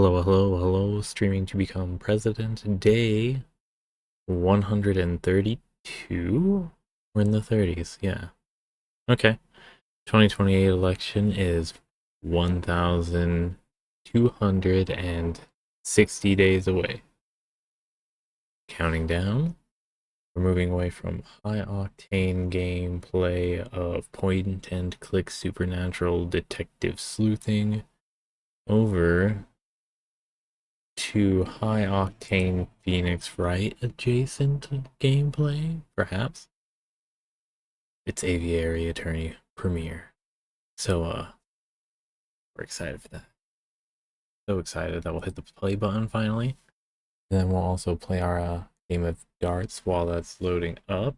Hello, hello, hello. Streaming to become president. Day 132? We're in the 30s, yeah. Okay. 2028 election is 1,260 days away. Counting down. We're moving away from high-octane gameplay of point-and-click supernatural detective sleuthing over to high-octane Phoenix Wright adjacent gameplay, perhaps. It's Aviary Attorney PREMIERE. So, we're excited for that. So excited that we'll hit the play button finally. And then we'll also play our game of darts while that's loading up.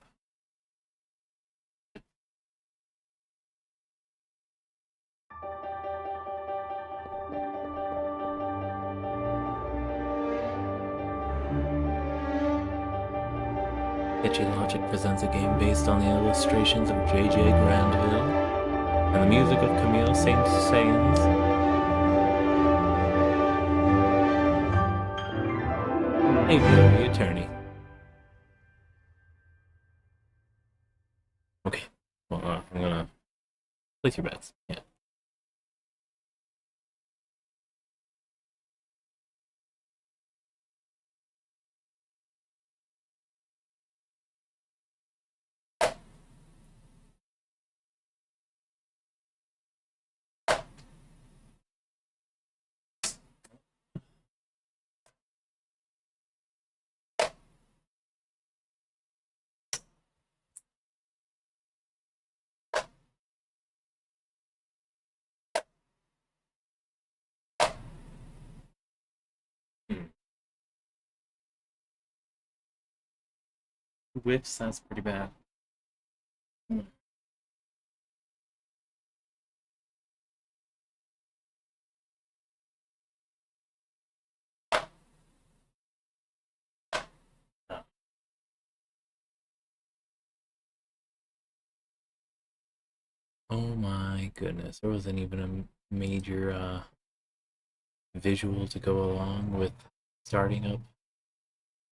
Logic presents a game based on the illustrations of J.J. Grandville and the music of Camille Saint-Saëns. Aviary Attorney. Okay, well, I'm gonna place your bets. Yeah. Whiffs, that's pretty bad. Oh my goodness, there wasn't even a major visual to go along with starting up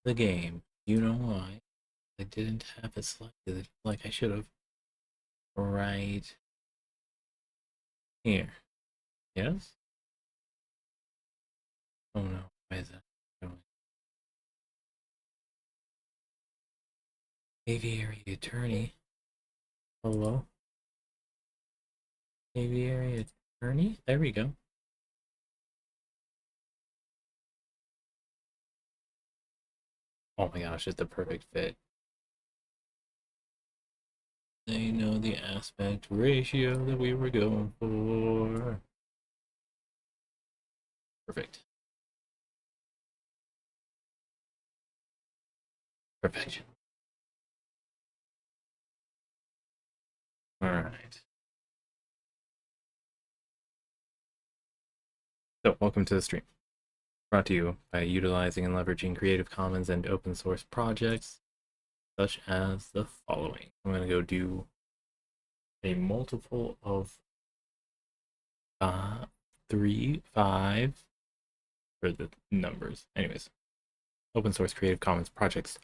the game. You know why? I didn't have it selected like I should have. Right here. Yes? Oh no, why is that going? Aviary Attorney? Hello? Aviary Attorney? There we go. Oh my gosh, it's the perfect fit. They know the aspect ratio that we were going for. Perfect. Perfection. Alright. So, welcome to the stream. Brought to you by utilizing and leveraging Creative Commons and open source projects, such as the following. I'm going to go do a multiple of 3, 5 for the numbers. Anyways, open source Creative Commons projects.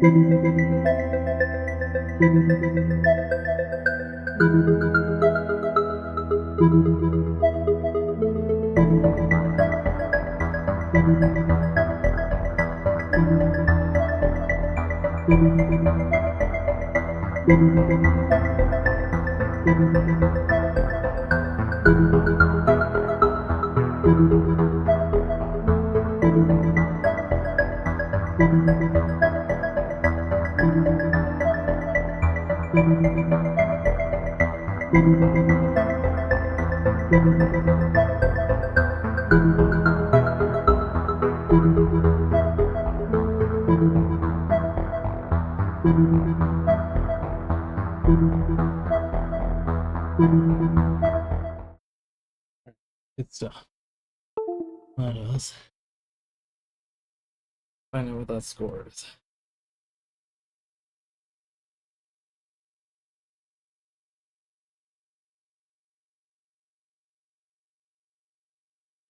Good stuff. Let us find out what that score is.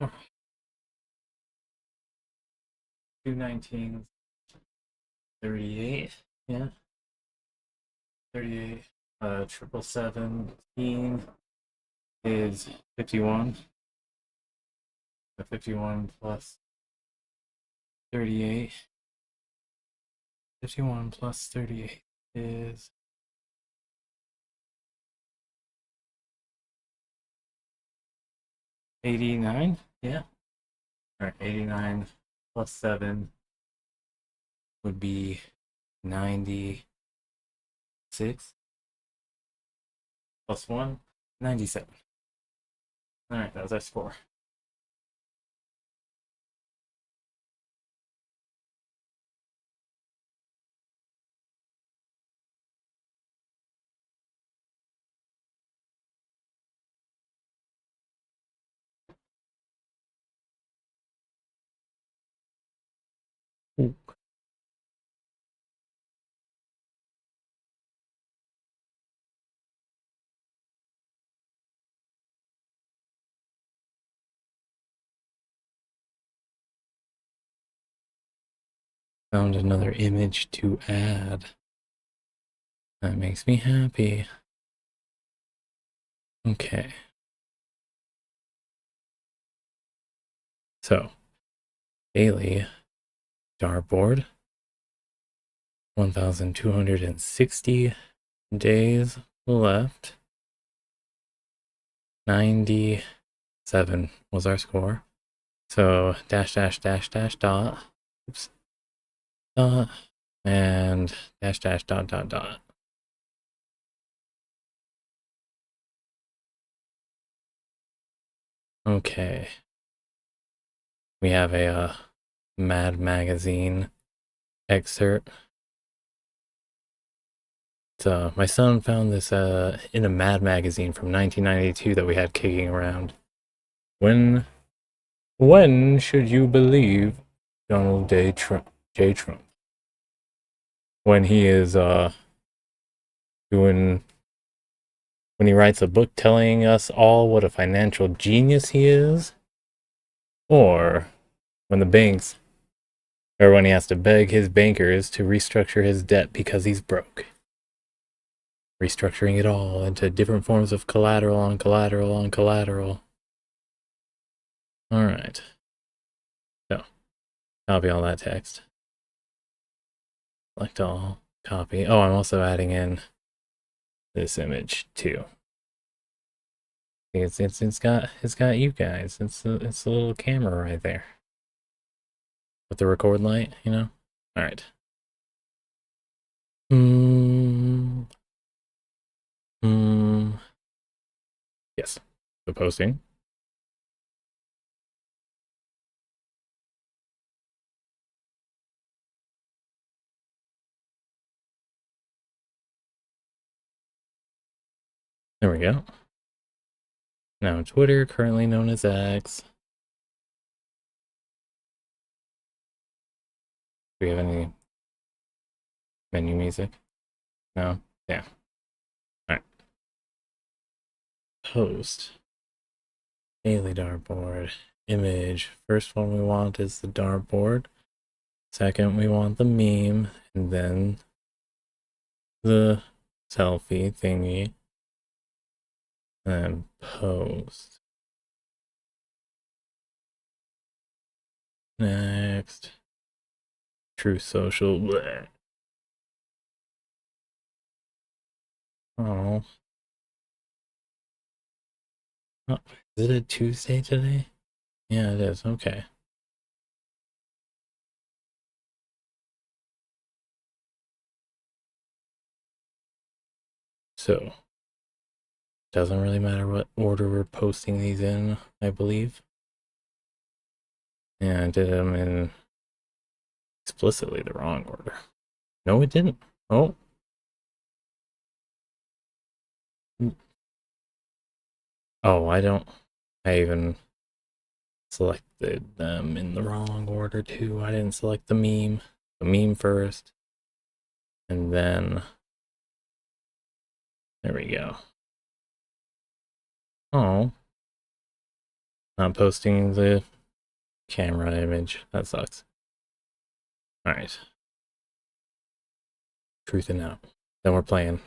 Oh. 219, 38, yeah. 38, 777 is 51. So 51 plus 38. 51 plus 38 is 89. Yeah. All right. 89 plus 7 would be 96. Plus 1, 97. All right. That was our score. Ooh. Found another image to add. That makes me happy. Okay. So, daily dartboard, 1,260 days left. 97 was our score. So, dash, dash, dash, dash, dot. Oops. Dot. And dash, dash, dot, dot, dot. Okay. We have a Mad Magazine excerpt. My son found this in a Mad Magazine from 1992 that we had kicking around. When should you believe Donald J. Trump? When he is when he writes a book telling us all what a financial genius he is, or when when he has to beg his bankers to restructure his debt because he's broke. Restructuring it all into different forms of collateral on collateral on collateral. All right. So, copy all that text. Select all, copy. Oh, I'm also adding in this image too. It's got you guys. It's a little camera right there with the record light, you know. All right. Yes. The posting. There we go. Now Twitter, currently known as X. Do we have any menu music? No? Yeah. Alright. Post. Daily dartboard. Image. First one we want is the dartboard. Second, we want the meme. And then the selfie thingy. And post. Next. True Social. Bleh. Oh. Oh. Is it a Tuesday today? Yeah, it is. Okay. So, doesn't really matter what order we're posting these in, I believe. And I did them in explicitly the wrong order. No, it didn't. Oh. Oh, I even selected them in the wrong order too. I didn't select the meme first. And then, there we go. Oh. Not posting the camera image. That sucks. Alright. Truthing out. Then we're playing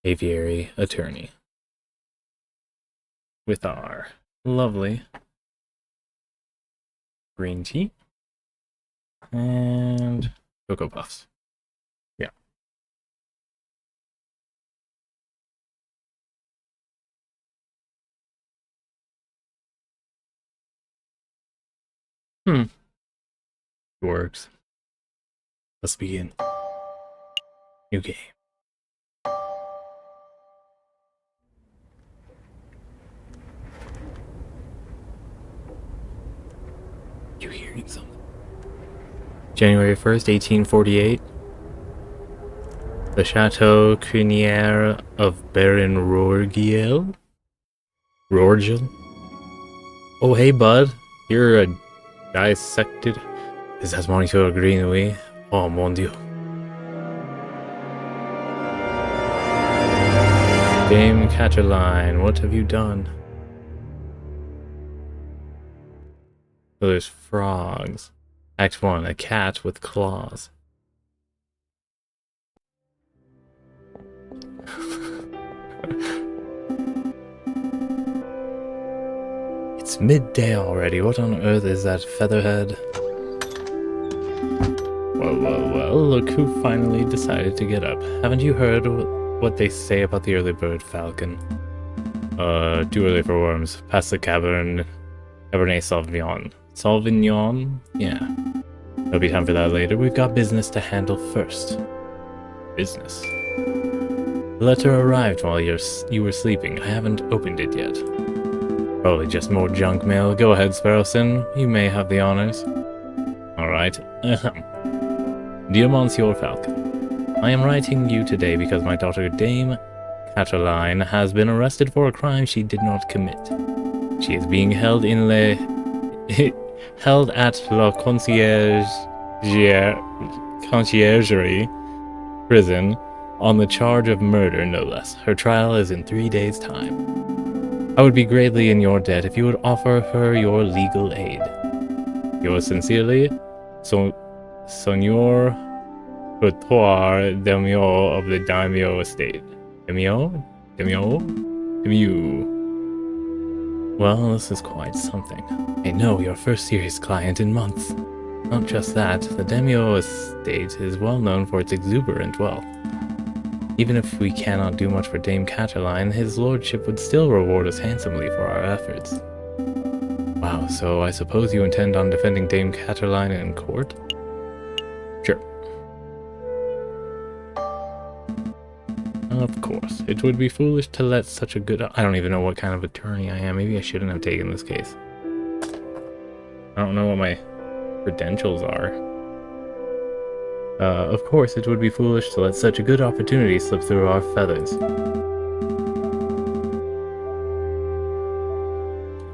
Aviary Attorney. With our lovely green tea and Cocoa Puffs. Yeah. Works. Let's begin. New game. You hearing something? January 1st, 1848. The Chateau Criniere of Baron Rorgiel? Rorgel? Oh, hey, bud. You're a dissected. Is that monitor green away? Oh, mon dieu. Dame Cataline, what have you done? Oh, there's frogs. Act 1, a cat with claws. It's midday already. What on earth is that featherhead? Well, look who finally decided to get up. Haven't you heard what they say about the early bird falcon? Too early for worms. Past the Cabernet Sauvignon. Sauvignon? Yeah. There'll be time for that later. We've got business to handle first. Business? The letter arrived while you were sleeping. I haven't opened it yet. Probably just more junk mail. Go ahead, Sparrowson. You may have the honors. Alright. Dear Monsieur Falcon, I am writing you today because my daughter Dame Cataline has been arrested for a crime she did not commit. She is being held in held at La Conciergerie prison on the charge of murder, no less. Her trial is in 3 days' time. I would be greatly in your debt if you would offer her your legal aid. Yours sincerely, Senor Couture Demio of the Daimyo estate. Demio? Well, this is quite something. I know, your first serious client in months. Not just that, the Daimyo estate is well known for its exuberant wealth. Even if we cannot do much for Dame Cataline, his lordship would still reward us handsomely for our efforts. Wow, so I suppose you intend on defending Dame Cataline in court? Sure. Of course. It would be foolish to let such a good... I don't even know what kind of attorney I am. Maybe I shouldn't have taken this case. I don't know what my credentials are. Of course, it would be foolish to let such a good opportunity slip through our feathers.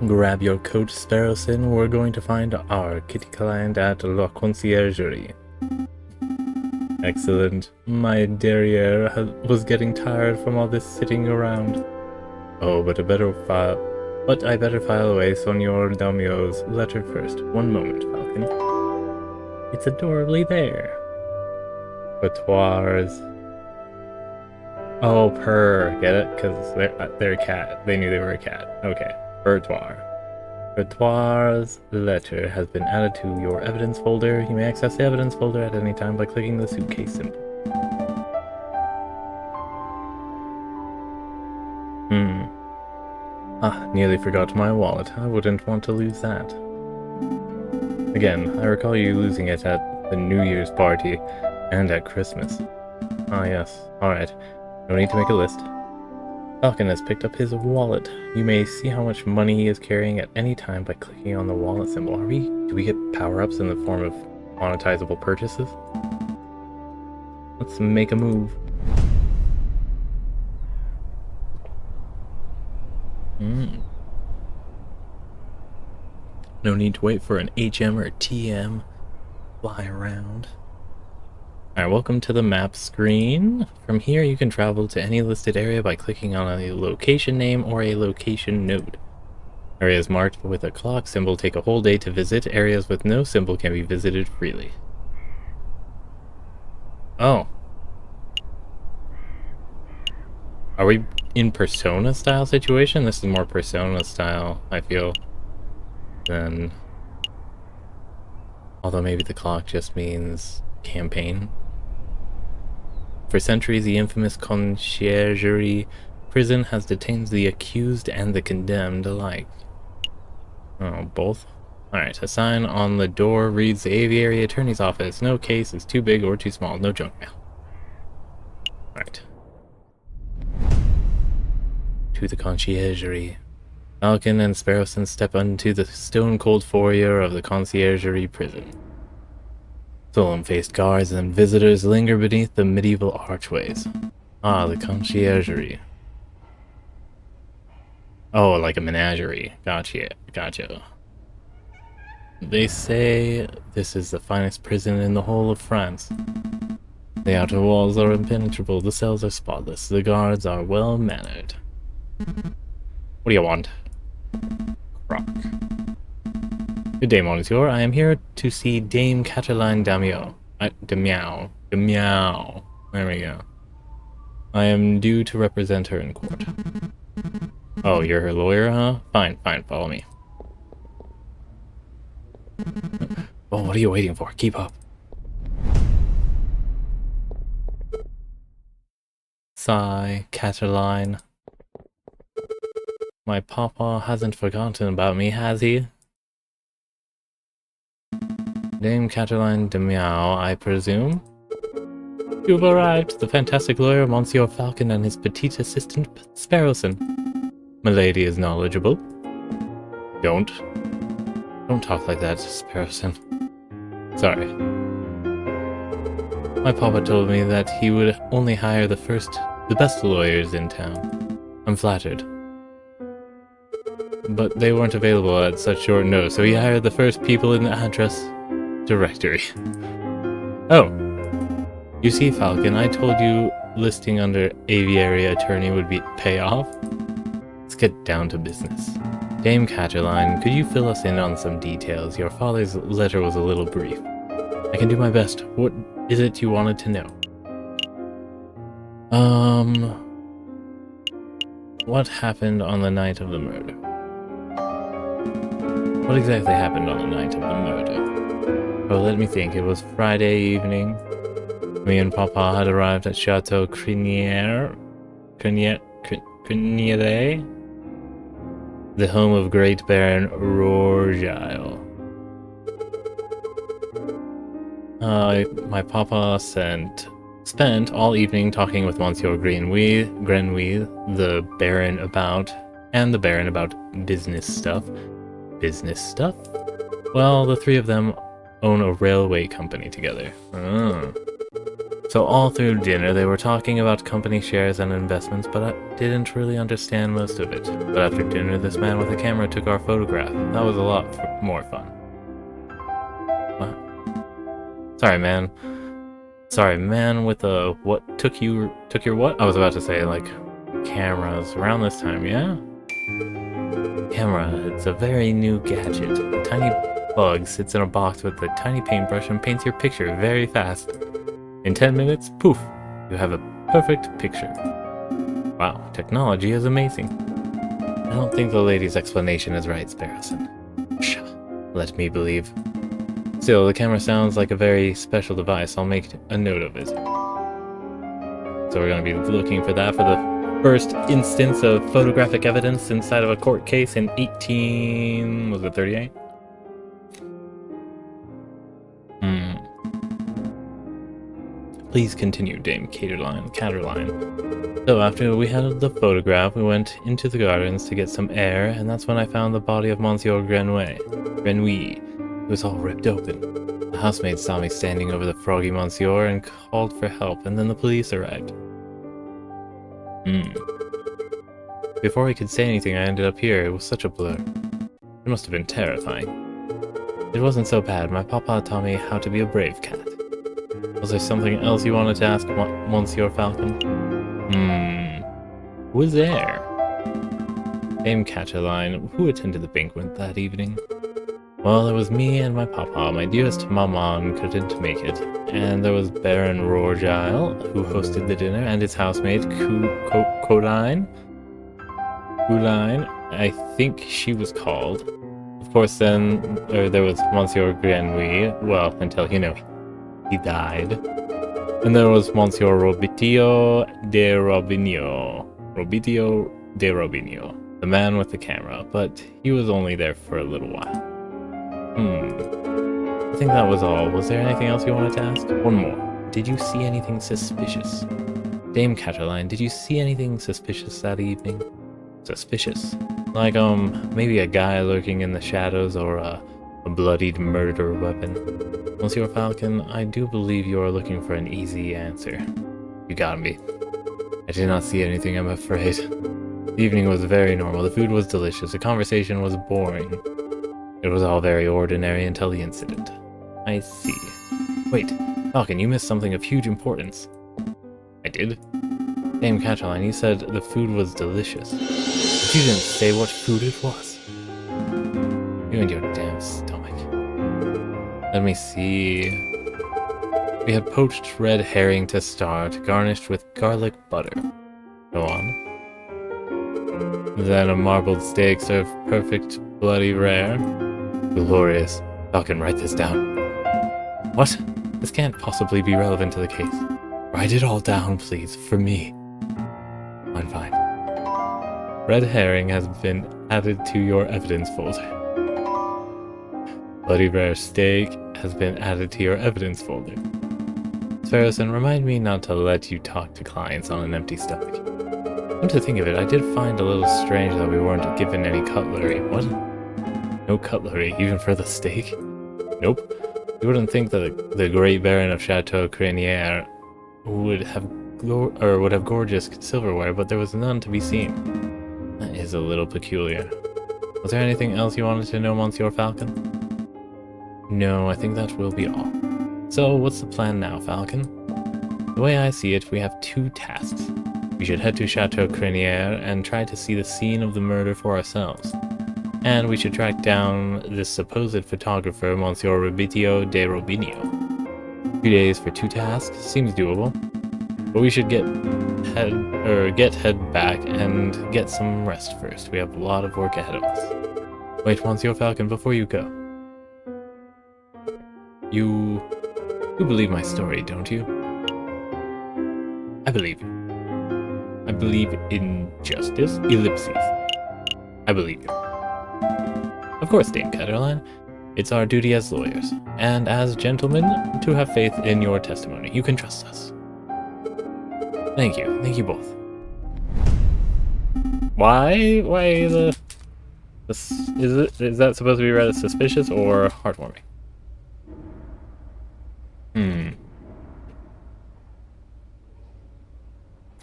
Grab your coat, Sparrowson. We're going to find our kitty client at La Conciergerie. Excellent. My derriere was getting tired from all this sitting around. Oh, but I better file away Senor Daimyo's letter first. One moment, Falcon. It's adorably there. Batoires. Oh, purr. Get it? Because they're a cat. They knew they were a cat. Okay. Batoire. Batoire's letter has been added to your evidence folder. You may access the evidence folder at any time by clicking the suitcase symbol. Nearly forgot my wallet. I wouldn't want to lose that. Again, I recall you losing it at the New Year's party and at Christmas. Ah, yes. Alright. No need to make a list. Falcon has picked up his wallet. You may see how much money he is carrying at any time by clicking on the wallet symbol. Do we get power-ups in the form of monetizable purchases? Let's make a move. No need to wait for an HM or a TM. Fly around. Alright, welcome to the map screen. From here you can travel to any listed area by clicking on a location name or a location node. Areas marked with a clock symbol take a whole day to visit. Areas with no symbol can be visited freely. Oh. Are we in Persona style situation? This is more Persona style, I feel, than... Although maybe the clock just means campaign. For centuries, the infamous conciergerie prison has detained the accused and the condemned alike. Oh, both? Alright, a sign on the door reads the Aviary Attorney's Office. No case is too big or too small. No junk mail. Alright. To the conciergerie. Falcon and Sparrowson step into the stone-cold foyer of the conciergerie prison. Solemn-faced guards and visitors linger beneath the medieval archways. Ah, the conciergerie. Oh, like a menagerie. Gotcha, gotcha. They say this is the finest prison in the whole of France. The outer walls are impenetrable, the cells are spotless, the guards are well-mannered. What do you want? Croc. Good day, Monsieur. I am here to see Dame Cataline Damiot. Damiao. There we go. I am due to represent her in court. Oh, you're her lawyer, huh? Fine, follow me. Oh, what are you waiting for? Keep up. Sigh, Cataline. My papa hasn't forgotten about me, has he? Dame Cataline Damiao, I presume? You've arrived, the fantastic lawyer Monsieur Falcon and his petite assistant Sparrowson. Milady is knowledgeable. Don't talk like that, Sparrowson. Sorry. My papa told me that he would only hire the best lawyers in town. I'm flattered. But they weren't available at such short notice, so he hired the first people in the address directory. Oh. You see, Falcon, I told you listing under Aviary Attorney would pay off. Let's get down to business. Dame Cataline, could you fill us in on some details? Your father's letter was a little brief. I can do my best. What is it you wanted to know? What happened on the night of the murder? What exactly happened on the night of the murder? Oh, let me think. It was Friday evening. Me and Papa had arrived at Chateau Criniere, the home of Great Baron Rorgile. My Papa spent all evening talking with Monsieur Grenouille, the Baron about business stuff. Business stuff? Well, the three of them own a railway company together. So all through dinner they were talking about company shares and investments, but I didn't really understand most of it. But after dinner, this man with a camera took our photograph. That was a lot more fun. What? Sorry, man with a what took your what? I was about to say, like, cameras around this time, yeah? Camera, it's a very new gadget. A tiny bug sits in a box with a tiny paintbrush and paints your picture very fast. In 10 minutes, poof, you have a perfect picture. Wow, technology is amazing. I don't think the lady's explanation is right, Sparrowson. Pshaw, let me believe. Still, the camera sounds like a very special device. I'll make a note of it. So we're going to be looking for that for the first instance of photographic evidence inside of a court case in 38? Please continue, Dame Caterline. So after we had the photograph, we went into the gardens to get some air, and that's when I found the body of Monsieur Grenouille. It was all ripped open. The housemaid saw me standing over the froggy Monsieur and called for help, and then the police arrived. Before I could say anything, I ended up here. It was such a blur. It must have been terrifying. It wasn't so bad. My papa taught me how to be a brave cat. Was there something else you wanted to ask, Monsieur Falcon? Who was there? Dame Caterline, who attended the banquet that evening? Well, it was me and my papa. My dearest maman couldn't make it. And there was Baron Rourgile, who hosted the dinner, and his housemaid, Coline, I think she was called. Of course, then there was Monsieur Grenouille, well, until, he died. And there was Monsieur Robitio de Robinho, the man with the camera, but he was only there for a little while. I think that was all. Was there anything else you wanted to ask? One more. Did you see anything suspicious? Dame Caterline, did you see anything suspicious that evening? Suspicious? Like, maybe a guy lurking in the shadows or a bloodied murder weapon? Monsieur Falcon, I do believe you are looking for an easy answer. You got me. I did not see anything, I'm afraid. The evening was very normal. The food was delicious. The conversation was boring. It was all very ordinary until the incident. I see. Wait, Falcon, you missed something of huge importance. I did? Dame Caterline, you said the food was delicious. But you didn't say what food it was. You and your damn stomach. Let me see. We had poached red herring to start, garnished with garlic butter. Go on. Then a marbled steak served perfect bloody rare. Glorious. Falcon, write this down. What? This can't possibly be relevant to the case. Write it all down, please, for me. Fine. Red herring has been added to your evidence folder. Bloody rare steak has been added to your evidence folder. Sparrowson, remind me not to let you talk to clients on an empty stomach. Come to think of it, I did find a little strange that we weren't given any cutlery. What? No cutlery, even for the steak? Nope. You wouldn't think that the great Baron of Chateau Creniere would have gorgeous silverware, but there was none to be seen. That is a little peculiar. Was there anything else you wanted to know, Monsieur Falcon? No, I think that will be all. So, what's the plan now, Falcon? The way I see it, we have two tasks. We should head to Chateau Creniere and try to see the scene of the murder for ourselves. And we should track down this supposed photographer, Monsieur Robitio de Robinho. 2 days for 2 tasks seems doable, but we should get head back and get some rest first. We have a lot of work ahead of us. Wait, Monsieur Falcon, before you go. You believe my story, don't you? I believe you. I believe in justice. Ellipses. I believe you. Of course, Dame Caterline. It's our duty as lawyers, and as gentlemen, to have faith in your testimony. You can trust us. Thank you. Thank you both. Why is that supposed to be rather suspicious or heartwarming?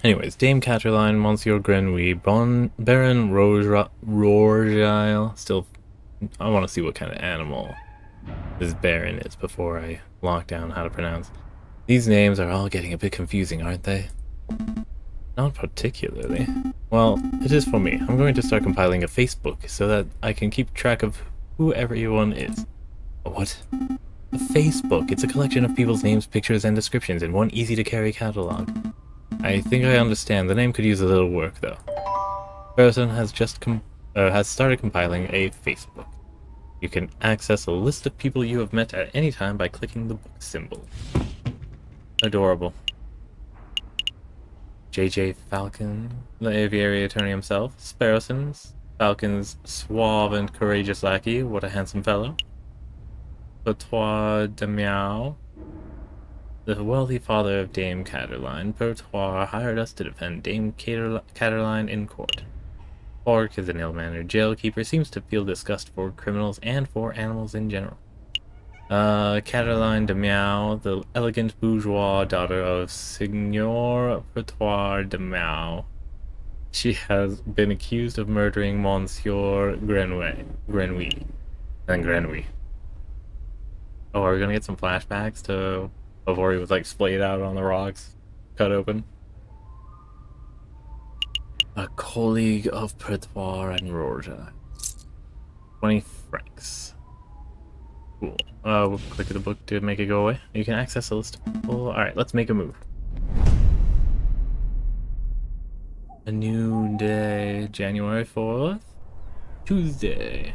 Anyways, Dame Caterline, Monsieur Grenouille, Baron Rourgile. Still, I want to see what kind of animal this Baron is before I lock down how to pronounce. These names are all getting a bit confusing, aren't they? Not particularly. Well, it is for me. I'm going to start compiling a Facebook so that I can keep track of who everyone is. What? A Facebook. It's a collection of people's names, pictures, and descriptions in one easy-to-carry catalog. I think I understand. The name could use a little work, though. Person has started compiling a Facebook. You can access a list of people you have met at any time by clicking the book symbol. Adorable. J.J. Falcon, the Aviary Attorney himself. Sparrowson, Falcon's suave and courageous lackey. What a handsome fellow. Pertois de Meow, the wealthy father of Dame Catterline. Pertois hired us to defend Dame Catterline in court. Pork is an ill-mannered jailkeeper, seems to feel disgust for criminals and for animals in general. Catterline de Meow, the elegant bourgeois daughter of Signor Pertois de Meow. She has been accused of murdering Monsieur Grenouille. Oh, are we gonna get some flashbacks to before he was like splayed out on the rocks, cut open? A colleague of Pertois and Roja. 20 francs. Cool. We'll click the book to make it go away. You can access a list of people. Alright, let's make a move. A new day, January 4th, Tuesday.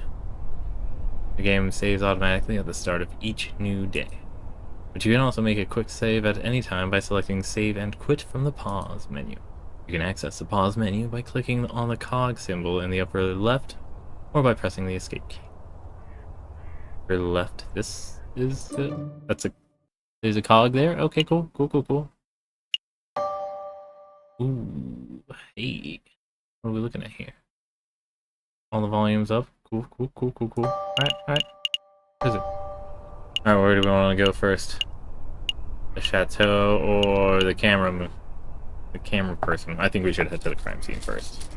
The game saves automatically at the start of each new day. But you can also make a quick save at any time by selecting Save and Quit from the Pause menu. You can access the Pause menu by clicking on the cog symbol in the upper left, or by pressing the Escape key. Upper left, this is there's a cog there? Okay, cool. Ooh, hey. What are we looking at here? All the volumes up. Cool. Alright. Where is it? Alright, where do we want to go first? The chateau or the camera? The camera person. I think we should head to the crime scene first.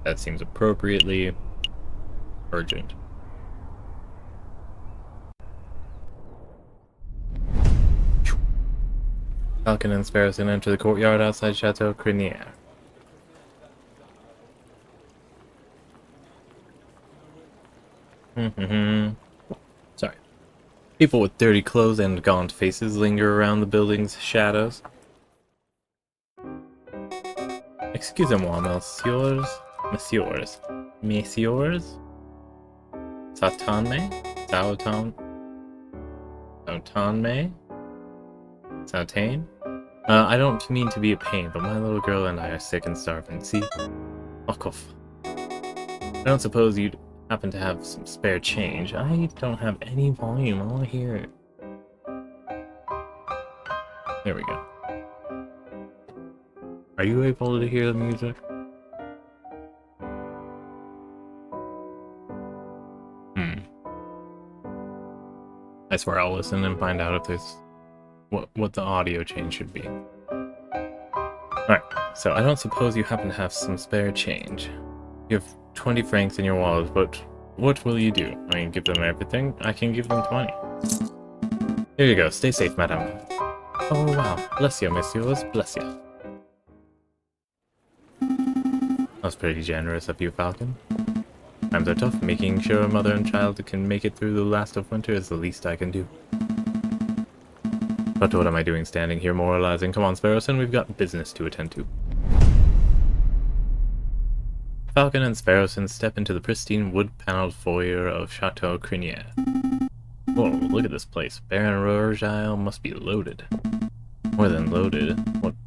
That seems appropriately urgent. Falcon and Sparrowson enter the courtyard outside Chateau Premiere. Sorry. People with dirty clothes and gaunt faces linger around the building's shadows. Excusez-moi, messieurs. Sautain? I don't mean to be a pain, but my little girl and I are sick and starving. See? Off. I don't suppose you'd happen to have some spare change. I don't have any volume. I want to hear it. There we go. Are you able to hear the music? I swear I'll listen and find out if there's what the audio change should be. Alright, so I don't suppose you happen to have some spare change. You have 20 francs in your wallet, but what will you do? I can give them everything. I can give them 20. Here you go. Stay safe, madame. Oh, wow. Bless you, messieurs. Bless you. That was pretty generous of you, Falcon. Times are tough. Making sure a mother and child can make it through the last of winter is the least I can do. But what am I doing standing here moralizing? Come on, Sparrowson, we've got business to attend to. Falcon and Sparrowson step into the pristine wood-paneled foyer of Chateau Premiere. Whoa, look at this place. Baron Rourgile must be loaded. More than loaded.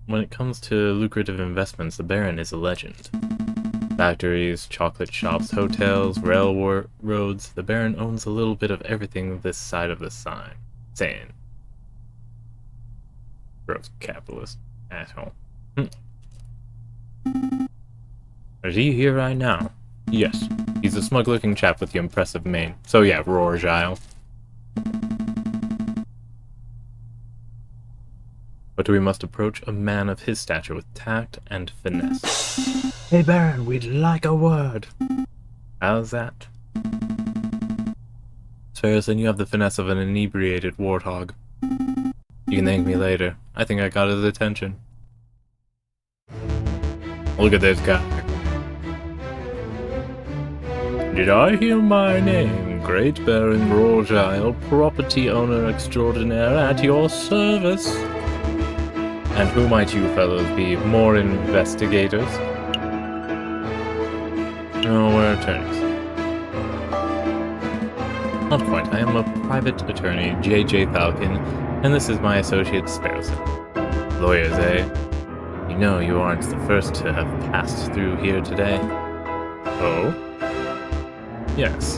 When it comes to lucrative investments, the Baron is a legend. Factories, chocolate shops, hotels, railroads, the Baron owns a little bit of everything this side of the Seine. Gross capitalist asshole. Is he here right now? Yes. He's a smug-looking chap with the impressive mane. So yeah, Rourgile. But we must approach a man of his stature with tact and finesse. Hey Baron, we'd like a word. How's that? Sparrowson, you have the finesse of an inebriated warthog. You can thank me later. I think I got his attention. Look at this guy. Did I hear my name? Great Baron Royal, property owner extraordinaire at your service. And who might you fellows be? More investigators? No, we're attorneys. Not quite. I am a private attorney, J.J. Falcon, and this is my associate, Sparrowson. Lawyers, eh? You know you aren't the first to have passed through here today. Oh? Yes.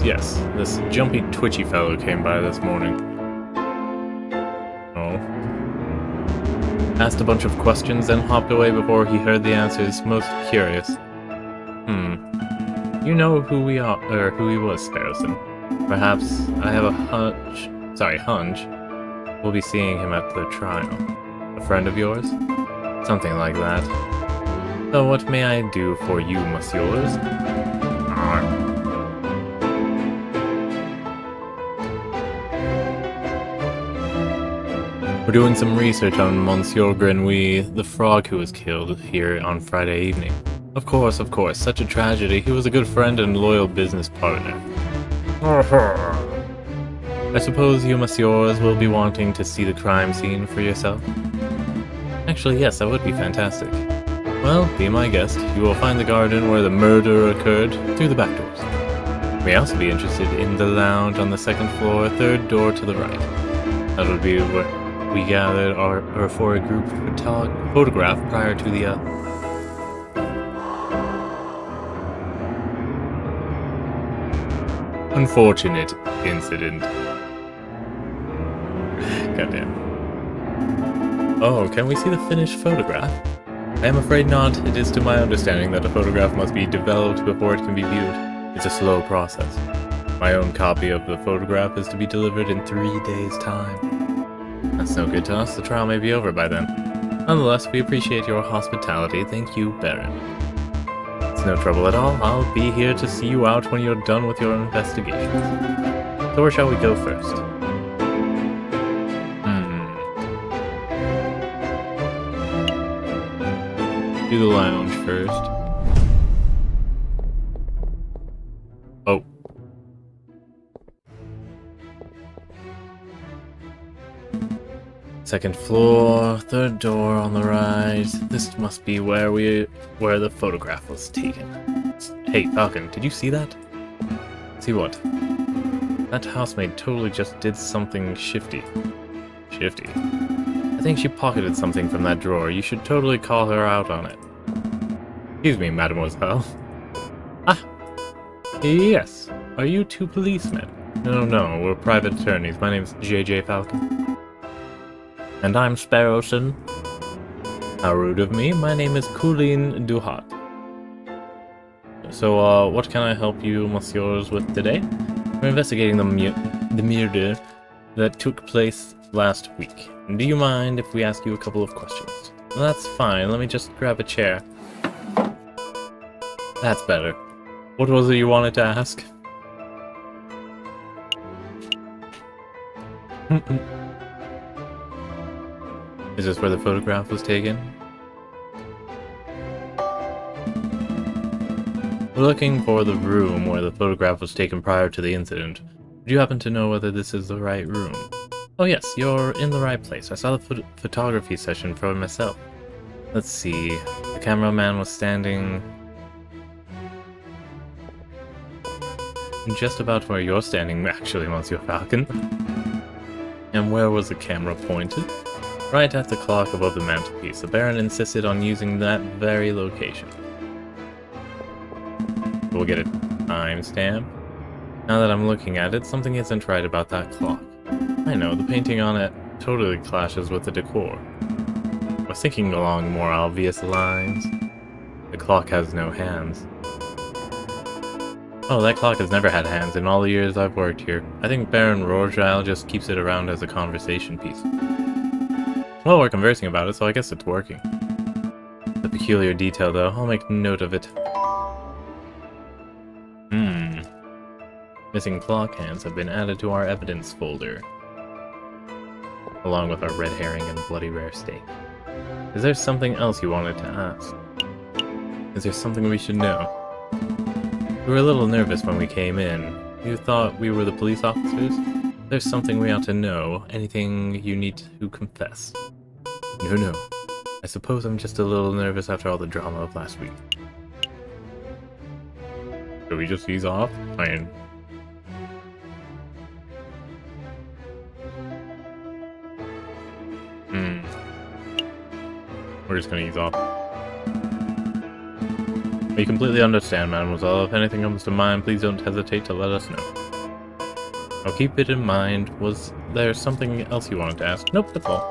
This jumpy, twitchy fellow came by this morning. Oh. Asked a bunch of questions, then hopped away before he heard the answers. Most curious. You know who we are, or who he was, Sparrowson. Perhaps I have a hunch. We'll be seeing him at the trial. A friend of yours? Something like that. So what may I do for you, messieurs? We're doing some research on Monsieur Grenouille, the frog who was killed here on Friday evening. Of course, such a tragedy. He was a good friend and loyal business partner. I suppose you, messieurs, will be wanting to see the crime scene for yourself? Actually, yes, that would be fantastic. Well, be my guest. You will find the garden where the murder occurred through the back doors. You may also be interested in the lounge on the second floor, third door to the right. That would be where we gathered for a group photograph prior to the unfortunate incident. Goddamn. Oh, can we see the finished photograph? I am afraid not. It is to my understanding that a photograph must be developed before it can be viewed. It's a slow process. My own copy of the photograph is to be delivered in 3 days' time. That's no good to us. The trial may be over by then. Nonetheless, we appreciate your hospitality. Thank you, Baron. It's no trouble at all. I'll be here to see you out when you're done with your investigations. So where shall we go first? Do the lounge first. Oh. Second floor, third door on the right. This must be where the photograph was taken. Hey, Falcon, did you see that? See what? That housemaid totally just did something shifty. Shifty? I think she pocketed something from that drawer. You should totally call her out on it. Excuse me, mademoiselle. Ah! Yes. Are you two policemen? No, we're private attorneys. My name's J.J. Falcon. And I'm Sparrowson. How rude of me. My name is Colleen Duhat. So, what can I help you, messieurs, with today? We're investigating the murder that took place last week. Do you mind if we ask you a couple of questions? Well, that's fine. Let me just grab a chair. That's better. What was it you wanted to ask? Is this where the photograph was taken? We're looking for the room where the photograph was taken prior to the incident. Do you happen to know whether this is the right room? Oh yes, you're in the right place. I saw the photography session for myself. Let's see. The cameraman was standing just about where you're standing, actually, Monsieur Falcon. And where was the camera pointed? Right at the clock above the mantelpiece. The Baron insisted on using that very location. We'll get a timestamp. Now that I'm looking at it, something isn't right about that clock. I know, the painting on it totally clashes with the decor. I was thinking along more obvious lines. The clock has no hands. Oh, that clock has never had hands in all the years I've worked here. I think Baron Royal just keeps it around as a conversation piece. Well, we're conversing about it, so I guess it's working. The peculiar detail, though, I'll make note of it. Missing clock hands have been added to our evidence folder, along with our red herring and bloody rare steak. Is there something else you wanted to ask? Is there something we should know? We were a little nervous when we came in. You thought we were the police officers? There's something we ought to know. Anything you need to confess? No. I suppose I'm just a little nervous after all the drama of last week. Should we just ease off? We're just gonna ease off. We completely understand, mademoiselle. If anything comes to mind, please don't hesitate to let us know. I'll keep it in mind. Was there something else you wanted to ask? Nope, that's all.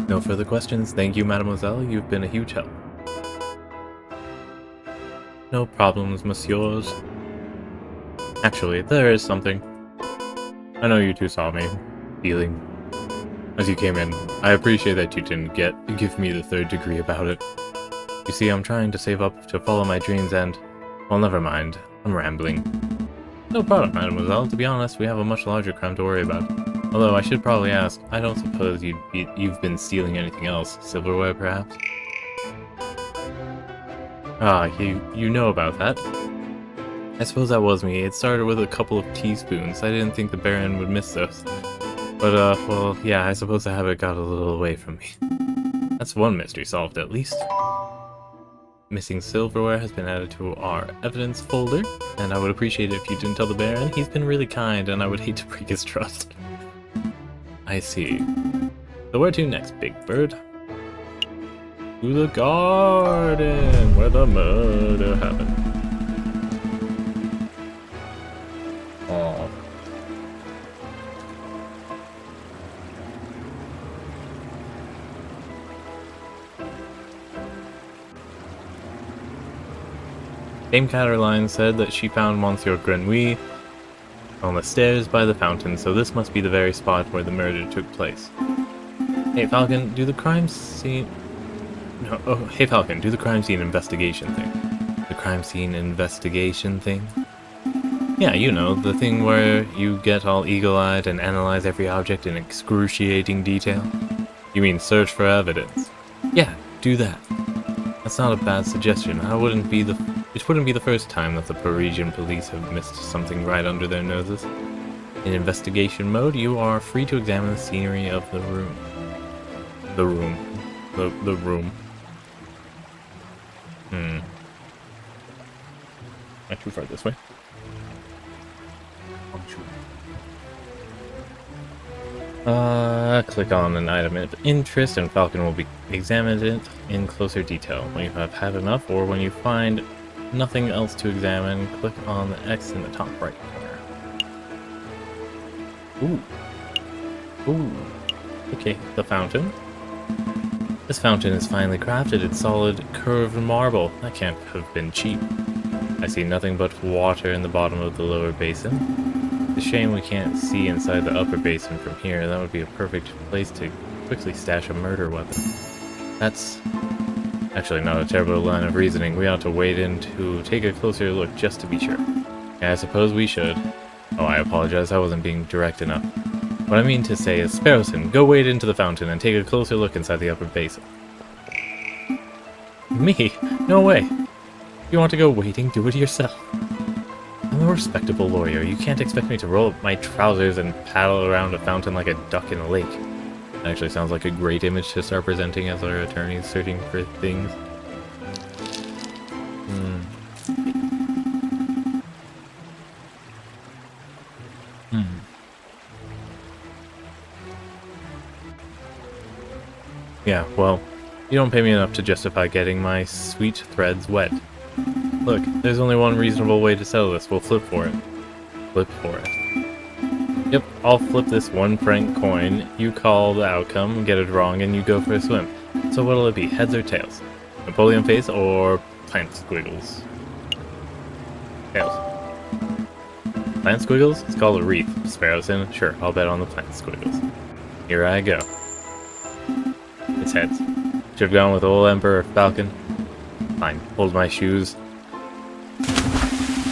No further questions. Thank you, mademoiselle. You've been a huge help. No problems, messieurs. Actually, there is something. I know you two saw me feeling as you came in. I appreciate that you didn't give me the third degree about it. You see, I'm trying to save up to follow my dreams and... well, never mind. I'm rambling. No problem, mademoiselle. To be honest, we have a much larger crime to worry about. Although, I should probably ask, I don't suppose you've been stealing anything else? Silverware, perhaps? Ah, you know about that. I suppose that was me. It started with a couple of teaspoons. I didn't think the Baron would miss those. But, well, yeah, I suppose the habit got a little away from me. That's one mystery solved, at least. Missing silverware has been added to our evidence folder, and I would appreciate it if you didn't tell the Baron. He's been really kind, and I would hate to break his trust. I see. So where to next, Big Bird? To the garden, where the murder happened. Aww. Dame Caroline said that she found Monsieur Grenouille on the stairs by the fountain, so this must be the very spot where the murder took place. Hey Falcon, do the crime scene... No, oh, hey Falcon, do the crime scene investigation thing. The crime scene investigation thing? Yeah, you know, the thing where you get all eagle-eyed and analyze every object in excruciating detail. You mean search for evidence? Yeah, do that. That's not a bad suggestion. It wouldn't be the first time that the Parisian police have missed something right under their noses. In investigation mode, you are free to examine the scenery of the room. The room. Not too far this way. Click on an item of interest and Falcon will be examined it in closer detail. When you have had enough, or when you find nothing else to examine, click on the X in the top right corner. Ooh. Okay, the fountain. This fountain is finely crafted. It's solid, curved marble. That can't have been cheap. I see nothing but water in the bottom of the lower basin. It's a shame we can't see inside the upper basin from here. That would be a perfect place to quickly stash a murder weapon. That's actually not a terrible line of reasoning. We ought to wait in to take a closer look just to be sure. Yeah, I suppose we should. Oh, I apologize. I wasn't being direct enough. What I mean to say is, Sparrowson, go wade into the fountain and take a closer look inside the upper basin. Me? No way. If you want to go wading, do it yourself. I'm a respectable lawyer. You can't expect me to roll up my trousers and paddle around a fountain like a duck in a lake. That actually sounds like a great image to start presenting as our attorneys searching for things. Yeah, well, you don't pay me enough to justify getting my sweet threads wet. Look, there's only one reasonable way to settle this. We'll flip for it. Flip for it. Yep, I'll flip this 1 franc coin. You call the outcome, get it wrong, and you go for a swim. So what'll it be, heads or tails? Napoleon face or plant squiggles? Tails. Plant squiggles? It's called a reef. Sparrowson? Sure, I'll bet on the plant squiggles. Here I go. It's heads. Should've gone with old Emperor Falcon. Fine, hold my shoes.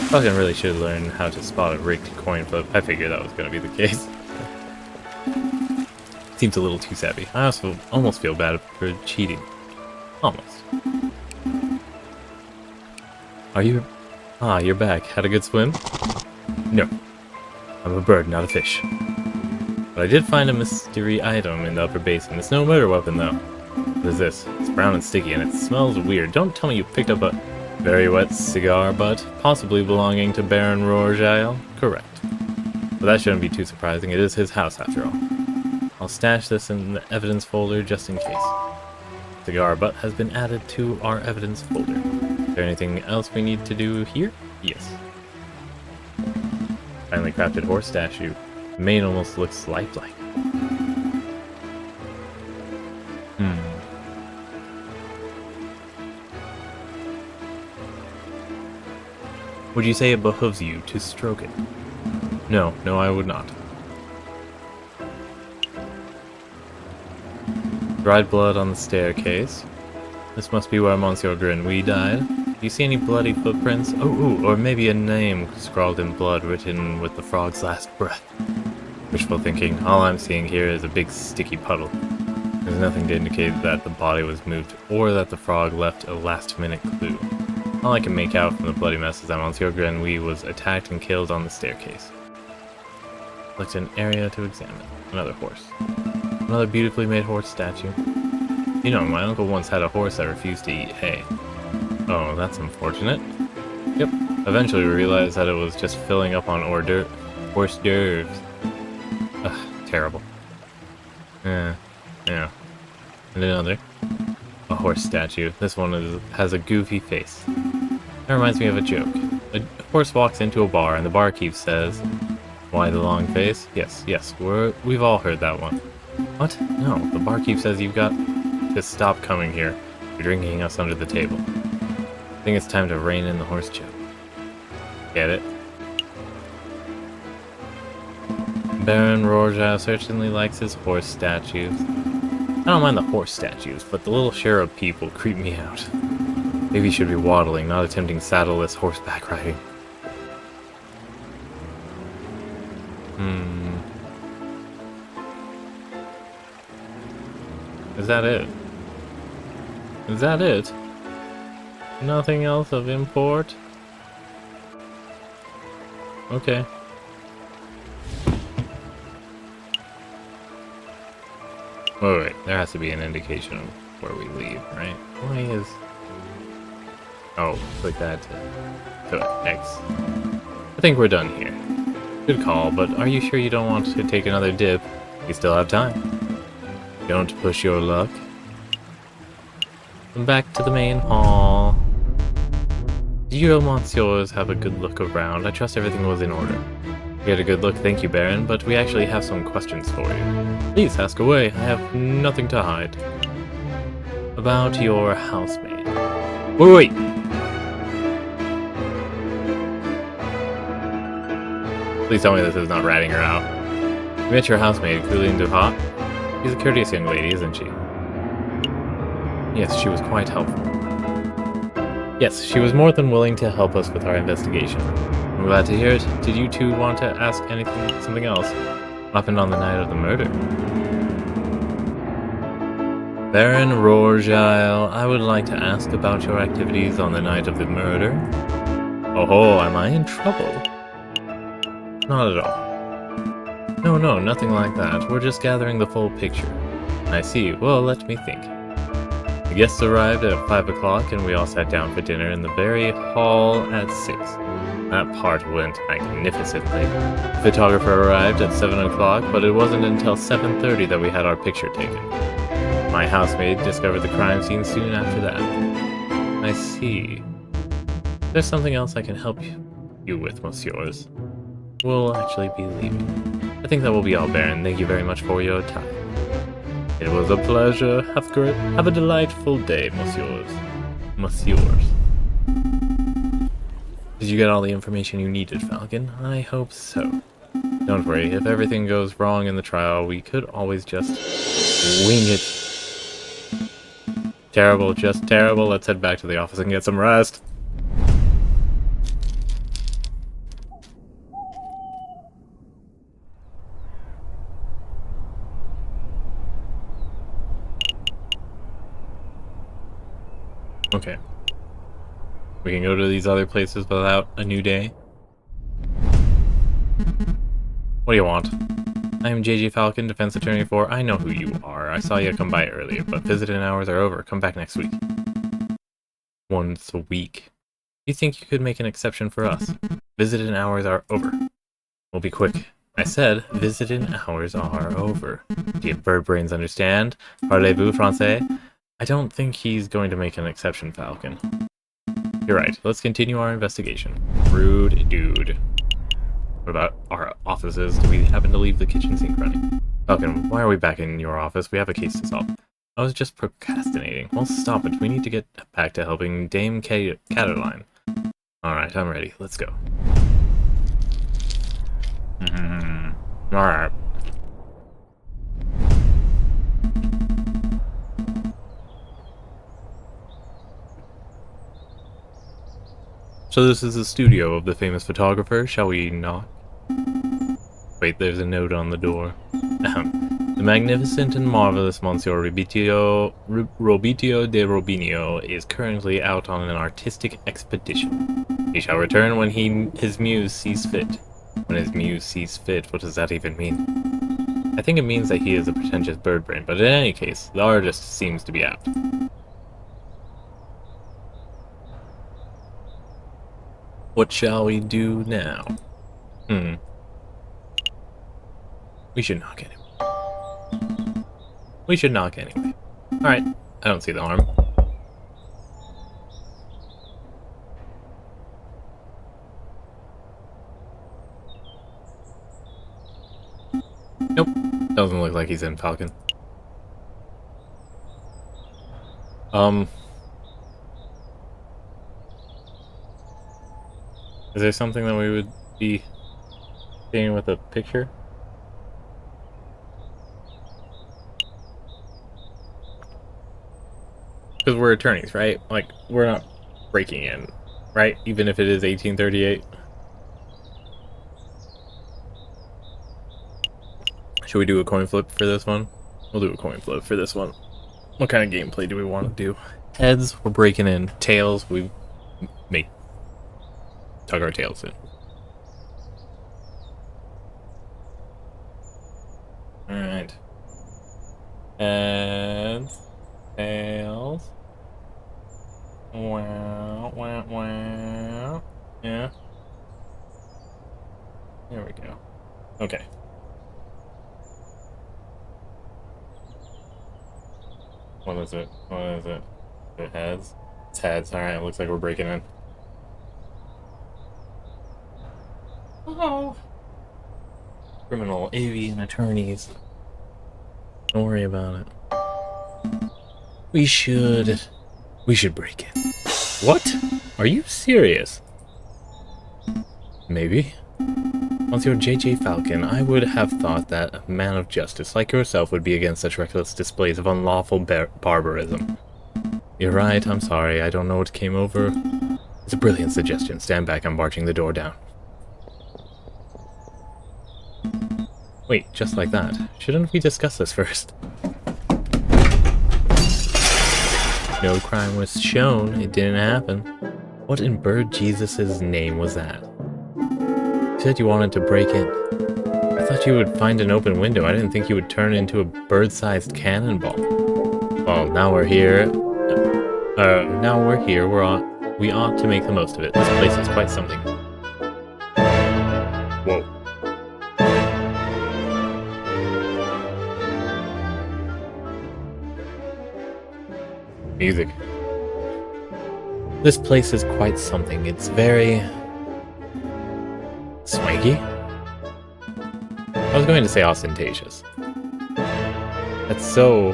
Falcon really should learn how to spot a rigged coin flip. I figured that was gonna be the case. Seems a little too savvy. I also almost feel bad for cheating. Almost. Are you Ah, you're back. Had a good swim? No. I'm a bird, not a fish. But I did find a mystery item in the upper basin. It's no murder weapon, though. What is this? It's brown and sticky, and it smells weird. Don't tell me you picked up a very wet cigar butt, possibly belonging to Baron Rourgile? Correct. But that shouldn't be too surprising. It is his house, after all. I'll stash this in the evidence folder just in case. Cigar butt has been added to our evidence folder. Is there anything else we need to do here? Yes. Finely crafted horse statue. The mane almost looks lifelike. Would you say it behooves you to stroke it? No, I would not. Dried blood on the staircase. This must be where Monsieur Grenouille died. Do you see any bloody footprints? Oh, or maybe a name scrawled in blood written with the frog's last breath. Wishful thinking. All I'm seeing here is a big sticky puddle. There's nothing to indicate that the body was moved or that the frog left a last-minute clue. All I can make out from the bloody mess is that Monsieur Grenouille was attacked and killed on the staircase. Select an area to examine. Another horse. Another beautifully made horse statue. You know, my uncle once had a horse that refused to eat hay. Oh, that's unfortunate. Yep. Eventually we realized that it was just filling up on horse d'oeuvres. Ugh, terrible. Yeah. And another. A horse statue. This one has a goofy face. That reminds me of a joke. A horse walks into a bar and the barkeep says, "Why the long face?" Yes, we've all heard that one. What? No, the barkeep says you've got to stop coming here. You're drinking us under the table. I think it's time to rein in the horse joke. Get it? Baron Rourgile certainly likes his horse statues. I don't mind the horse statues, but the little cherub people creep me out. Maybe you should be waddling, not attempting saddleless horseback riding. Is that it? Is that it? Nothing else of import? Okay. Wait, there has to be an indication of where we leave, right? Why is... Oh, click that to X. I think we're done here. Good call, but are you sure you don't want to take another dip? We still have time. Don't push your luck. Back to the main hall. Did you monsieurs have a good look around? I trust everything was in order. We had a good look, thank you, Baron, but we actually have some questions for you. Please ask away, I have nothing to hide. About your housemaid. Wait! Please tell me this is not ratting her out. You met your housemaid, Coulin Duhat? She's a courteous young lady, isn't she? Yes, she was quite helpful. Yes, she was more than willing to help us with our investigation. I'm glad to hear it. Did you two want to ask something else? What happened on the night of the murder? Baron Rourgile, I would like to ask about your activities on the night of the murder. Oh, am I in trouble? Not at all. No, nothing like that. We're just gathering the full picture. I see. Well, let me think. The guests arrived at 5 o'clock and we all sat down for dinner in the very hall at 6. That part went magnificently. The photographer arrived at 7 o'clock, but it wasn't until 7:30 that we had our picture taken. My housemaid discovered the crime scene soon after that. I see. There's something else I can help you with, monsieurs. We'll actually be leaving. I think that will be all, Baron. Thank you very much for your time. It was a pleasure. Have a delightful day, monsieurs. Did you get all the information you needed, Falcon? I hope so. Don't worry, if everything goes wrong in the trial, we could always just wing it. Terrible, just terrible. Let's head back to the office and get some rest. Okay. We can go to these other places without a new day. What do you want? I am JJ Falcon, defense attorney for... I know who you are. I saw you come by earlier, but visiting hours are over. Come back next week. Once a week. You think you could make an exception for us? Visiting hours are over. We'll be quick. I said, visiting hours are over. Do you bird brains understand? Parlez-vous français? I don't think he's going to make an exception, Falcon. You're right. Let's continue our investigation. Rude dude. What about our offices? Do we happen to leave the kitchen sink running? Falcon, why are we back in your office? We have a case to solve. I was just procrastinating. Well, stop it. We need to get back to helping Dame Caterline. Alright, I'm ready. Let's go. Alright. So this is the studio of the famous photographer. Shall we knock? Wait, there's a note on the door. The magnificent and marvelous Monsieur Robitio de Robinio is currently out on an artistic expedition. He shall return when his muse sees fit. When his muse sees fit, what does that even mean? I think it means that he is a pretentious bird brain, but in any case, the artist seems to be out. What shall we do now? We should knock anyway. We should knock anyway. Alright, I don't see the harm. Nope, doesn't look like he's in, Falcon. Is there something that we would be seeing with a picture? Because we're attorneys, right? Like, we're not breaking in, right? Even if it is 1838. Should we do a coin flip for this one? We'll do a coin flip for this one. What kind of gameplay do we want to do? Heads, we're breaking in. Tails, we make... tug our tails in. Alright. Heads. Tails. Wow, wow, wow. Yeah. There we go. Okay. What is it? What is it? It heads? It's heads. Alright, looks like we're breaking in. Oh. Criminal avian attorneys. Don't worry about it. We should break in. What? Are you serious? Maybe. Monsieur J.J. Falcon, I would have thought that a man of justice like yourself would be against such reckless displays of unlawful barbarism. You're right, I'm sorry, I don't know what came over. It's a brilliant suggestion. Stand back, I'm barging the door down. Wait, just like that. Shouldn't we discuss this first? No crime was shown, it didn't happen. What in bird Jesus' name was that? You said you wanted to break in. I thought you would find an open window. I didn't think you would turn into a bird-sized cannonball. Well, now we're here. We ought to make the most of it. This place is quite something. Whoa. Music. This place is quite something. It's very... swanky? I was going to say ostentatious. That's so...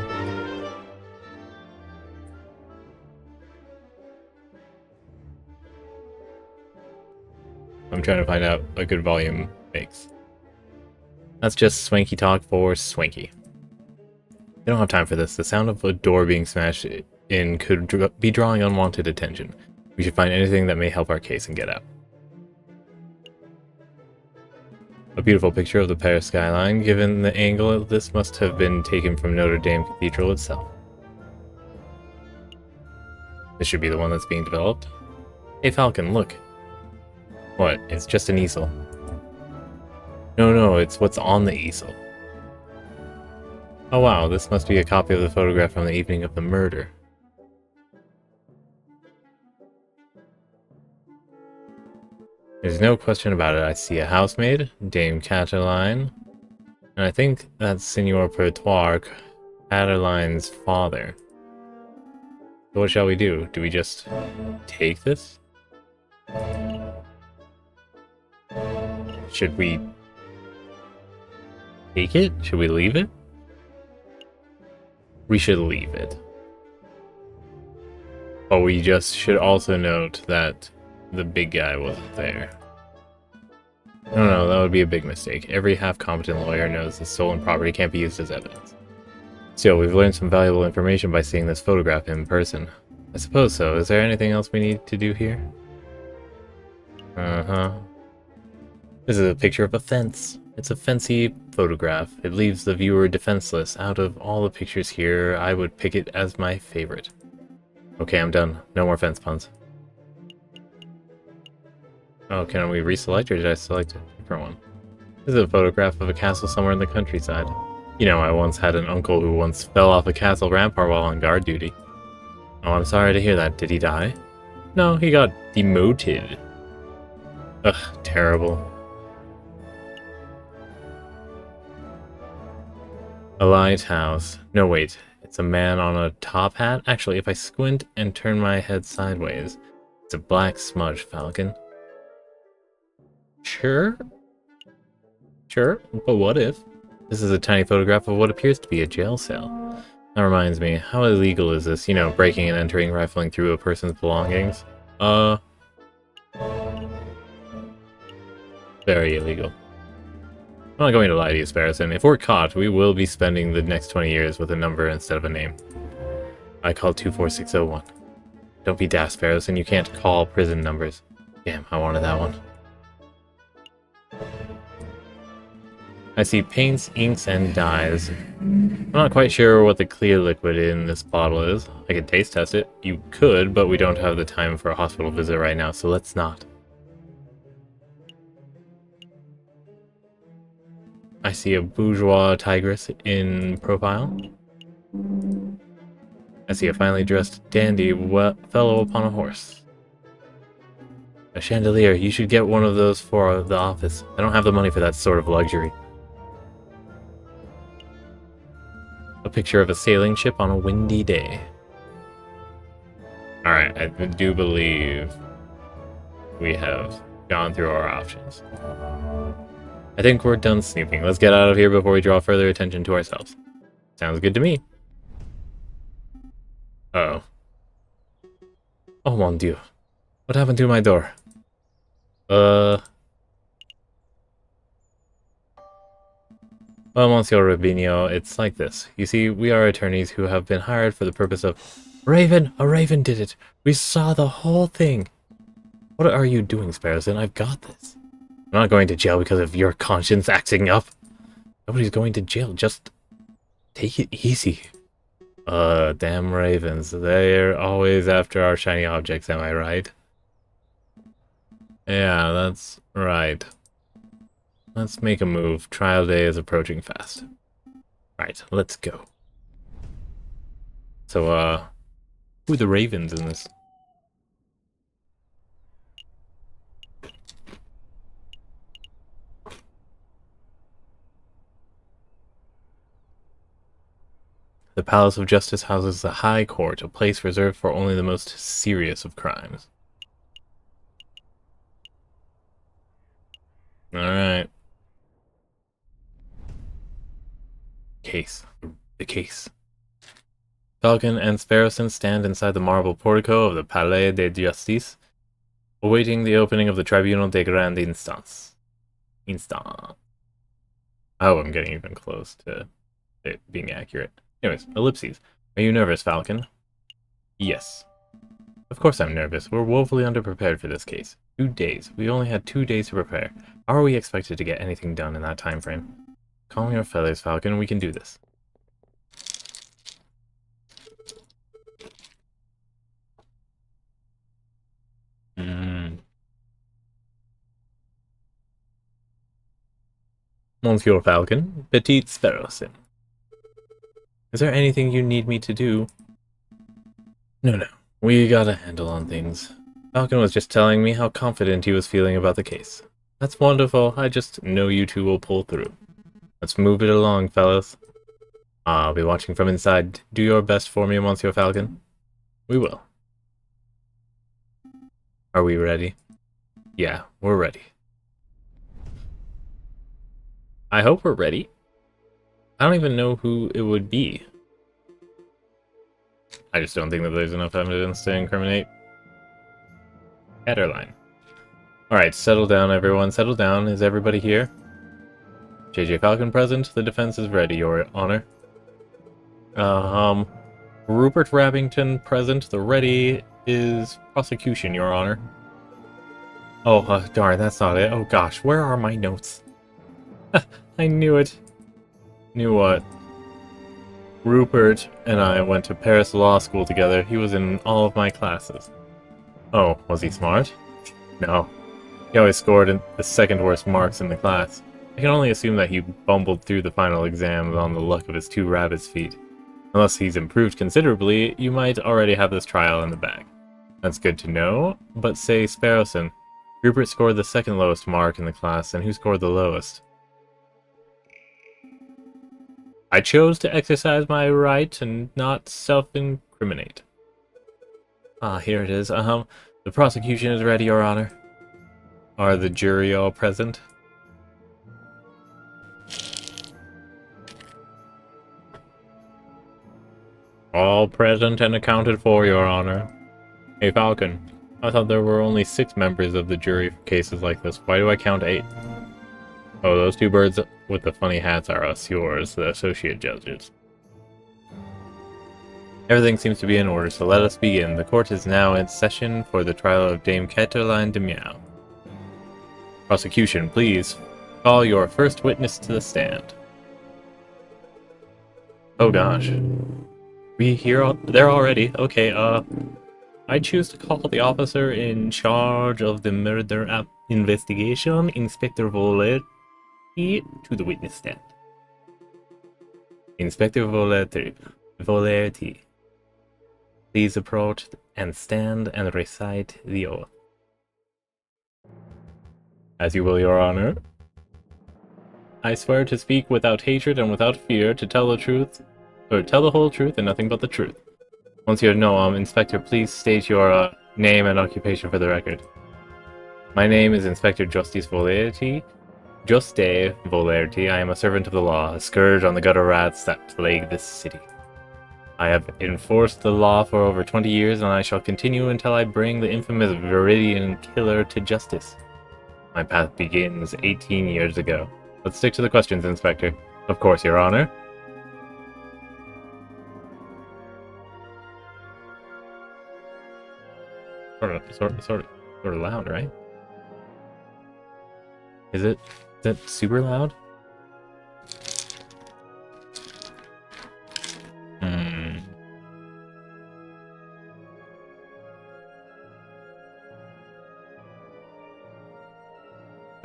I'm trying to find out a good volume makes. That's just swanky talk for swanky. I don't have time for this. The sound of a door being smashed in could be drawing unwanted attention. We should find anything that may help our case and get out. A beautiful picture of the Paris skyline. Given the angle, this must have been taken from Notre Dame Cathedral itself. This should be the one that's being developed. Hey Falcon, look. What? It's just an easel. No, it's what's on the easel. Oh wow, this must be a copy of the photograph from the evening of the murder. There's no question about it. I see a housemaid, Dame Cataline, and I think that's Signor Pertois, Cataline's father. So what shall we do? Do we just take this? Should we take it? Should we leave it? We should leave it. But we just should also note that the big guy wasn't there. No, that would be a big mistake. Every half-competent lawyer knows that stolen property can't be used as evidence. Still, we've learned some valuable information by seeing this photograph in person. I suppose so. Is there anything else we need to do here? This is a picture of a fence. It's a fancy photograph. It leaves the viewer defenseless. Out of all the pictures here, I would pick it as my favorite. Okay, I'm done. No more fence puns. Oh, can we reselect, or did I select a different one? This is a photograph of a castle somewhere in the countryside. You know, I once had an uncle who once fell off a castle rampart while on guard duty. Oh, I'm sorry to hear that. Did he die? No, he got demoted. Ugh, terrible. A lighthouse. No, wait. It's a man on a top hat? Actually, if I squint and turn my head sideways, it's a black smudge, Falcon. Sure, but what if? This is a tiny photograph of what appears to be a jail cell. That reminds me, how illegal is this? You know, breaking and entering, rifling through a person's belongings? Very illegal. I'm not going to lie to you, Sparrowson. If we're caught, we will be spending the next 20 years with a number instead of a name. I call 24601. Don't be daft, Sparrowson. You can't call prison numbers. Damn, I wanted that one. I see paints, inks, and dyes. I'm not quite sure what the clear liquid in this bottle is. I could taste test it. You could, but we don't have the time for a hospital visit right now, so let's not. I see a bourgeois tigress in profile. I see a finely dressed dandy fellow upon a horse. A chandelier. You should get one of those for the office. I don't have the money for that sort of luxury. A picture of a sailing ship on a windy day. Alright, I do believe we have gone through our options. I think we're done snooping. Let's get out of here before we draw further attention to ourselves. Sounds good to me. Uh-oh. Oh mon dieu. What happened to my door? Well, Monsieur Rubinho, it's like this. You see, we are attorneys who have been hired for the purpose of... Raven! A raven did it! We saw the whole thing! What are you doing, Sparrowson? I've got this. I'm not going to jail because of your conscience acting up. Nobody's going to jail. Just take it easy. Damn ravens. They're always after our shiny objects, am I right? Yeah, that's right. Let's make a move. Trial day is approaching fast. Alright, let's go. So, who are the ravens in this? The Palace of Justice houses the High Court, a place reserved for only the most serious of crimes. Alright. Case. The case. Falcon and Sparrowson stand inside the marble portico of the Palais de Justice, awaiting the opening of the Tribunal de Grande Instance. I hope I'm getting even close to it being accurate. Anyways, ellipses. Are you nervous, Falcon? Yes. Of course I'm nervous. We're woefully underprepared for this case. 2 days. We only had 2 days to prepare. How are we expected to get anything done in that time frame? Calm your feathers, Falcon. We can do this. Monsieur Falcon, Petite Sparrowson. Is there anything you need me to do? No. We got a handle on things. Falcon was just telling me how confident he was feeling about the case. That's wonderful. I just know you two will pull through. Let's move it along, fellas. I'll be watching from inside. Do your best for me, Monsieur Falcon. We will. Are we ready? Yeah, we're ready. I hope we're ready. I don't even know who it would be. I just don't think that there's enough evidence to incriminate Caterline. Alright, settle down, everyone. Settle down. Is everybody here? JJ Falcon present. The defense is ready, Your Honor. Rupert Rabbington present. The ready is prosecution, Your Honor. Oh, darn, that's not it. Oh gosh, where are my notes? I knew it. Knew what? Rupert and I went to Paris Law School together. He was in all of my classes. Oh, was he smart? No. He always scored in the second worst marks in the class. I can only assume that he bumbled through the final exams on the luck of his two rabbit's feet. Unless he's improved considerably, you might already have this trial in the bag. That's good to know, but say Sparrowson. Rupert scored the second lowest mark in the class, and who scored the lowest? I chose to exercise my right and not self-incriminate. Ah, here it is. The prosecution is ready, Your Honor. Are the jury all present? All present and accounted for, Your Honor. Hey, Falcon. I thought there were only 6 members of the jury for cases like this. Why do I count 8? Oh, those 2 birds with the funny hats are us, yours, the associate judges. Everything seems to be in order, so let us begin. The court is now in session for the trial of Dame Caterline de Miao. Prosecution, please call your first witness to the stand. Oh gosh. We here there already? Okay, I choose to call the officer in charge of the murder investigation, Inspector Volerty, to the witness stand. Inspector Volerty, please approach and stand and recite the oath. As you will, Your Honor. I swear to speak without hatred and without fear, to tell the truth, or tell the whole truth and nothing but the truth. Once you know, Inspector, please state your name and occupation for the record. My name is Inspector Justice Volerty. Juste Volerty. I am a servant of the law, a scourge on the gutter rats that plague this city. I have enforced the law for over 20 years, and I shall continue until I bring the infamous Viridian killer to justice. My path begins 18 years ago. Let's stick to the questions, Inspector. Of course, Your Honor. Sort of loud, right? Is it super loud?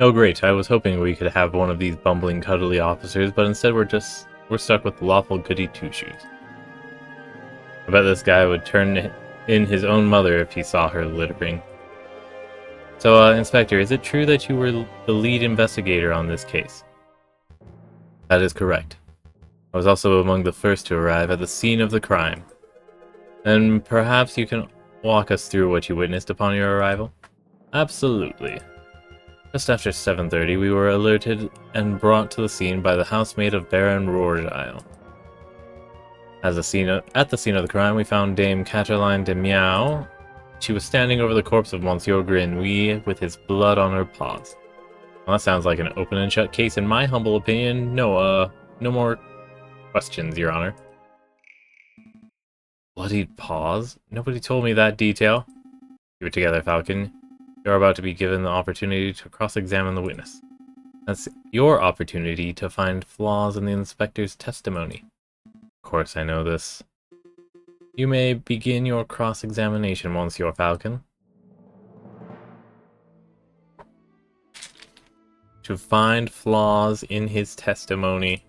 Oh great, I was hoping we could have one of these bumbling cuddly officers, but instead we're stuck with lawful goody two-shoes. I bet this guy would turn in his own mother if he saw her littering. So, Inspector, is it true that you were the lead investigator on this case? That is correct. I was also among the first to arrive at the scene of the crime. And perhaps you can walk us through what you witnessed upon your arrival? Absolutely. Just after 7:30, we were alerted and brought to the scene by the housemaid of Baron Rourgile. At the scene of the crime, we found Dame Caterline de Miao. She was standing over the corpse of Monsieur Grenouille with his blood on her paws. Well, that sounds like an open and shut case in my humble opinion. No more questions, Your Honor. Bloodied paws? Nobody told me that detail. Keep it together, Falcon. You're about to be given the opportunity to cross-examine the witness. That's your opportunity to find flaws in the inspector's testimony. Of course I know this. You may begin your cross-examination, Monsieur Falcon. To find flaws in his testimony,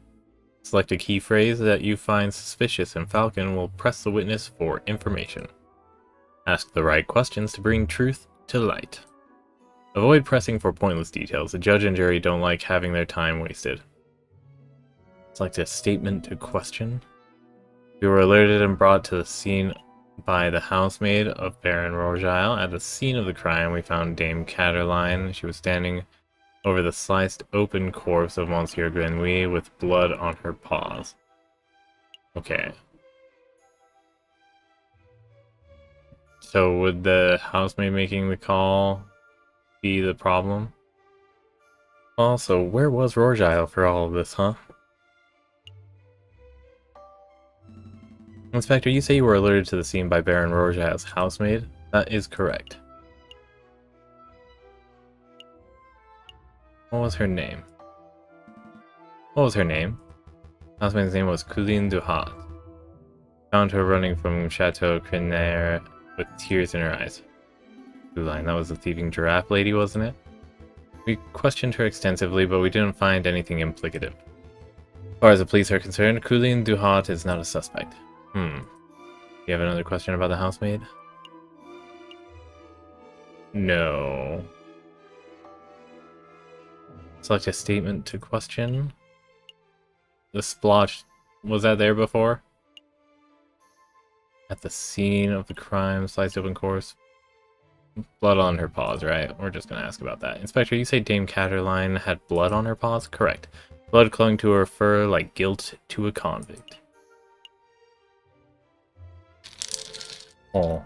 select a key phrase that you find suspicious and Falcon will press the witness for information. Ask the right questions to bring truth to light. Avoid pressing for pointless details. The judge and jury don't like having their time wasted. Select a statement to question. We were alerted and brought to the scene by the housemaid of Baron Rougile. At the scene of the crime, we found Dame Caterline. She was standing over the sliced open corpse of Monsieur Grenouille with blood on her paws. Okay. So would the housemaid making the call be the problem? Also, where was Rougile for all of this, huh? Inspector, you say you were alerted to the scene by Baron Rougile's housemaid? That is correct. What was her name? Housemaid's name was Colline Duhat. Found her running from Chateau Crenaire with tears in her eyes. Colline, that was the thieving giraffe lady, wasn't it? We questioned her extensively, but we didn't find anything implicative. As far as the police are concerned, Colline Duhat is not a suspect. You have another question about the housemaid? No. Select a statement to question. The splotch, was that there before? At the scene of the crime, sliced open corpse. Blood on her paws, right? We're just gonna ask about that. Inspector, you say Dame Caterline had blood on her paws? Correct. Blood clung to her fur like guilt to a convict. Oh.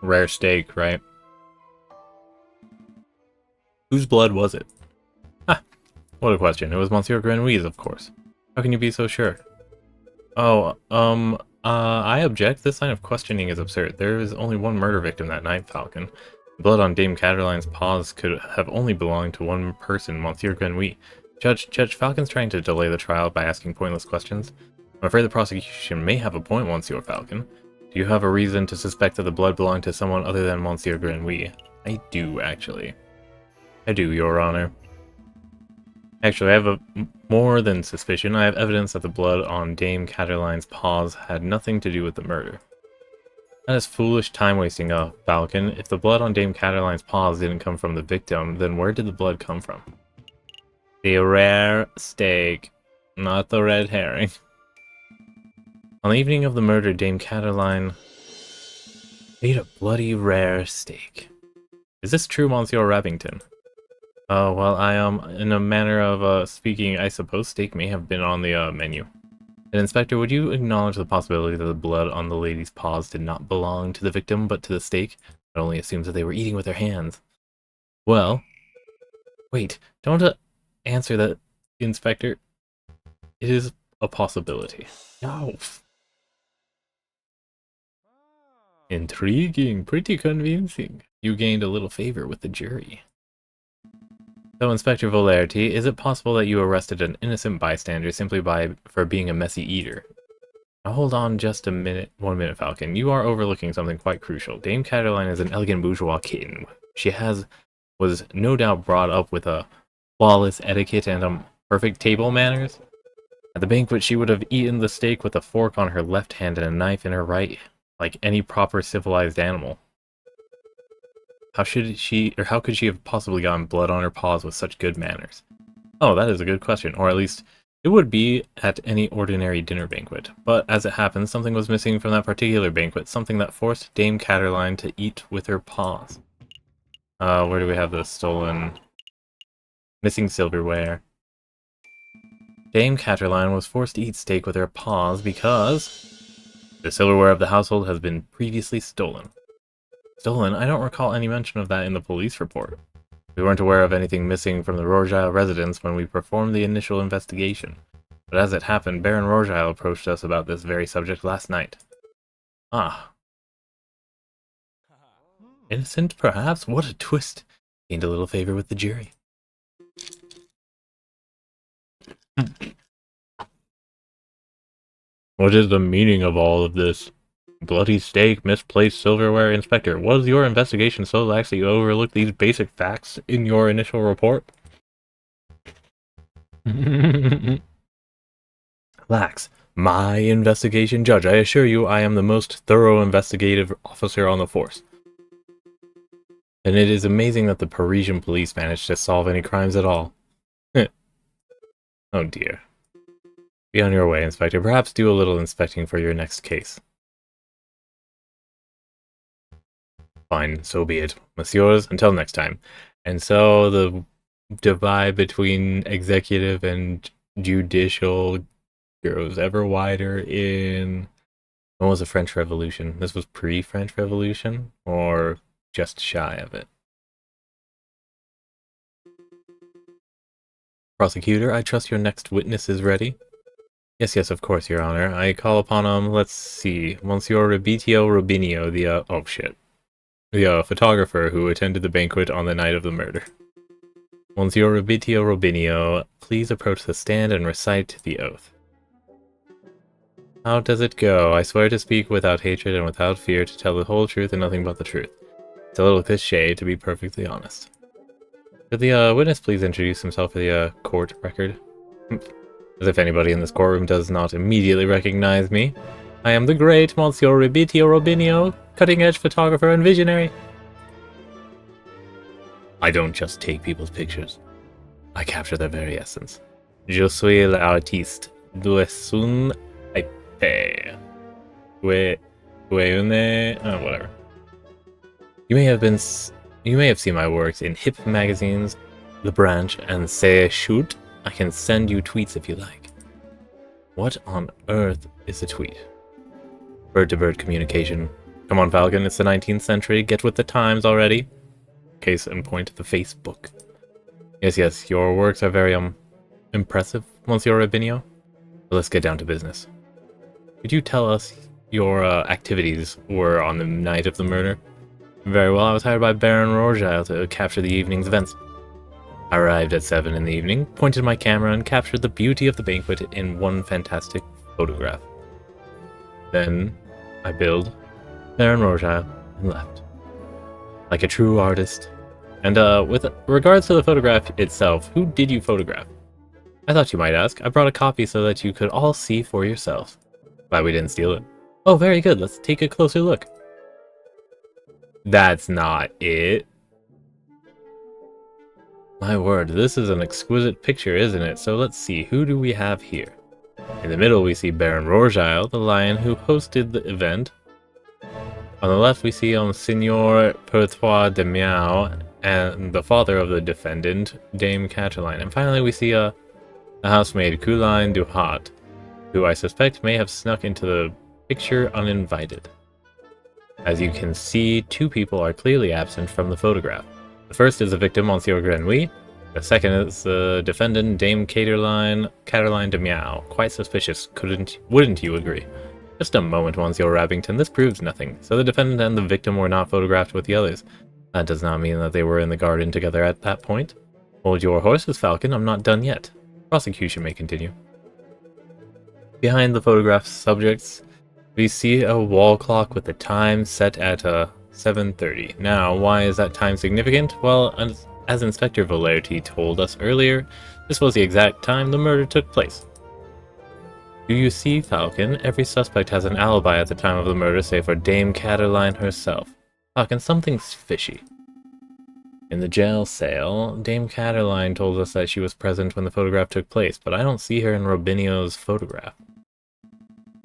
Rare steak, right? Whose blood was it? Ah, what a question. It was Monsieur Grenouille's, of course. How can you be so sure? Oh, I object. This line of questioning is absurd. There is only one murder victim that night, Falcon. The blood on Dame Caterline's paws could have only belonged to one person, Monsieur Grenouille. Judge, Falcon's trying to delay the trial by asking pointless questions. I'm afraid the prosecution may have a point, Monsieur Falcon. Do you have a reason to suspect that the blood belonged to someone other than Monsieur Grenouille? I do, actually. I do, Your Honor. Actually, I have more than suspicion. I have evidence that the blood on Dame Caterline's paws had nothing to do with the murder. That is foolish time-wasting, Falcon. If the blood on Dame Caterline's paws didn't come from the victim, then where did the blood come from? The rare steak, not the red herring. On the evening of the murder, Dame Caterline ate a bloody rare steak. Is this true, Monsieur Rabbington? Oh, well, in a manner of speaking, I suppose steak may have been on the menu. And Inspector, would you acknowledge the possibility that the blood on the lady's paws did not belong to the victim, but to the steak? It only assumes that they were eating with their hands. Well, wait, don't answer that, Inspector. It is a possibility. No. Intriguing, pretty convincing. You gained a little favor with the jury. So, Inspector Volarity, is it possible that you arrested an innocent bystander simply for being a messy eater? Now hold on just a minute, 1 minute, Falcon. You are overlooking something quite crucial. Dame Caterline is an elegant bourgeois kitten. She was no doubt brought up with a flawless etiquette and perfect table manners. At the banquet, she would have eaten the steak with a fork on her left hand and a knife in her right, like any proper civilized animal. How could she have possibly gotten blood on her paws with such good manners? Oh, that is a good question, or at least it would be at any ordinary dinner banquet. But as it happens, something was missing from that particular banquet, something that forced Dame Caterline to eat with her paws. Where do we have the stolen missing silverware? Dame Caterline was forced to eat steak with her paws because the silverware of the household has been previously stolen. Stolen? I don't recall any mention of that in the police report. We weren't aware of anything missing from the Rougile residence when we performed the initial investigation. But as it happened, Baron Rougile approached us about this very subject last night. Ah. Innocent, perhaps? What a twist! Gained a little favor with the jury. What is the meaning of all of this? Bloody steak, misplaced silverware. Inspector, was your investigation so lax that you overlooked these basic facts in your initial report? Lax. My investigation, Judge. I assure you I am the most thorough investigative officer on the force. And it is amazing that the Parisian police managed to solve any crimes at all. Oh dear. Be on your way, Inspector. Perhaps do a little inspecting for your next case. Fine, so be it. Messieurs, until next time. And so the divide between executive and judicial grows ever wider in... When was the French Revolution? This was pre-French Revolution? Or just shy of it? Prosecutor, I trust your next witness is ready? Yes, yes, of course, Your Honor. I call upon, let's see, Monsieur Rebitio Robinio, the, oh shit. The, photographer who attended the banquet on the night of the murder. Monsieur Rebitio Robinio, please approach the stand and recite the oath. How does it go? I swear to speak without hatred and without fear, to tell the whole truth and nothing but the truth. It's a little cliché, to be perfectly honest. Could the witness please introduce himself for the court record? As if anybody in this courtroom does not immediately recognize me. I am the great Monsieur Rebitio Robinio, cutting-edge photographer and visionary. I don't just take people's pictures. I capture their very essence. Je suis l'artiste. Due un épée. Whatever. You may have seen my works in hip magazines, The Branch, and Say Shoot. I can send you tweets if you like. What on earth is a tweet? Bird-to-bird communication. Come on, Falcon, it's the 19th century. Get with the times already. Case in point to the Facebook. Yes, yes, your works are very, impressive, Monsieur Robinio. But let's get down to business. Could you tell us your, activities were on the night of the murder? Very well, I was hired by Baron Rougel to capture the evening's events. I arrived at 7 in the evening, pointed my camera, and captured the beauty of the banquet in one fantastic photograph. Then, I billed Baron Rougel and left. Like a true artist. And, with regards to the photograph itself, who did you photograph? I thought you might ask. I brought a copy so that you could all see for yourself. Glad we didn't steal it. Oh, very good. Let's take a closer look. That's not it. My word, this is an exquisite picture, isn't it? So let's see, who do we have here? In the middle we see Baron Rougel, the lion who hosted the event. On the left we see Signor Pertois de Miao, and the father of the defendant, Dame Cataline. And finally we see the housemaid Couline Duhat, who I suspect may have snuck into the picture uninvited. As you can see, two people are clearly absent from the photograph. The first is the victim, Monsieur Grenouille. The second is the defendant, Dame Cataline de Miao. Quite suspicious, wouldn't you agree? Just a moment, Monsieur Rabbington, this proves nothing. So the defendant and the victim were not photographed with the others. That does not mean that they were in the garden together at that point. Hold your horses, Falcon, I'm not done yet. Prosecution may continue. Behind the photograph subjects, we see a wall clock with the time set at 7:30. Now, why is that time significant? Well, as Inspector Valerti told us earlier, this was the exact time the murder took place. Do you see, Falcon? Every suspect has an alibi at the time of the murder, save for Dame Cataline herself. Falcon, something's fishy. In the jail cell, Dame Cataline told us that she was present when the photograph took place, but I don't see her in Robinio's photograph.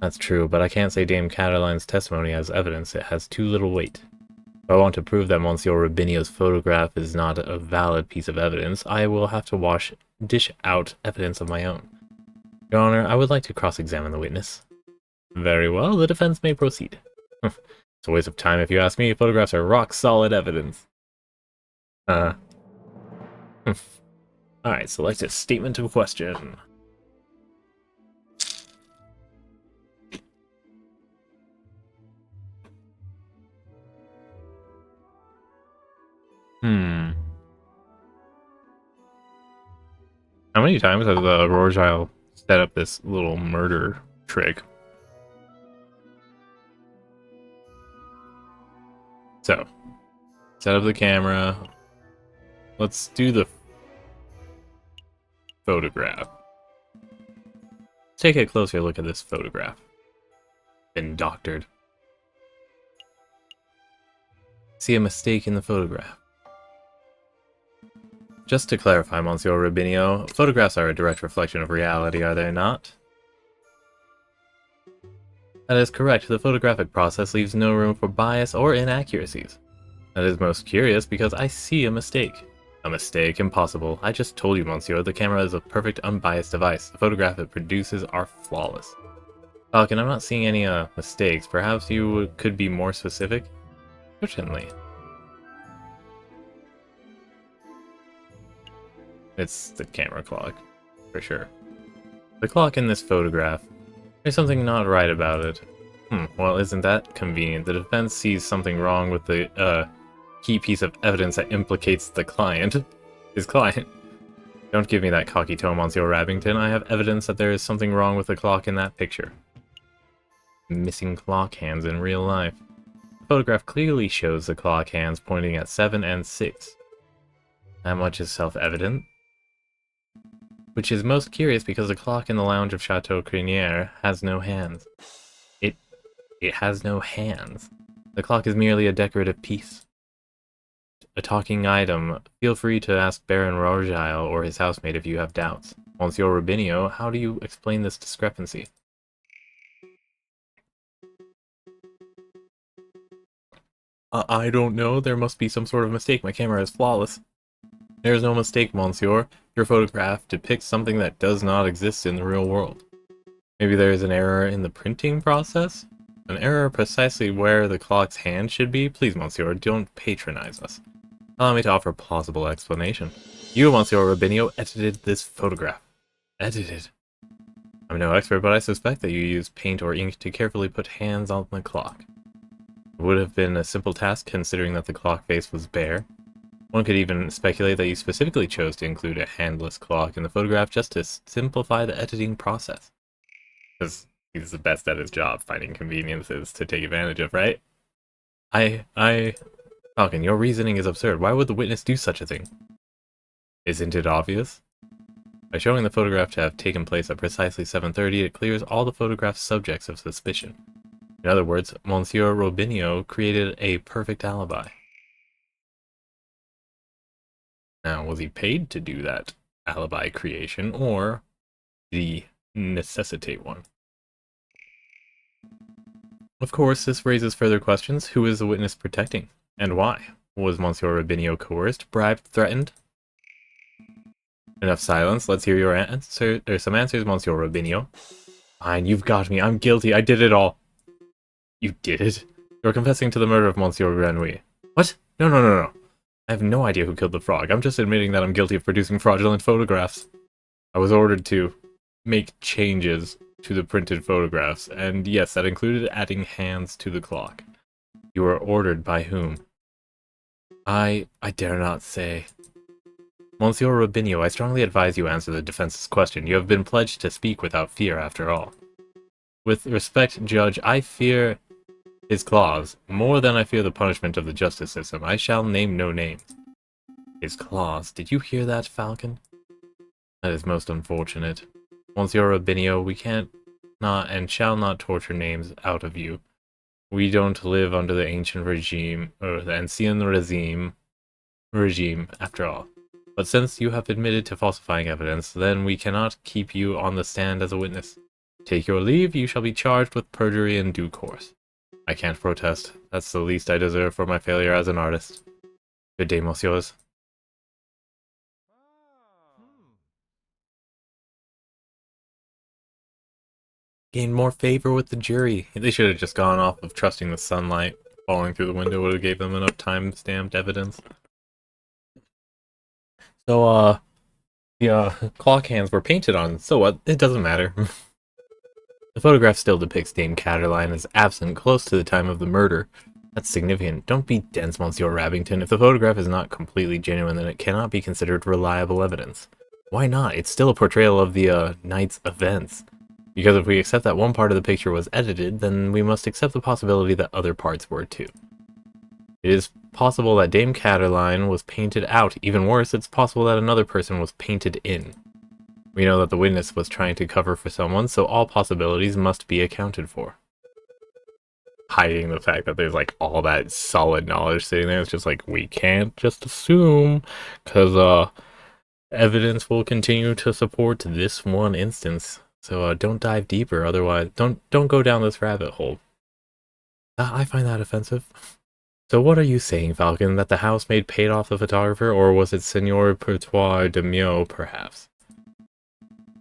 That's true, but I can't say Dame Cataline's testimony as evidence. It has too little weight. If I want to prove that Monsieur Robinio's photograph is not a valid piece of evidence, I will have to dish out evidence of my own. Your Honor, I would like to cross-examine the witness. Very well, the defense may proceed. It's a waste of time if you ask me. Photographs are rock-solid evidence. Alright, select a statement of question. How many times has Rougel set up this little murder trick? So, set up the camera. Let's do the photograph. Let's take a closer look at this photograph. Been doctored. See a mistake in the photograph. Just to clarify, Monsieur Rubinio, photographs are a direct reflection of reality, are they not? That is correct. The photographic process leaves no room for bias or inaccuracies. That is most curious because I see a mistake. A mistake? Impossible. I just told you, Monsieur, the camera is a perfect unbiased device. The photograph it produces are flawless. Falcon, I'm not seeing any mistakes. Perhaps you could be more specific? Certainly. It's the camera clock, for sure. The clock in this photograph. There's something not right about it. Well, isn't that convenient? The defense sees something wrong with the, key piece of evidence that implicates the client. His client. Don't give me that cocky tone, Monsieur Rabington. I have evidence that there is something wrong with the clock in that picture. Missing clock hands in real life. The photograph clearly shows the clock hands pointing at 7 and 6. That much is self-evident. Which is most curious because the clock in the lounge of Chateau Criniere has no hands. It has no hands. The clock is merely a decorative piece. A talking item. Feel free to ask Baron Rougile or his housemate if you have doubts. Monsieur Rubinio, how do you explain this discrepancy? I don't know. There must be some sort of mistake. My camera is flawless. There is no mistake, Monsieur. Your photograph depicts something that does not exist in the real world. Maybe there is an error in the printing process? An error precisely where the clock's hand should be? Please, Monsieur, don't patronize us. Allow me to offer a plausible explanation. You, Monsieur Rubinio, edited this photograph. Edited? I'm no expert, but I suspect that you used paint or ink to carefully put hands on the clock. It would have been a simple task considering that the clock face was bare. One could even speculate that you specifically chose to include a handless clock in the photograph just to simplify the editing process. Because he's the best at his job, finding conveniences to take advantage of, right? Falcon, your reasoning is absurd. Why would the witness do such a thing? Isn't it obvious? By showing the photograph to have taken place at precisely 7:30, it clears all the photograph's subjects of suspicion. In other words, Monsieur Rubinio created a perfect alibi. Now, was he paid to do that alibi creation, or did he necessitate one? Of course, this raises further questions. Who is the witness protecting? And why? Was Monsieur Rubinio coerced, bribed, threatened? Enough silence. Let's hear your answer. There's some answers, Monsieur Rubinio. Fine, you've got me. I'm guilty. I did it all. You did it? You're confessing to the murder of Monsieur Grenouille. What? No. I have no idea who killed the frog. I'm just admitting that I'm guilty of producing fraudulent photographs. I was ordered to make changes to the printed photographs, and yes, that included adding hands to the clock. You were ordered by whom? I dare not say. Monsieur Rubinio, I strongly advise you answer the defense's question. You have been pledged to speak without fear, after all. With respect, Judge, I fear his claws more than I fear the punishment of the justice system. I shall name no names. His claws. Did you hear that, Falcon? That is most unfortunate. Monsieur Rubinio, we can't not and shall not torture names out of you. We don't live under the ancient regime, or the ancien regime, after all. But since you have admitted to falsifying evidence, then we cannot keep you on the stand as a witness. Take your leave, you shall be charged with perjury in due course. I can't protest. That's the least I deserve for my failure as an artist. Good day, messieurs. Gain more favor with the jury. They should have just gone off of trusting the sunlight falling through the window would have gave them enough time-stamped evidence. So, the clock hands were painted on, so what? It doesn't matter. The photograph still depicts Dame Caterline as absent close to the time of the murder. That's significant. Don't be dense, Monsieur Rabington. If the photograph is not completely genuine, then it cannot be considered reliable evidence. Why not? It's still a portrayal of the night's events. Because if we accept that one part of the picture was edited, then we must accept the possibility that other parts were too. It is possible that Dame Caterline was painted out. Even worse, it's possible that another person was painted in. We know that the witness was trying to cover for someone, so all possibilities must be accounted for. Hiding the fact that there's like all that solid knowledge sitting there, it's just like, we can't just assume, because evidence will continue to support this one instance. So don't dive deeper, otherwise don't go down this rabbit hole. I find that offensive. So what are you saying, Falcon, that the housemaid paid off the photographer, or was it Signor Pertois de Meaux, perhaps?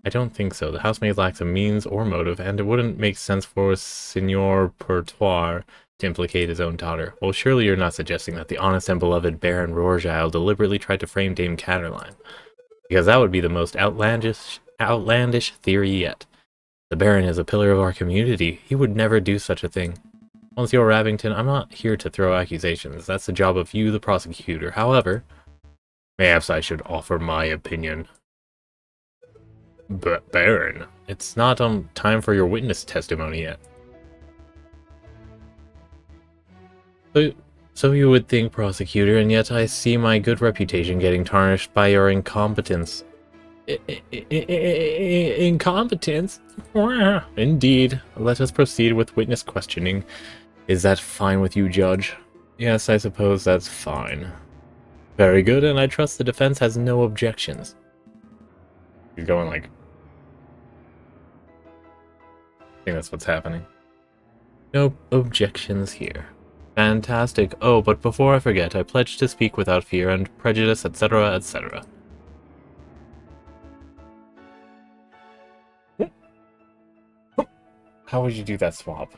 I don't think so. The housemaid lacks a means or motive, and it wouldn't make sense for Signor Pertois to implicate his own daughter. Well, surely you're not suggesting that the honest and beloved Baron Rourgile deliberately tried to frame Dame Caterline, because that would be the most outlandish theory yet. The Baron is a pillar of our community. He would never do such a thing. Monsieur Rabington, I'm not here to throw accusations. That's the job of you, the prosecutor. However, perhaps I should offer my opinion. But Baron, it's not time for your witness testimony yet. So you would think, prosecutor, and yet I see my good reputation getting tarnished by your incompetence. Incompetence? Indeed. Let us proceed with witness questioning. Is that fine with you, Judge? Yes, I suppose that's fine. Very good, and I trust the defense has no objections. He's going like... I think that's what's happening. No objections here. Fantastic. Oh, but before I forget, I pledge to speak without fear and prejudice, etc., etc. How would you do that swap?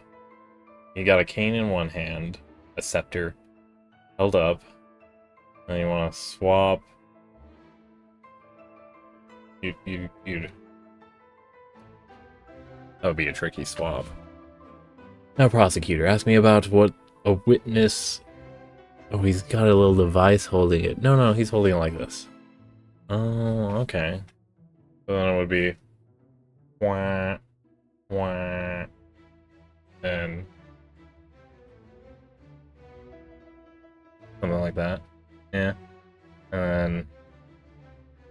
You got a cane in one hand, a scepter held up, and you want to swap. You'd... That would be a tricky swap. Now, prosecutor, ask me about what a witness... Oh, he's got a little device holding it. No, he's holding it like this. Oh, okay. So then it would be... Wah, wah, and... something like that. Yeah. And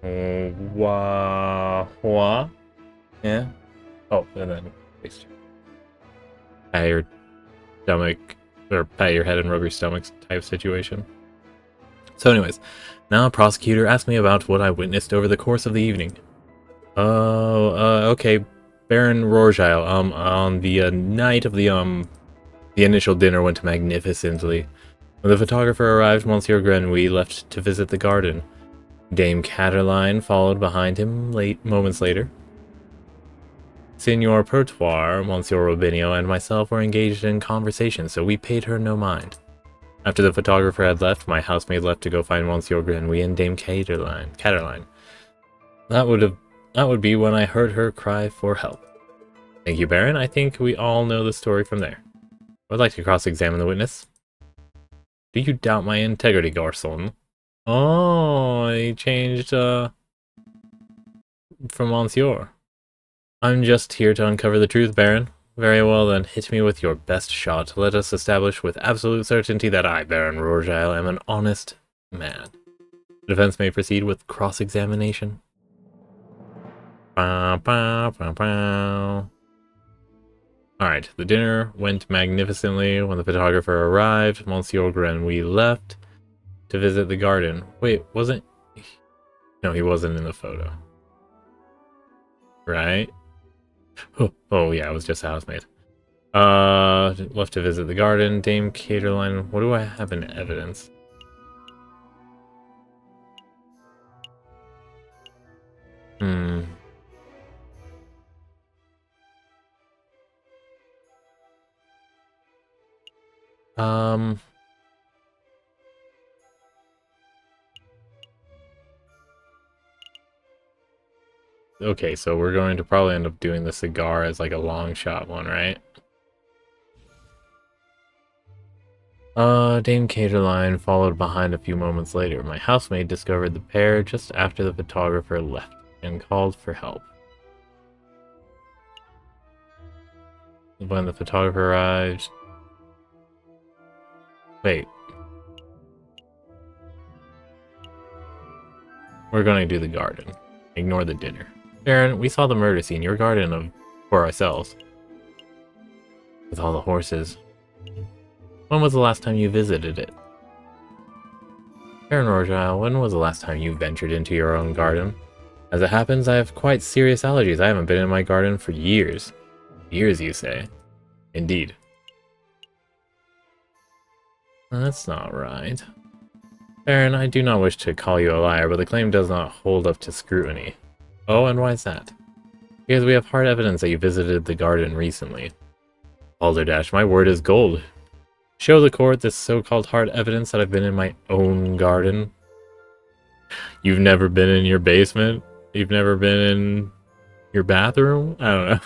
then... Wah, wah. Yeah. Oh, and then... Pat your stomach, or pat your head and rub your stomach type situation. So anyways, now prosecutor, ask me about what I witnessed over the course of the evening. Okay. Baron Rourgile, on the night of the initial dinner went magnificently. When the photographer arrived, Monsieur Grenouille left to visit the garden. Dame Caterline followed behind him moments later. Signor Pertois, Monsieur Robinio, and myself were engaged in conversation, so we paid her no mind. After the photographer had left, my housemaid left to go find Monsieur Grenouille and Dame Caterline. That would be when I heard her cry for help. Thank you, Baron. I think we all know the story from there. I'd like to cross-examine the witness. Do you doubt my integrity, garçon? Oh, he changed, from Monsieur. I'm just here to uncover the truth, Baron. Very well then, hit me with your best shot. Let us establish with absolute certainty that I, Baron Rourgile, am an honest man. The defense may proceed with cross-examination. Alright, the dinner went magnificently. When the photographer arrived, Monsieur Grenouille left to visit the garden. Wait, wasn't... No, he wasn't in the photo. Right? Oh yeah, it was just a housemaid. Left to visit the garden. Dame Caterline. What do I have in evidence? Okay, so we're going to probably end up doing the cigar as like a long shot one, right? Dame Caterline followed behind a few moments later. My housemaid discovered the pair just after the photographer left and called for help. When the photographer arrived... Wait. We're going to do the garden. Ignore the dinner. Baron, we saw the murder scene, your garden for ourselves. With all the horses. When was the last time you visited it? Baron Rothschild, when was the last time you ventured into your own garden? As it happens, I have quite serious allergies. I haven't been in my garden for years. Years, you say? Indeed. That's not right. Baron, I do not wish to call you a liar, but the claim does not hold up to scrutiny. Oh, and why is that? Because we have hard evidence that you visited the garden recently. Balderdash, my word is gold. Show the court this so-called hard evidence that I've been in my own garden. You've never been in your basement? You've never been in your bathroom? I don't know.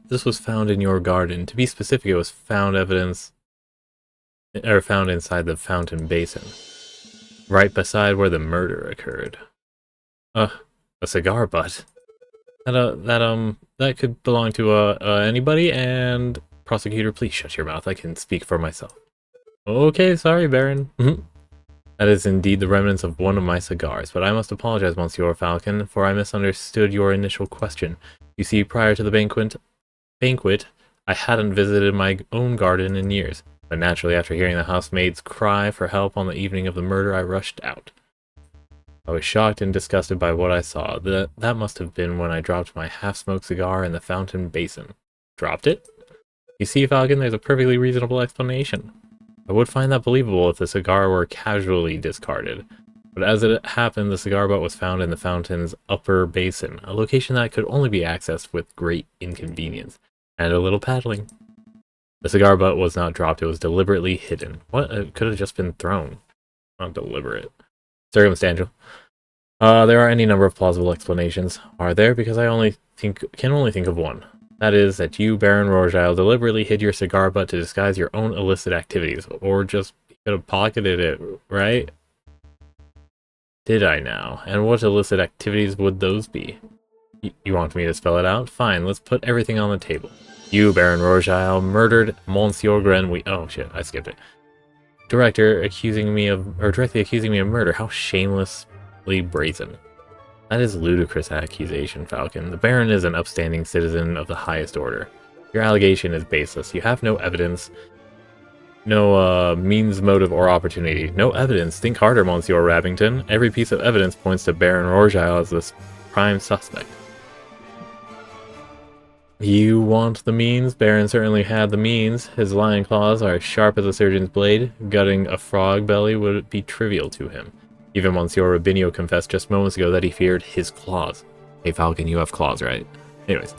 This was found in your garden. To be specific, it was found found inside the fountain basin. Right beside where the murder occurred. A cigar butt. That could belong to anybody, and prosecutor, please shut your mouth. I can speak for myself. Okay, sorry, Baron. That is indeed the remnants of one of my cigars, but I must apologize, Monsieur Falcon, for I misunderstood your initial question. You see, prior to the banquet, I hadn't visited my own garden in years, but naturally, after hearing the housemaid's cry for help on the evening of the murder, I rushed out. I was shocked and disgusted by what I saw. That must have been when I dropped my half-smoked cigar in the fountain basin. Dropped it? You see, Falcon, there's a perfectly reasonable explanation. I would find that believable if the cigar were casually discarded. But as it happened, the cigar butt was found in the fountain's upper basin, a location that could only be accessed with great inconvenience, and a little paddling. The cigar butt was not dropped, it was deliberately hidden. What? It could have just been thrown. Not deliberate. Circumstantial. There are any number of plausible explanations. Are there? Because I can only think of one. That is, that you, Baron Rothschild, deliberately hid your cigar butt to disguise your own illicit activities, or just could have pocketed it, right? Did I now? And what illicit activities would those be? You want me to spell it out? Fine, let's put everything on the table. You, Baron Rothschild, murdered Monsieur Grenouille. Oh shit, I skipped it. Directly accusing me of murder. How shamelessly brazen. That is ludicrous accusation, Falcon. The Baron is an upstanding citizen of the highest order. Your allegation is baseless. You have no evidence, no means, motive, or opportunity. No evidence. Think harder, Monsieur Rabbington. Every piece of evidence points to Baron Rothschild as the prime suspect. You want the means? Baron certainly had the means. His lion claws are as sharp as a surgeon's blade. Gutting a frog belly would be trivial to him. Even Monsieur Rubinio confessed just moments ago that he feared his claws. Hey Falcon, you have claws, right? Anyways.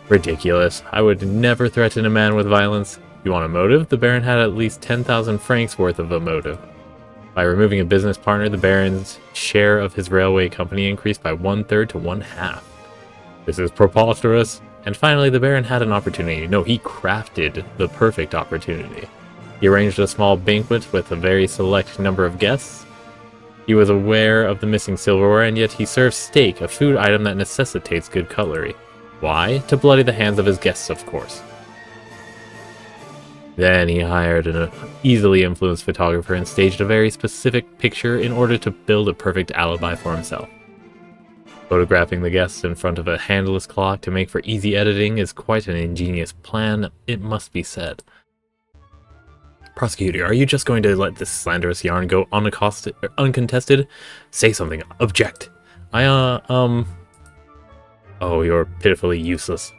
Ridiculous. I would never threaten a man with violence. You want a motive? The Baron had at least 10,000 francs worth of a motive. By removing a business partner, the Baron's share of his railway company increased by 1/3 to 1/2. This is preposterous. And finally, the Baron had an opportunity. No, he crafted the perfect opportunity. He arranged a small banquet with a very select number of guests. He was aware of the missing silverware, and yet he served steak, a food item that necessitates good cutlery. Why? To bloody the hands of his guests, of course. Then he hired an easily influenced photographer and staged a very specific picture in order to build a perfect alibi for himself. Photographing the guests in front of a handless clock to make for easy editing is quite an ingenious plan, it must be said. Prosecutor, are you just going to let this slanderous yarn go uncontested? Say something. Object. Oh, you're pitifully useless.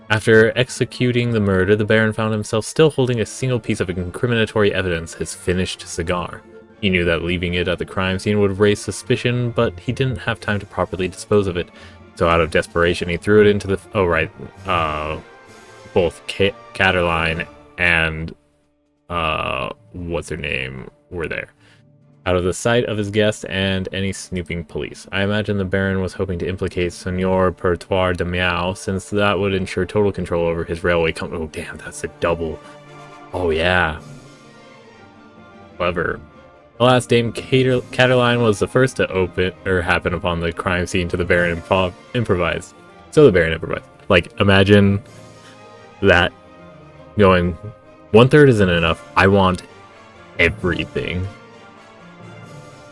After executing the murder, the Baron found himself still holding a single piece of incriminatory evidence, his finished cigar. He knew that leaving it at the crime scene would raise suspicion, but he didn't have time to properly dispose of it. So out of desperation, he threw it into the... Oh, right. Both Caterline and... what's her name? Were there. Out of the sight of his guests and any snooping police. I imagine the Baron was hoping to implicate Seigneur Pertois de Miao, since that would ensure total control over his railway company. Oh, damn, that's a double. Oh, yeah. Clever. Alas, Dame Caterline was the first to happen upon the crime scene to the Baron improvised. So the Baron improvised. Like, imagine that going, 1/3 isn't enough. I want everything.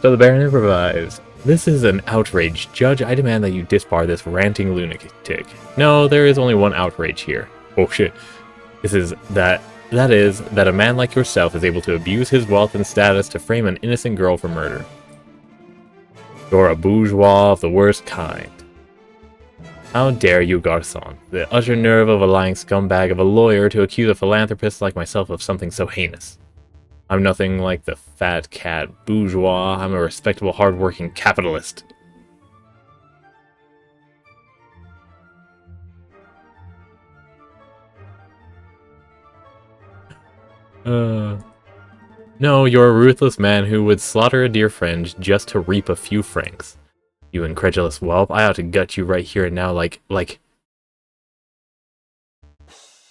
So the Baron improvised. This is an outrage. Judge, I demand that you disbar this ranting lunatic. No, there is only one outrage here. Oh shit. That is that a man like yourself is able to abuse his wealth and status to frame an innocent girl for murder. You're a bourgeois of the worst kind. How dare you, garçon, the utter nerve of a lying scumbag of a lawyer to accuse a philanthropist like myself of something so heinous. I'm nothing like the fat cat bourgeois. I'm a respectable, hard-working capitalist. No, you're a ruthless man who would slaughter a dear friend just to reap a few francs. You incredulous whelp, I ought to gut you right here and now like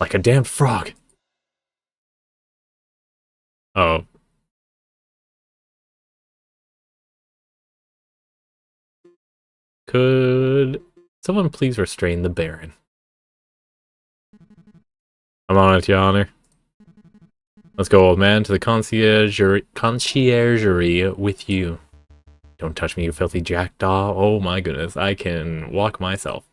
a damned frog. Oh. Could someone please restrain the Baron? I'm on it, Your Honor. Let's go, old man, to the conciergerie with you. Don't touch me, you filthy jackdaw. Oh my goodness, I can walk myself.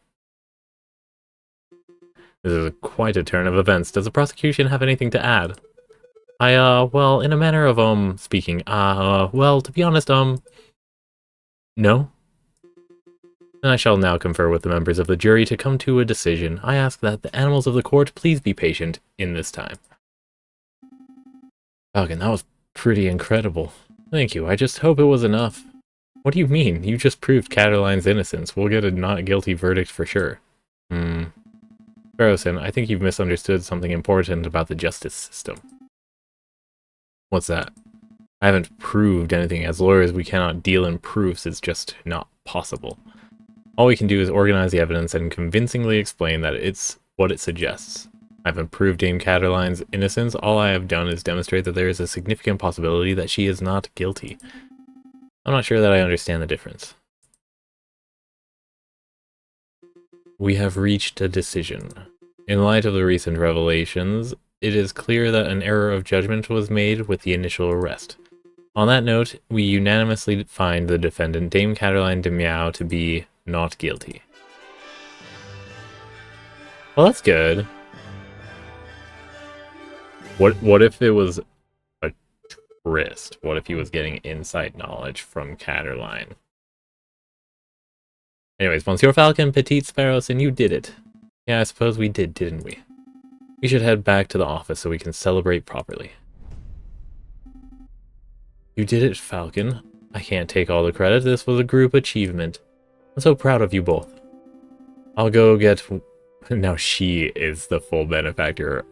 This is quite a turn of events. Does the prosecution have anything to add? Well, in a manner of, speaking, well, to be honest, no? Then I shall now confer with the members of the jury to come to a decision. I ask that the animals of the court please be patient in this time. Falcon, that was pretty incredible. Thank you, I just hope it was enough. What do you mean? You just proved Cataline's innocence. We'll get a not guilty verdict for sure. Barrowson, I think you've misunderstood something important about the justice system. What's that? I haven't proved anything. As lawyers, we cannot deal in proofs. It's just not possible. All we can do is organize the evidence and convincingly explain that it's what it suggests. I haven't proved Dame Cataline's innocence. All I have done is demonstrate that there is a significant possibility that she is not guilty. I'm not sure that I understand the difference. We have reached a decision. In light of the recent revelations, it is clear that an error of judgment was made with the initial arrest. On that note, we unanimously find the defendant, Dame Cataline de Miao, to be not guilty. Well, that's good. What if it was a tryst? What if he was getting inside knowledge from Cataline? Anyways, Monsieur Falcon, Petite Sparrows, and you did it. Yeah, I suppose we did, didn't we? We should head back to the office so we can celebrate properly. You did it, Falcon. I can't take all the credit. This was a group achievement. I'm so proud of you both. I'll go get... Now she is the full benefactor.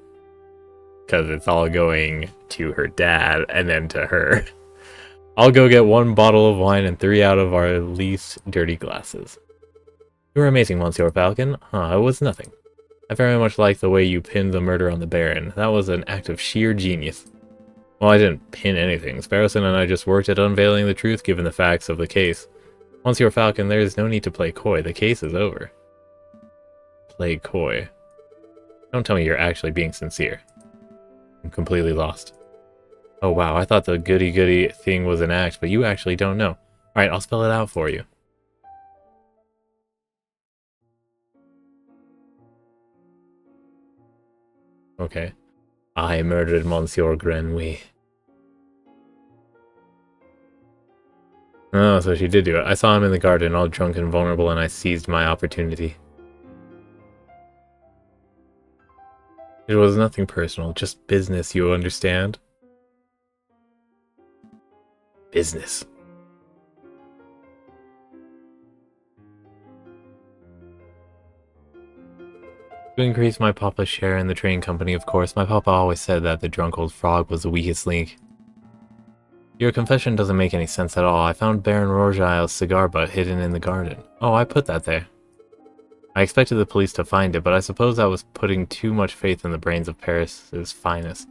Because it's all going to her dad and then to her. I'll go get 1 bottle of wine and 3 out of our least dirty glasses. You were amazing, Monsieur Falcon. It was nothing. I very much like the way you pinned the murder on the Baron. That was an act of sheer genius. Well, I didn't pin anything. Sparrowson and I just worked at unveiling the truth given the facts of the case. Monsieur Falcon, there is no need to play coy. The case is over. Play coy. Don't tell me you're actually being sincere. I'm completely lost. Oh wow, I thought the goody-goody thing was an act, but you actually don't know. Alright, I'll spell it out for you. Okay. I murdered Monsieur Grenouille. Oh, so she did do it. I saw him in the garden, all drunk and vulnerable, and I seized my opportunity. It was nothing personal, just business, you understand? Business. To increase my papa's share in the train company, of course. My papa always said that the drunk old frog was the weakest link. Your confession doesn't make any sense at all. I found Baron Rogile's cigar butt hidden in the garden. Oh, I put that there. I expected the police to find it, but I suppose I was putting too much faith in the brains of Paris's finest.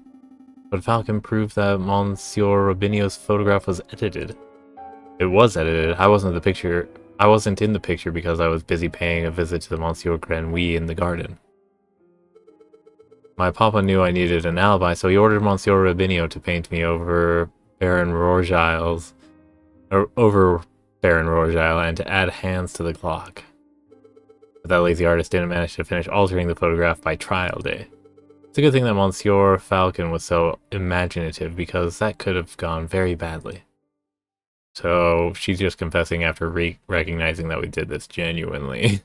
But Falcon proved that Monsieur Robinho's photograph was edited. It was edited. I wasn't in the picture because I was busy paying a visit to the Monsieur Grenouille in the garden. My papa knew I needed an alibi, so he ordered Monsieur Rubinio to paint me over Baron Rourgile's, or over Baron Rourgile, and to add hands to the clock. But that lazy artist didn't manage to finish altering the photograph by trial day. It's a good thing that Monsieur Falcon was so imaginative, because that could have gone very badly. So she's just confessing after recognizing that we did this genuinely.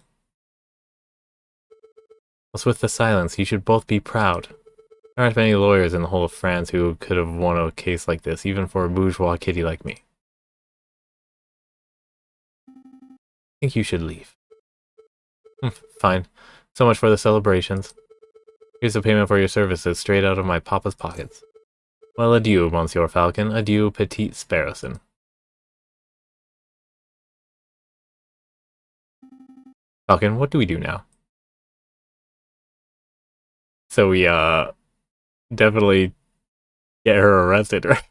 What's with the silence? You should both be proud. There aren't many lawyers in the whole of France who could have won a case like this, even for a bourgeois kitty like me. I think you should leave. Fine. So much for the celebrations. Here's the payment for your services, straight out of my papa's pockets. Well, adieu, Monsieur Falcon. Adieu, Petite Sparrowson. Falcon, what do we do now? So we, definitely get her arrested, right?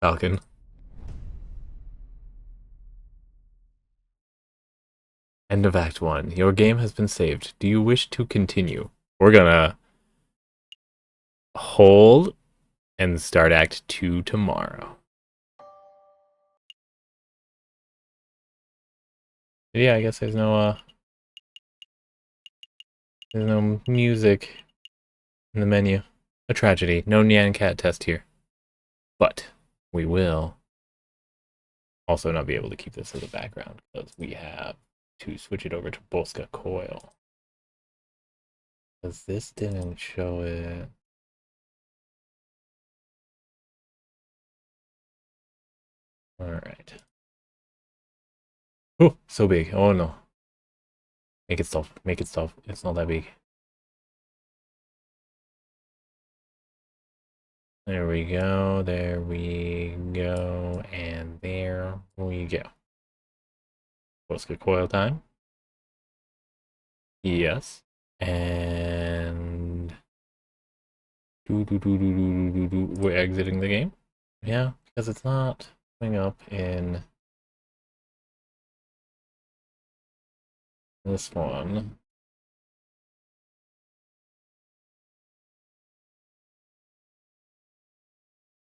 Falcon. End of Act 1. Your game has been saved. Do you wish to continue? We're gonna hold and start Act 2 tomorrow. Yeah, I guess there's no music in the menu. A tragedy. No Nyan Cat test here. But we will also not be able to keep this as a background because we have to switch it over to Bosca Coil. Because this didn't show it. Alright. Oh, so big. Oh no. Make it stop. Make it stop. It's not that big. There we go. There we go. And there we go. Bosca Coil time. Yes. And we're exiting the game. Yeah, because it's not coming up in this one.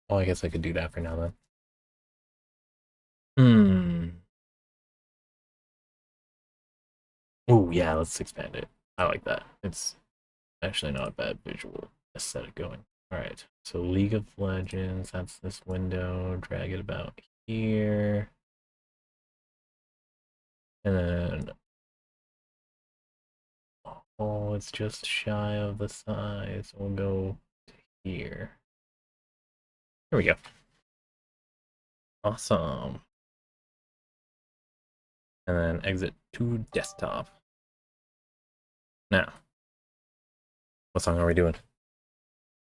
Oh, I guess I could do that for now then. Oh yeah, let's expand it. I like that. It's actually not a bad visual aesthetic going. Alright, so League of Legends, that's this window. Drag it about here. And then, oh, it's just shy of the size. We'll go to here. Here we go. Awesome. And then exit to desktop. Now, what song are we doing?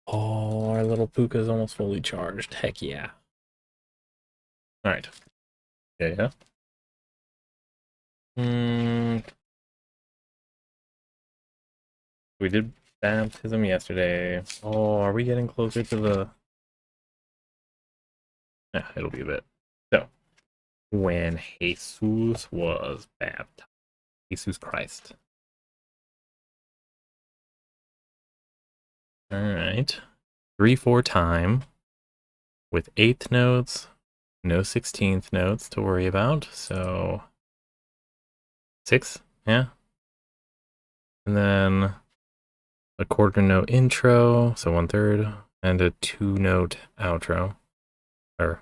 Oh, our little Puka is almost fully charged. Heck yeah. Alright. Yeah. We did baptism yesterday. Oh, are we getting closer to the... Yeah, it'll be a bit. So, when Jesus was baptized. Jesus Christ. Alright. 3/4 time. With 8th notes. No 16th notes to worry about. So, 6? Yeah. And then a quarter note intro, so 1/3, and a 2-note outro, or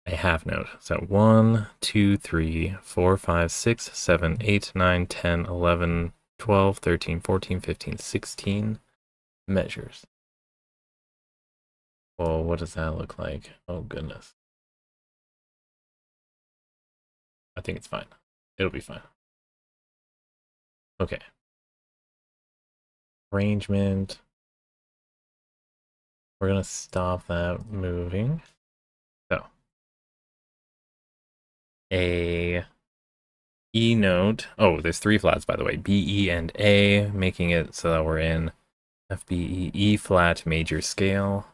a half note. So 1, 2, 3, 4, 5, 6, 7, 8, 9, 10, 11, 12, 13, 14, 15, 16 measures. Well, what does that look like? Oh, goodness. I think it's fine. It'll be fine. Okay. Arrangement. We're going to stop that moving. So, a E note. Oh, there's 3 flats, by the way. B, E, and A, making it so that we're in F, B, E, E flat major scale.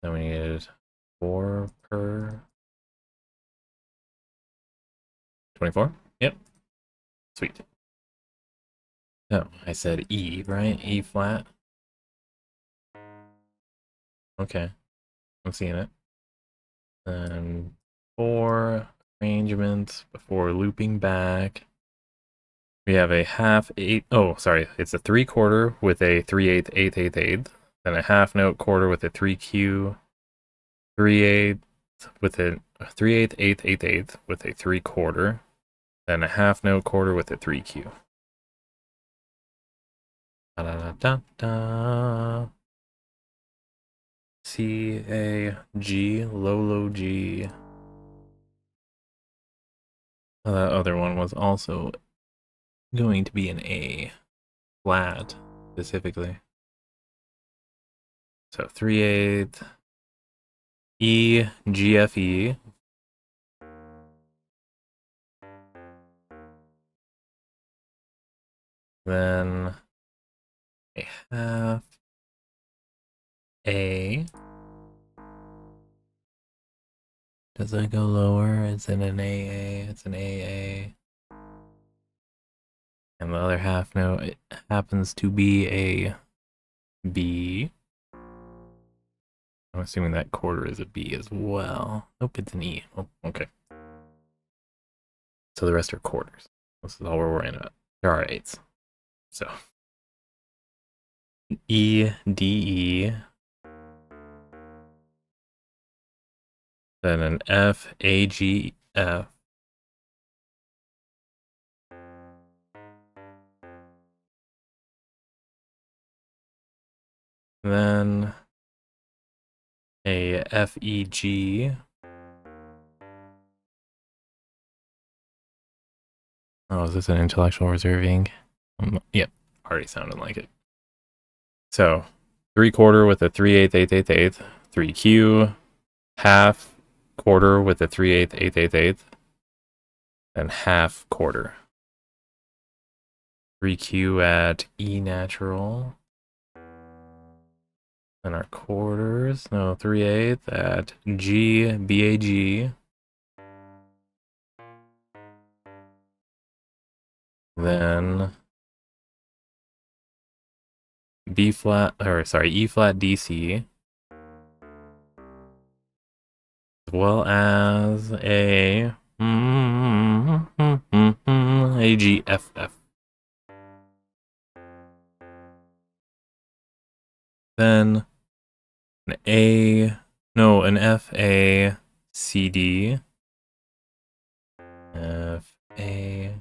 Then we needed 4 per 24. Yep. Sweet. Oh, I said E, right? E flat. Okay, I'm seeing it. And 4 arrangements before looping back. We have a half eight. Oh, sorry. It's a 3/4 with a 3/8, 8/8, 8/8. Then a half note quarter with a 3Q. 3/8 with a 3/8, 8/8, 8/8 with a 3/4. Then a half note quarter with a 3Q. Da da da da. C A G, low G. That other one was also going to be an A flat specifically. So 3/8 E G F E. Then a half A. Does it go lower? It's in an AA. It's an AA. And the other half note, it happens to be a B. I'm assuming that quarter is a B as well. Nope, it's an E. Oh, okay. So the rest are quarters. This is all we're worrying about. There are eights. So E, D, E. Then an F, A, G, F. Then a F, E, G. Oh, is this an intellectual reserving? Yep, already sounded like it. So 3/4 with a 3/8, 8/8, 8, 3Q, half quarter with a 3/8, 8/8, 8, and half quarter. 3Q at E natural. And our quarters, no, 3/8 at G, BAG. Then B flat, or sorry, E flat DC. As well as a AGFF. Then an A, no, an FA CD. FA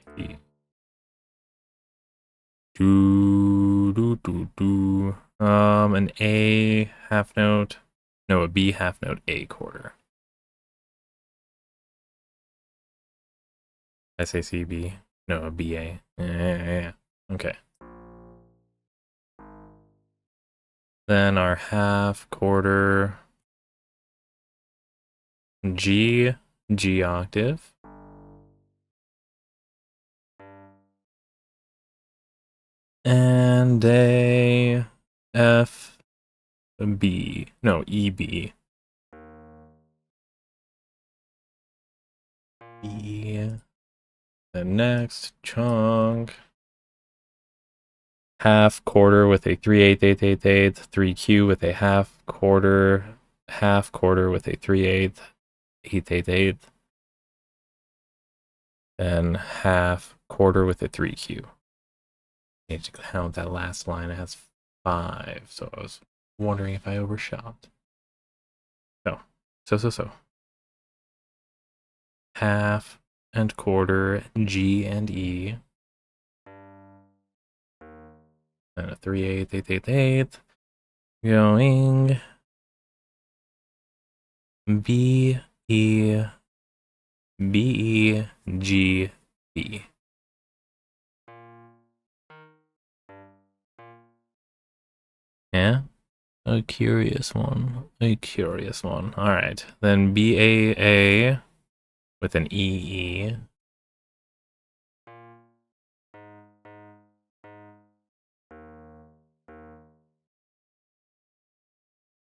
CD. An A half note. No, a B half note A quarter. I say CB. No, a BA. Yeah. Okay. Then our half quarter G, G octave. And a F, B. No, EB. E. The next chunk. Half quarter with a 3/8, 8/8, 8, 3Q with a half quarter with a 3/8, 8/8, 8, and half quarter with a 3Q. I need to count that last line. It has 5, so I was wondering if I overshot. No, so. Half and quarter, G and E. And a 3/8, 8/8, 8. Going B, E, B, E, G, B. Yeah? A curious one. A curious one. Alright. Then BAA with an EE.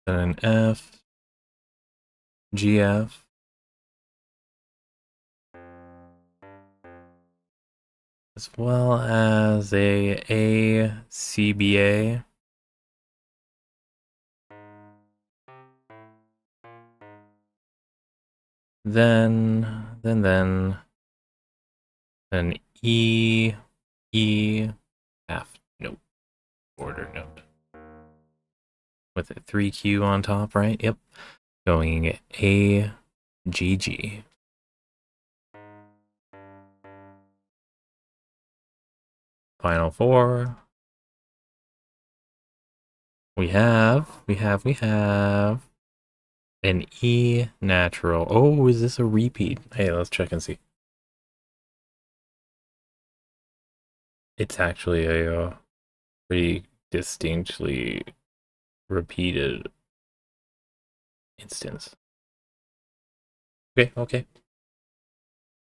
Then an F, GF. as well as a CBA. Then an E half note quarter note with a 3Q on top, right? Yep. Going AGG. Final four. We have an E natural. Oh, is this a repeat? Hey, let's check and see. It's actually a pretty distinctly repeated instance. Okay.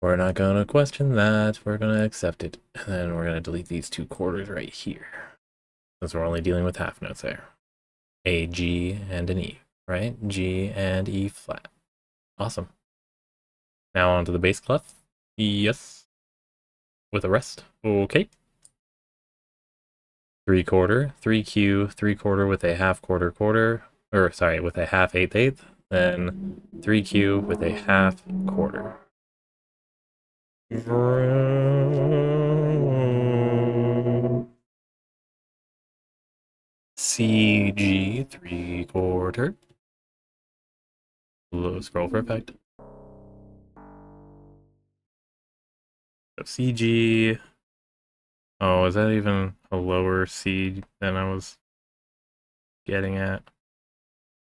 We're not gonna question that. We're gonna accept it. And then we're gonna delete these two quarters right here. Since we're only dealing with half notes there. A, G, and an E, right? G and E flat. Awesome. Now onto the bass clef. Yes. With a rest. Okay. 3/4, 3Q, 3/4 with a half quarter quarter, or sorry, with a half eighth eighth, then 3Q with a half quarter. CG 3/4. Low scroll for effect. So CG. Oh, is that even a lower C than I was getting at?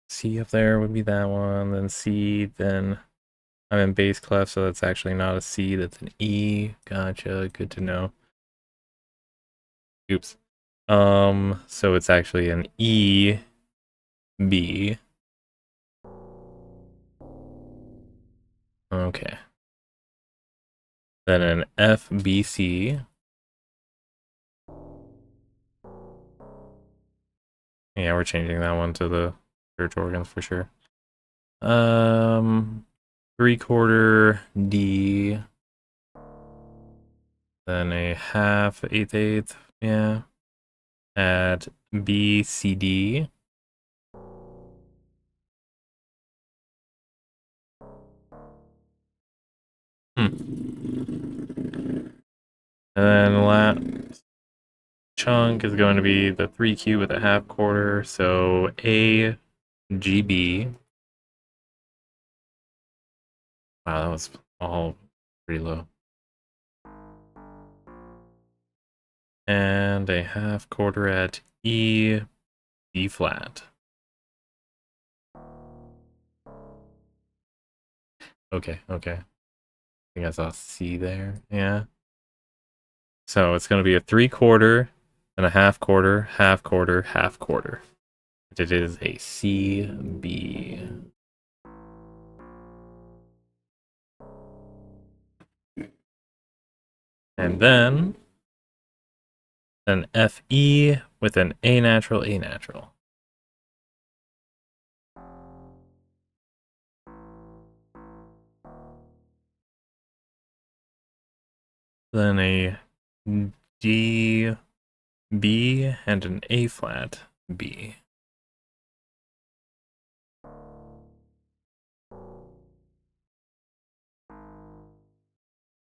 C up there would be that one, then C, then I'm in bass clef, so that's actually not a C, that's an E. Gotcha, good to know. Oops. So it's actually an E, B. Okay. Then an F, B, C. Yeah, we're changing that one to the church organs for sure. 3/4 D. Then a half, eighth, eighth, yeah. At B, C, D. And then last chunk is going to be the 3Q with a half quarter, so A, G, B. Wow, that was all pretty low. And a half quarter at E, B flat. Okay. I think I saw C there, yeah. So it's going to be a 3/4 and a half quarter, half quarter, half quarter. It is a C, B. And then an FE with an A natural, A natural. Then a D, B, and an A flat, B.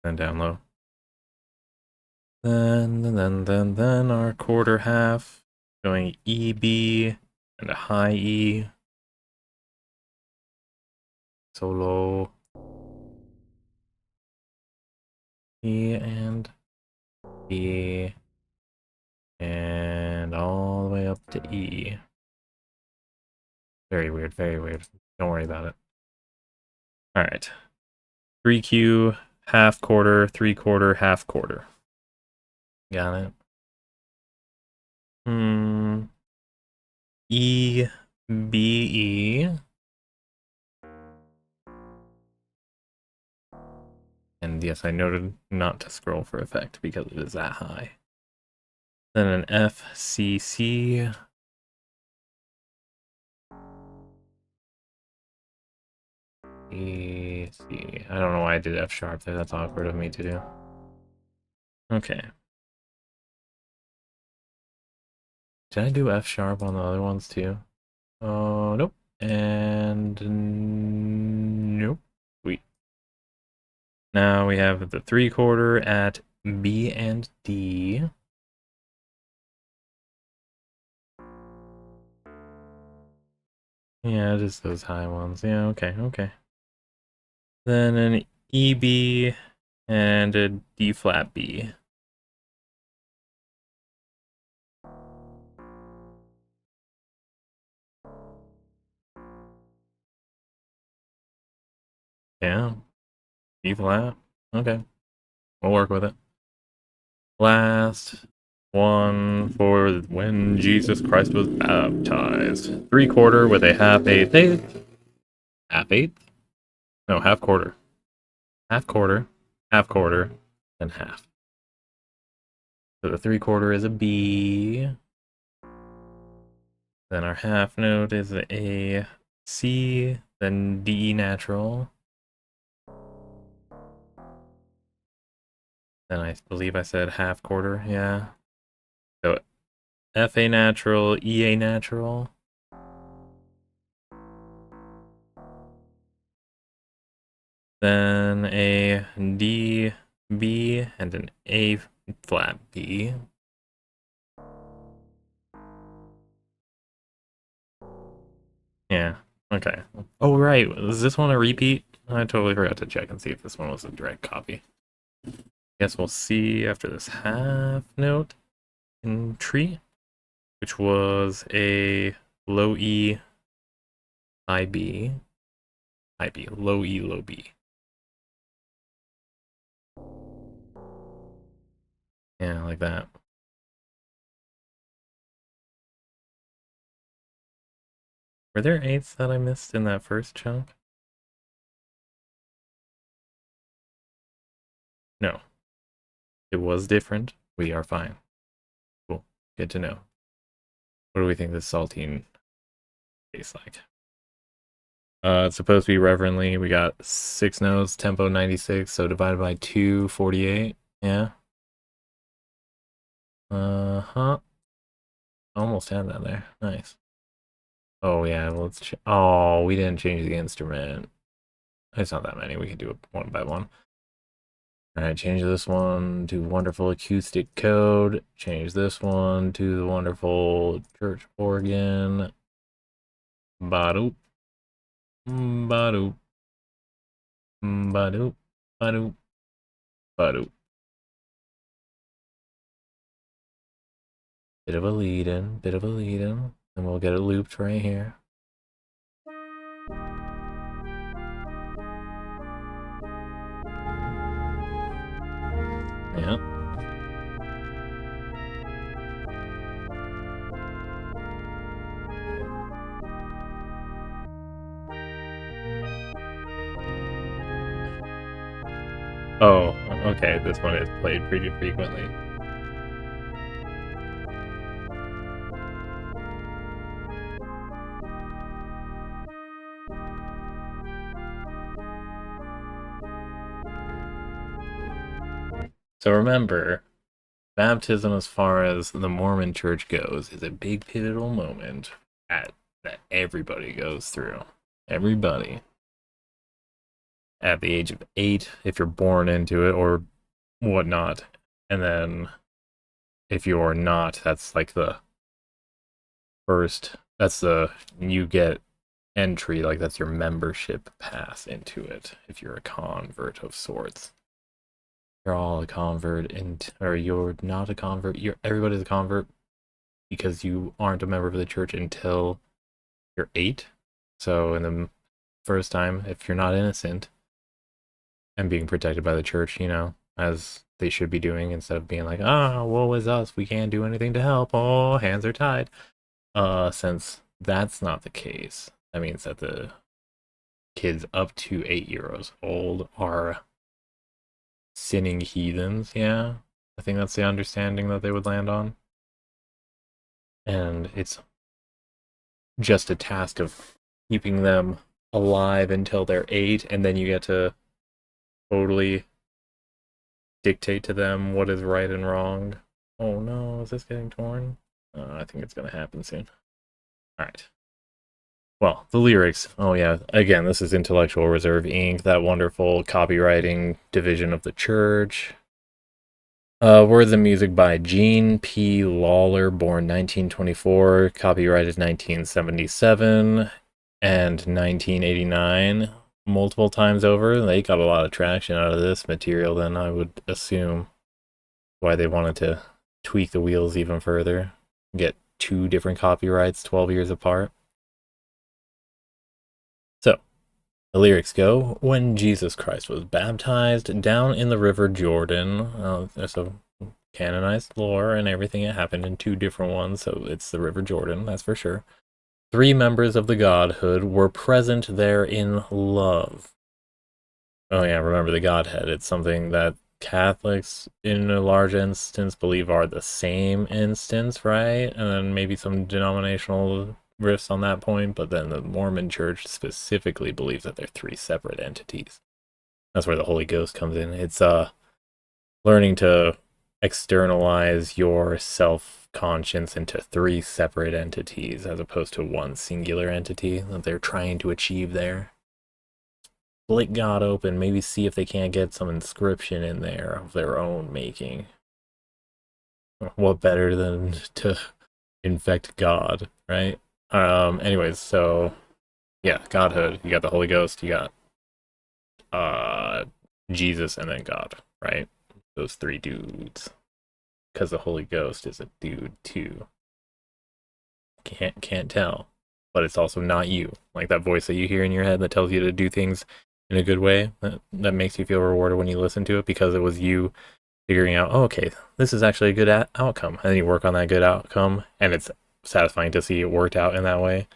Then down low. Then our quarter half going E, B, and a high E. So low. E and B. And all the way up to E. Very weird, very weird. Don't worry about it. Alright. 3Q, half quarter, 3/4, half quarter. Got it. E, B, E. And yes, I noted not to scroll for effect because it is that high. Then an F, C, C. E, C. I don't know why I did F sharp there. That's awkward of me to do. Okay. Did I do F sharp on the other ones too? Oh, nope. And nope. Sweet. Now we have the 3/4 at B and D. Yeah, just those high ones. Yeah, okay, okay. Then an EB and a D flat B. Yeah, B flat. Okay, we'll work with it. Last one for when Jesus Christ was baptized. 3/4 with a half eighth. Half eighth? No, half quarter. Half quarter. Half quarter. And half. So the 3/4 is a B. Then our half note is a C. Then D natural. Then I believe I said half quarter. Yeah. So FA natural, EA natural. Then a D, B, and an A flat B. Yeah, okay. Oh, right. Was this one a repeat? I totally forgot to check and see if this one was a direct copy. Guess we'll see after this half note in tree, which was a low E, high B, high B, low E, low B. Yeah, like that. Were there eighths that I missed in that first chunk? No. It was different. We are fine. Cool. Good to know. What do we think this saltine tastes like? It's supposed to be reverently. We got 6 notes, tempo 96, so divided by 2, 48. Yeah. Uh-huh. Almost had that there. Nice. Oh, yeah, let's... Oh, we didn't change the instrument. It's not that many. We can do it one by one. Alright, change this one to wonderful acoustic code. Change this one to the wonderful church organ. Ba-doop. Ba-doop. Ba-doop. Ba-doop. Ba-doop. Bit of a lead-in, bit of a lead-in. And we'll get it looped right here. Yeah. Oh, okay, this one is played pretty frequently. So remember, baptism as far as the Mormon church goes is a big pivotal moment that everybody goes through. Everybody. At the age of 8, if you're born into it or whatnot. And then if you're not, that's like the first, that's the, you get entry, like that's your membership pass into it if you're a convert of sorts. You're all a convert, or you're not a convert. Everybody's a convert because you aren't a member of the church until you're 8. So in the first time, if you're not innocent and being protected by the church, you know, as they should be doing, instead of being like, ah, woe is us, we can't do anything to help, oh, hands are tied. Since that's not the case, that means that the kids up to 8 years old are sinning heathens. Yeah, I think that's the understanding that they would land on. And it's just a task of keeping them alive until they're 8, and then you get to totally dictate to them what is right and wrong. Oh no, is this getting torn? I think it's gonna happen soon. Alright. Well, the lyrics. Oh yeah, again, this is Intellectual Reserve Inc., that wonderful copywriting division of the church. Words and music by Gene P. Lawler, born 1924, copyrighted 1977 and 1989. Multiple times over. They got a lot of traction out of this material, then I would assume. Why they wanted to tweak the wheels even further. Get 2 different copyrights 12 years apart. So, the lyrics go, when Jesus Christ was baptized down in the river Jordan, so canonized lore and everything, it happened in 2 different ones, so it's the river Jordan, that's for sure. 3 members of the Godhood were present there in love. Oh yeah, remember the Godhead. It's something that Catholics, in a large instance, believe are the same instance, right? And then maybe some denominational rifts on that point, but then the Mormon Church specifically believes that they're 3 separate entities. That's where the Holy Ghost comes in. It's learning to externalize your self-conscience into 3 separate entities as opposed to 1 singular entity that they're trying to achieve there. Split God open, maybe see if they can't get some inscription in there of their own making. What better than to infect God, right? Anyways, so yeah, Godhood. You got the Holy Ghost, you got Jesus, and then God, right? Those 3 dudes. Because the Holy Ghost is a dude too. Can't tell. But it's also not you. Like that voice that you hear in your head that tells you to do things in a good way, that makes you feel rewarded when you listen to it because it was you figuring out, oh, okay, this is actually a good outcome. And then you work on that good outcome, and it's satisfying to see it worked out in that way.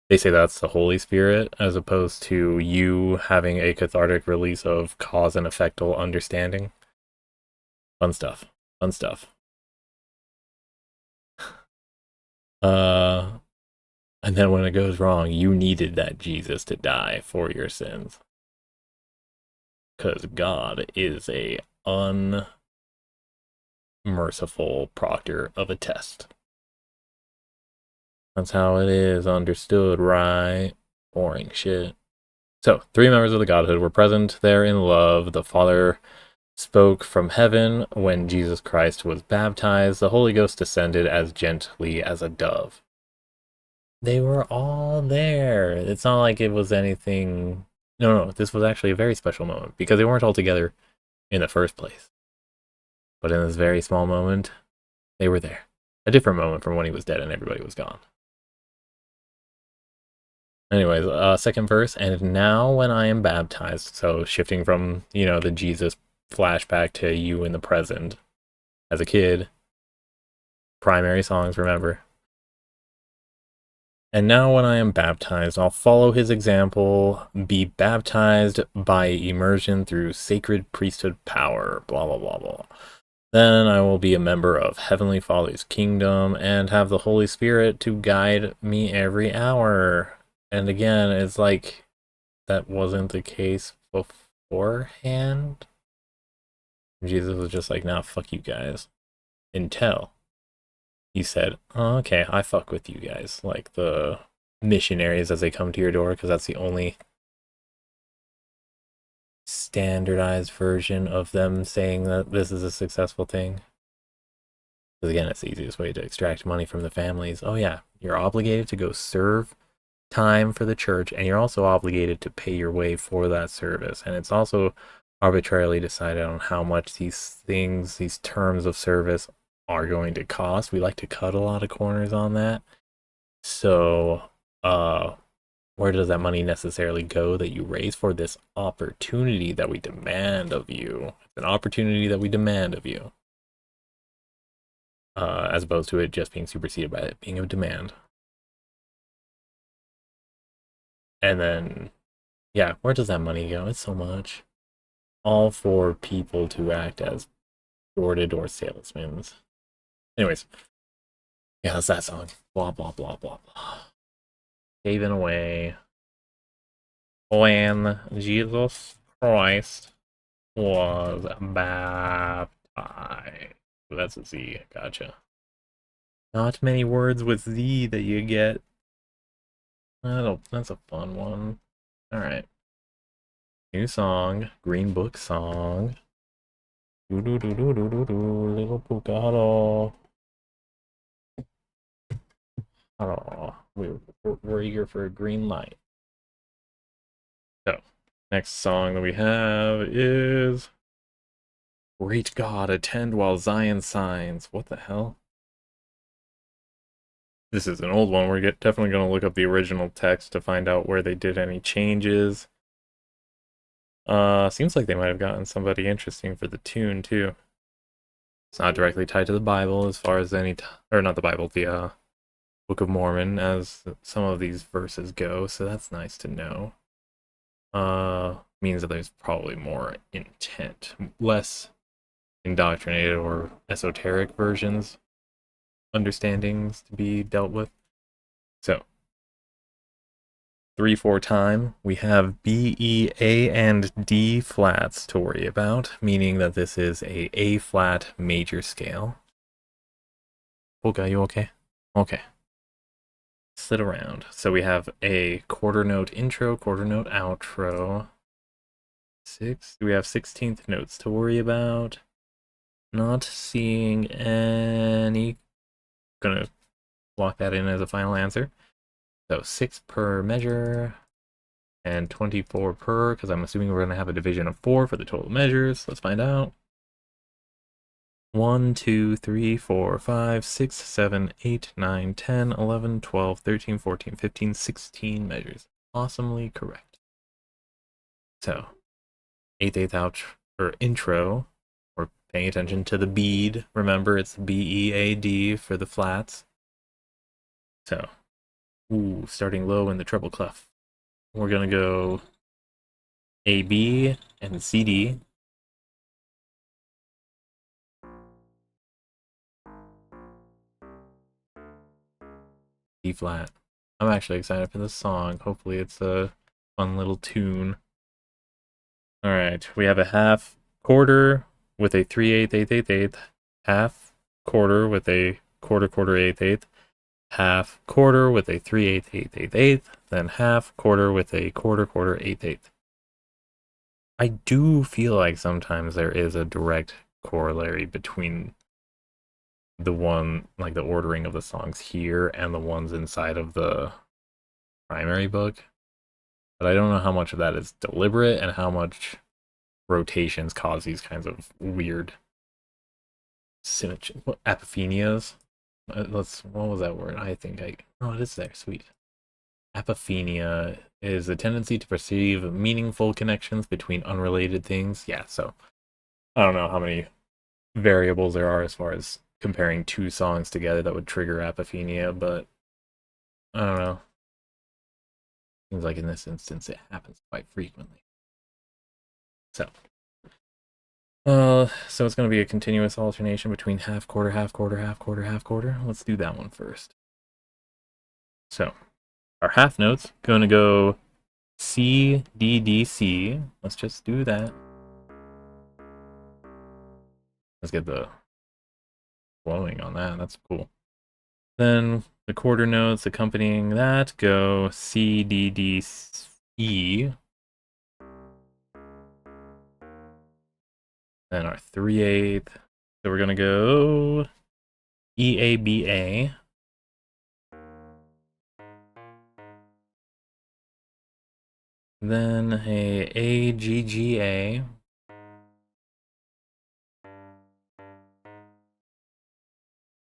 They say that's the Holy Spirit, as opposed to you having a cathartic release of cause and effectal understanding. Fun stuff. Fun stuff. And then when it goes wrong, you needed that Jesus to die for your sins. Because God is a unmerciful proctor of a test. That's how it is understood, right? Boring shit. So, 3 members of the Godhood were present there in love. The Father spoke from heaven when Jesus Christ was baptized. The Holy Ghost descended as gently as a dove. They were all there. It's not like it was anything... No, this was actually a very special moment because they weren't all together in the first place. But in this very small moment, they were there. A different moment from when he was dead and everybody was gone. Anyways, second verse, and now when I am baptized, so shifting from, the Jesus flashback to you in the present as a kid. Primary songs, remember. And now when I am baptized, I'll follow his example, be baptized by immersion through sacred priesthood power, blah, blah, blah, blah. Then I will be a member of Heavenly Father's kingdom and have the Holy Spirit to guide me every hour. And again, it's like that wasn't the case beforehand. Jesus was just like, nah, fuck you guys. Until he said, oh, okay, I fuck with you guys. Like the missionaries as they come to your door, because that's the only standardized version of them saying that this is a successful thing. Because again, it's the easiest way to extract money from the families. Oh yeah, you're obligated to go serve time for the church, and you're also obligated to pay your way for that service. And it's also arbitrarily decided on how much these terms of service are going to cost. We like to cut a lot of corners on that. So, where does that money necessarily go that you raise for this opportunity that we demand of you? It's an opportunity that we demand of you. As opposed to it just being superseded by it being a demand. And then, yeah, where does that money go? It's so much. All for people to act as door-to-door salesmen. Anyways, yeah, that's that song. Blah, blah, blah, blah, blah. Saving away when Jesus Christ was baptized. That's a Z. Gotcha. Not many words with Z that you get. That's a fun one. Alright. New song. Green Book song. Do do do do do do do. Little Puka Huddle. Huddle. We're eager for a green light. So, next song that we have is Great God, Attend While Zion Signs. What the hell? This is an old one. We're definitely going to look up the original text to find out where they did any changes. Seems like they might have gotten somebody interesting for the tune, too. It's not directly tied to the Bible as far as or not the Bible, the Book of Mormon, as some of these verses go, so that's nice to know. Means that there's probably more intent, less indoctrinated or esoteric versions, understandings to be dealt with. So, 3/4 time, we have B, E, A, and D flats to worry about, meaning that this is a A flat major scale. Okay, you okay? Okay. Sit around. So we have a quarter note intro, quarter note outro. We have 16th notes to worry about. Not seeing any. Gonna lock that in as a final answer. So 6 per measure and 24 per, because I'm assuming we're going to have a division of 4 for the total measures. Let's find out. 1, 2, 3, 4, 5, 6, 7, 8, 9, 10, 11, 12, 13, 14, 15, 16 measures. Awesomely correct. So, 8/8 out or intro. We're paying attention to the bead. Remember, it's B-E-A-D for the flats. So, starting low in the treble clef. We're gonna go A-B and C-D. D flat. I'm actually excited for this song. Hopefully it's a fun little tune. Alright, we have a half quarter with a 3/8, 8/8, 8, half quarter with a quarter, quarter, 8/8, half quarter with a 3/8, 8/8, 8, then half quarter with a quarter, quarter, 8/8. I do feel like sometimes there is a direct corollary between the one, like the ordering of the songs here and the ones inside of the primary book. But I don't know how much of that is deliberate and how much rotations cause these kinds of weird apophenias. What was that word? Oh, it is there. Sweet. Apophenia is the tendency to perceive meaningful connections between unrelated things. Yeah, so I don't know how many variables there are as far as comparing two songs together that would trigger apophenia, but I don't know. Seems like in this instance it happens quite frequently. So it's going to be a continuous alternation between half quarter, half quarter, half quarter, half quarter. Let's do that one first. So, our half notes going to go C, D, D, C. Let's just do that. Let's get the flowing on that. That's cool. Then the quarter notes accompanying that go C, D, D, E. Then our 3/8. So we're going to go E, A, B, A. Then a G, G, A.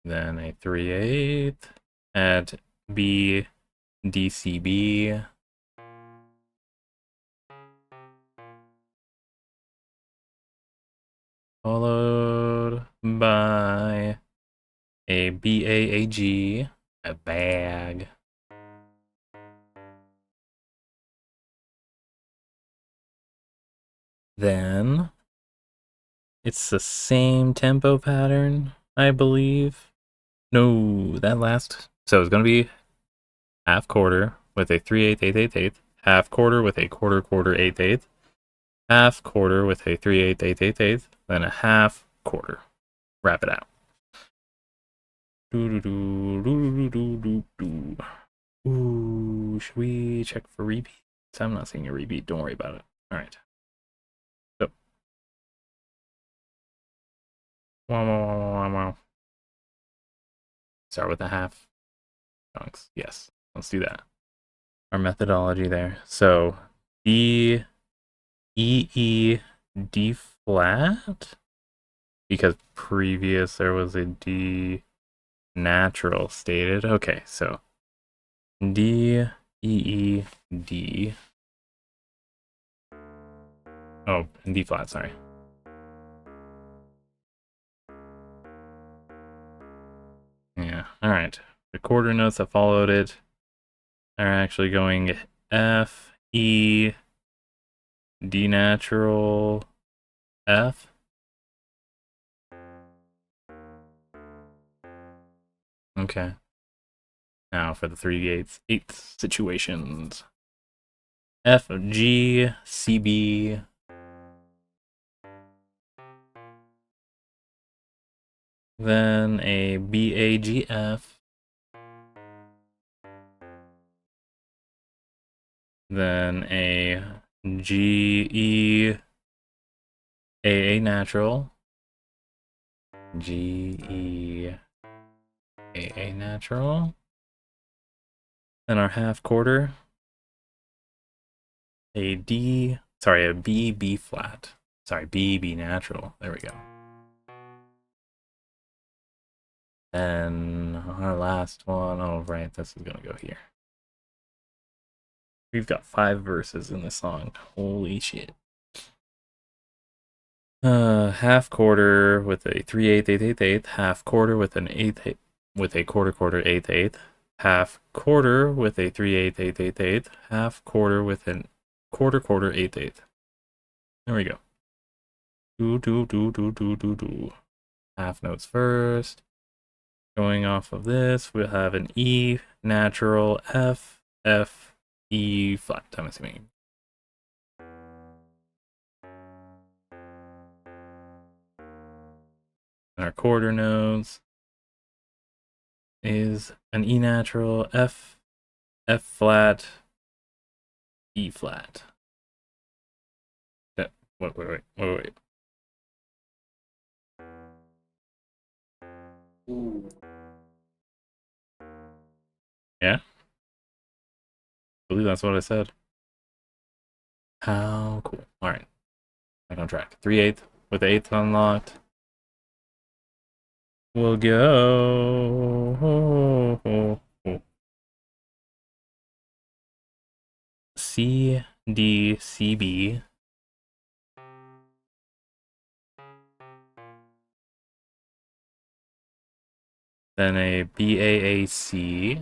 Then a 3/8 at B, D, C, B. Followed by a B, A, G, a bag. Then it's the same tempo pattern, I believe. No, that last. So it's going to be half quarter with a 3/8, 8/8, 8, half quarter with a quarter, quarter, 8/8, half quarter with a 3/8, 8/8, 8/8, then a half quarter. Wrap it out. Ooh, should we check for repeats? I'm not seeing a repeat. Don't worry about it. All right. So, wow. Start with the half chunks. Yes, let's do that. Our methodology there. So, D, E, E, D flat, because previous there was a D natural stated. Okay, so D, E, E, D. Oh, and D flat, sorry. Yeah, all right. The quarter notes that followed it are actually going F, E, D natural, F. Okay. Now for the 3/8 situations. F, G, C, B. Then a B, A, G, F. Then a G, E, A natural. G, E, A natural. Then our half quarter. A D, sorry, a B, B flat. Sorry, B, B natural. There we go. And our last one, oh right, this is gonna go here. We've got 5 verses in this song. Holy shit. Half quarter with a 3/8, 8/8, 8/8. Half quarter with an 8/8, with a quarter, 8/8, 8/8. Half quarter with a 3/8, 8/8, 8/8. Half quarter with an quarter, 8/8, 8/8. There we go. Do. Half notes first. Going off of this, we'll have an E natural, F, F, E flat, I'm assuming. And our quarter notes is an E natural, F, F flat, E flat. Wait. Ooh. Yeah? I believe that's what I said. How cool. Alright. Back on track. 3/8 with the 8th unlocked. We'll go. C, D, C, B. Then a B, A, C.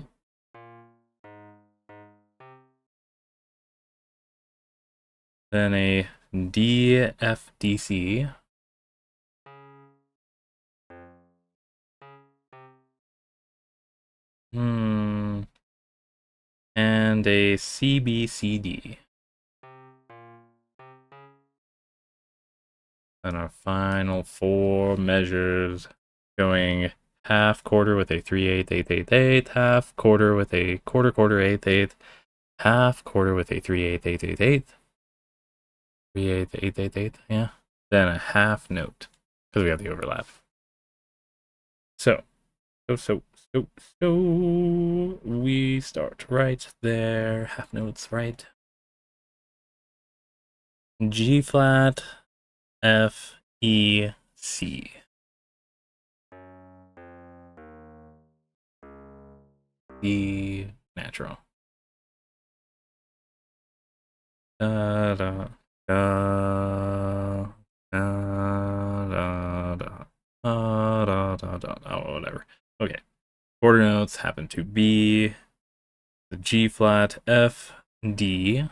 Then a D, F, D, C. And a C, B, C, D. And our final 4 measures going half quarter with a 3/8, 8/8, 8, half quarter with a quarter, 8/8, 8, half quarter with a 3/8, 8/8, 8, 3/8, 8/8, 8, yeah. Then a half note because we have the overlap. So we start right there. Half notes right. G flat, F, E, C. D natural. Da da da da da oh, whatever. Okay. Quarter notes happen to be the G flat, F, D,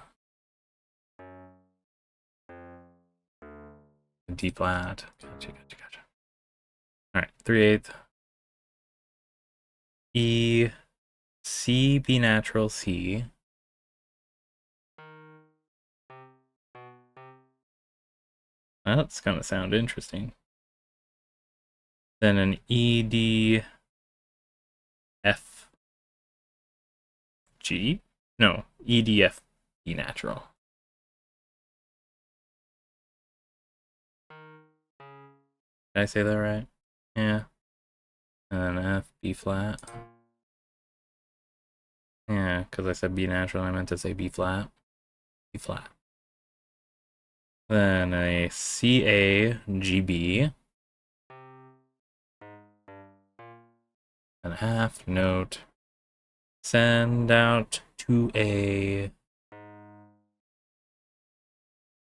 D flat. Gotcha. All right, 3/8. E, C, B natural, C. That's gonna sound interesting. Then an EDFG? No, EDFG natural. Did I say that right? Yeah. And then F, B flat. Yeah, because I said B natural, I meant to say B flat. B flat. Then a CAGB. And a half note. Send out to a...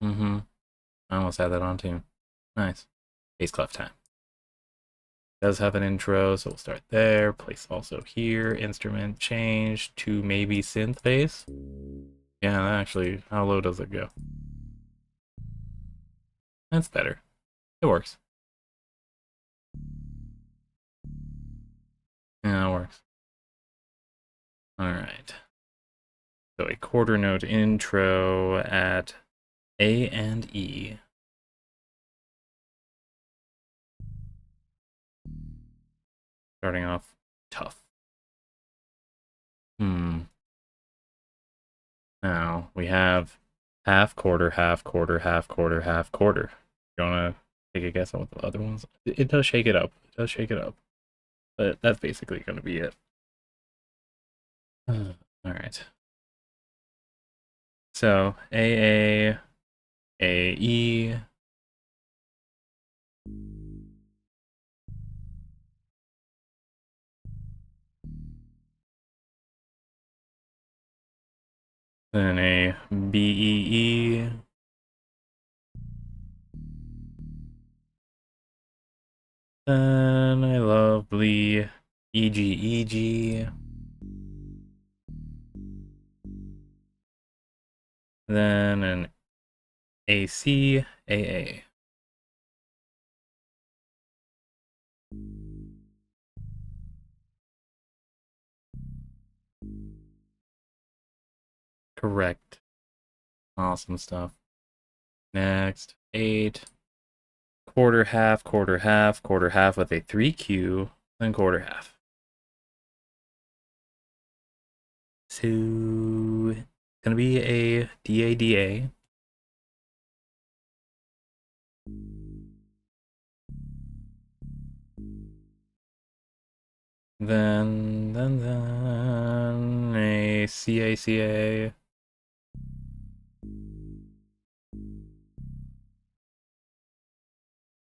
I almost had that on too. Nice. Bass clef time. Does have an intro, so we'll start there. Place also here. Instrument change to maybe synth bass. Yeah, actually, how low does it go? That's better. It works. Yeah, it works. Alright. So a quarter note intro at A and E. Starting off tough. Now we have half quarter, half quarter, half quarter, half quarter. You wanna take a guess on what the other ones? It does shake it up. It does shake it up. But that's basically gonna be it. Alright. So A, E. Then a B, E. Then a lovely E, G. Then an AC, A. Correct. Awesome stuff. Next, 8. Quarter, half, quarter, half, quarter, half with a 3Q, then quarter, half. So, it's gonna be a DA. Then a CA.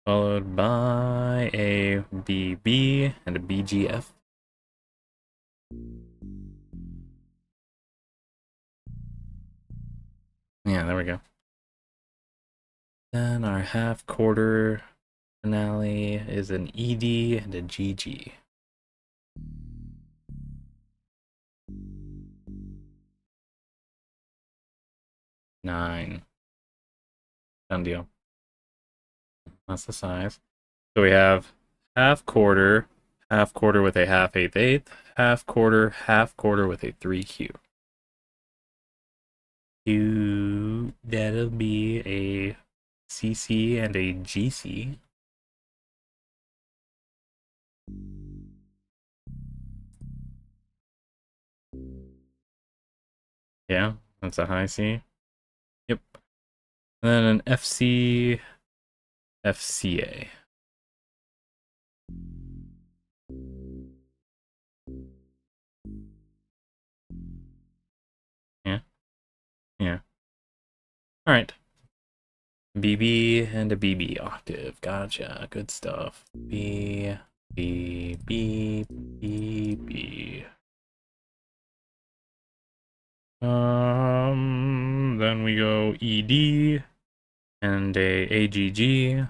Followed by a BB and a BGF. Yeah, there we go. Then our half quarter finale is an ED and a GG. 9. Done deal. That's the size. So we have half quarter with a half eighth, half quarter with a 3Q. That'll be a CC and a GC. Yeah, that's a high C. Yep. And then an FC, FCA. Yeah, yeah. All right. BB and a BB octave. Gotcha. Good stuff. B, B, B, B, B. Then we go ED and a AGG.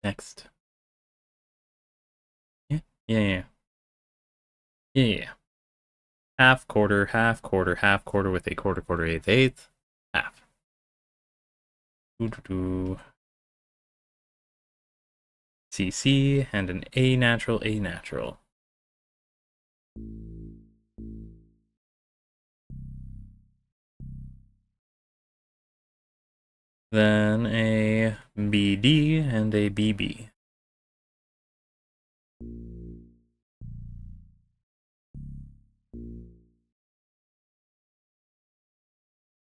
Next. Yeah. Half quarter with a quarter, eighth, half. CC and an A natural. then a BD, and a BB.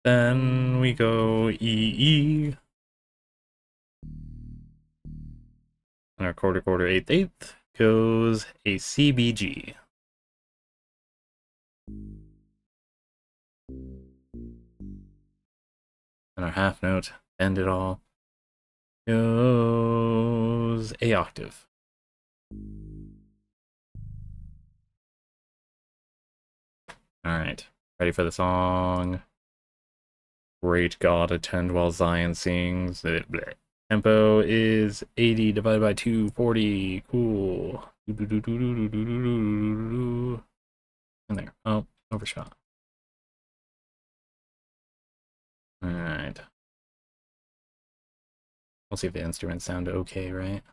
Then we go EE. And our quarter, eighth, eighth goes a CBG. And our half note, end it all, goes a octave. Alright, ready for the song. Great God, attend while Zion sings. Tempo is 80 divided by 240. Cool. And there. Oh, overshot. Alright. We'll see if the instruments sound okay, right?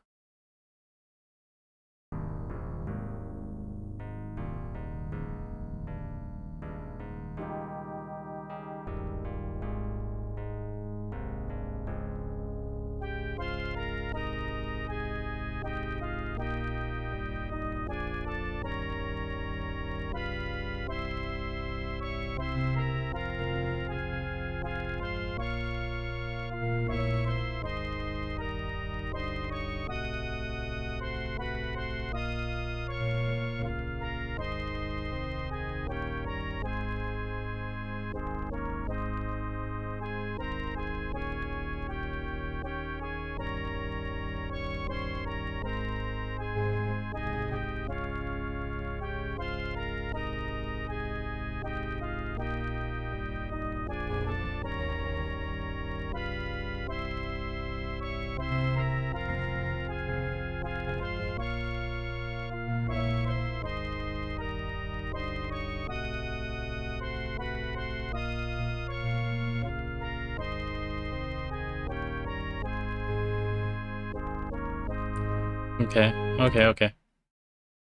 Okay.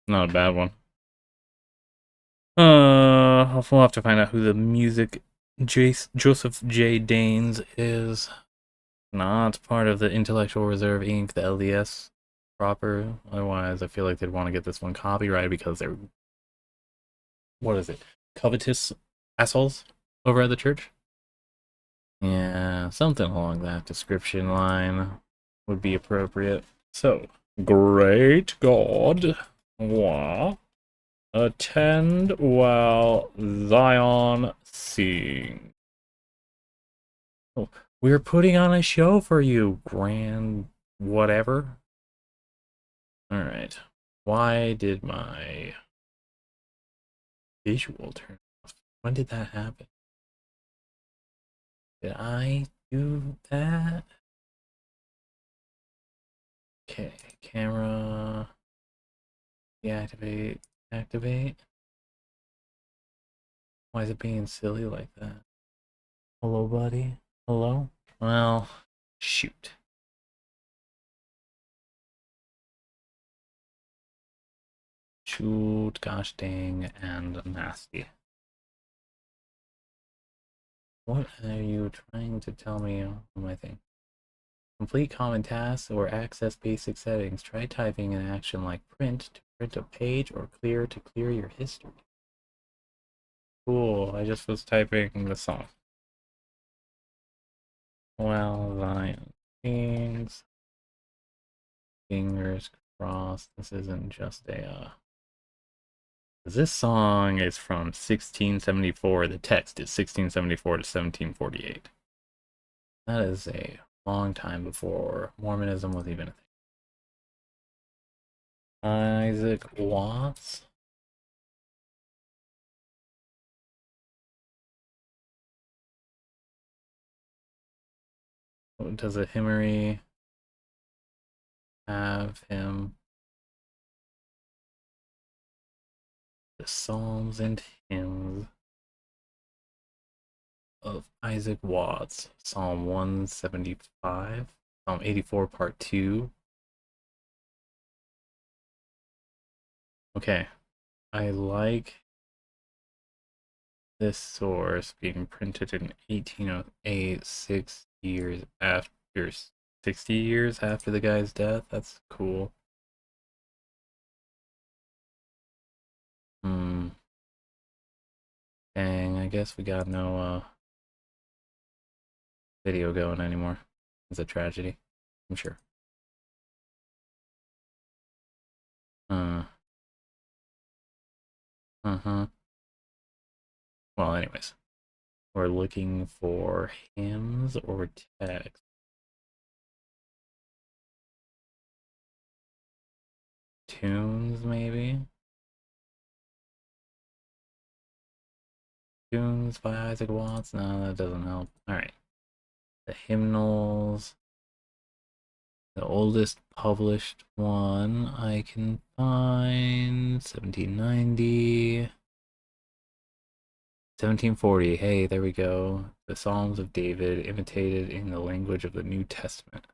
Not a bad one. We'll have to find out who the music Joseph J. Daines is. Not part of the Intellectual Reserve Inc., the LDS proper. Otherwise, I feel like they'd want to get this one copyrighted because they're, what is it, covetous assholes over at the church? Yeah, something along that description line would be appropriate. So, great God, attend while Zion sings. Oh, we're putting on a show for you, grand whatever. Alright. Why did my visual turn off? When did that happen? Did I do that? Okay, camera. Deactivate. Activate. Why is it being silly like that? Hello, buddy? Hello? Well, shoot. Shoot, gosh dang, and nasty. What are you trying to tell me on my thing? Complete common tasks or access basic settings. Try typing an action like print to print a page or clear to clear your history. Cool, I just was typing the song. Well, Zion things. Fingers crossed. This isn't just a this song is from 1674. The text is 1674 to 1748. That is a long time before Mormonism was even a thing. Isaac Watts. Does a hymnary have him? The Psalms and Hymns of Isaac Watts. Psalm 175. Psalm 84, Part 2. Okay. I like this source being printed in 1808, 6 years after 60 years after the guy's death. That's cool. Hmm. Dang, I guess we got no video going anymore. It's a tragedy, I'm sure. Uh-huh. Well, anyways, we're looking for hymns or text. Tunes, maybe? Tunes by Isaac Watts? No, that doesn't help. Alright. The hymnals. The oldest published one I can find, 1790. 1740, hey, there we go. The Psalms of David imitated in the language of the New Testament.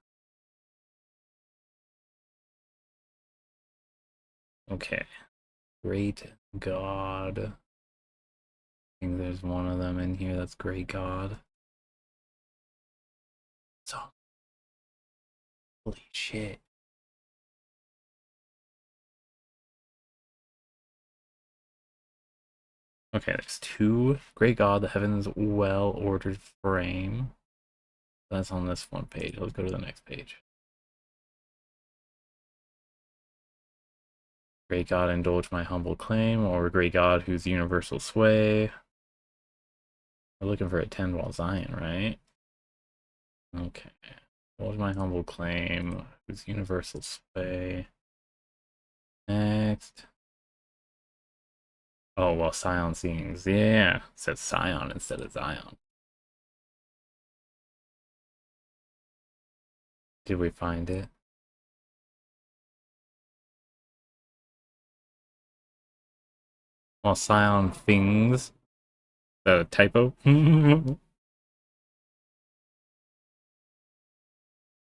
Okay. Great God. I think there's one of them in here that's Great God. So, holy shit. Okay, there's two. Great God, the heavens well-ordered frame. That's on this one page. Let's go to the next page. Great God, indulge my humble claim, or great God, whose universal sway. We're looking for attend while Zion, right? Okay. Indulge my humble claim, whose universal sway. Next. Oh, well, Sion sings. Yeah, it says Sion instead of Zion. Did we find it? Well, Sion things. The typo?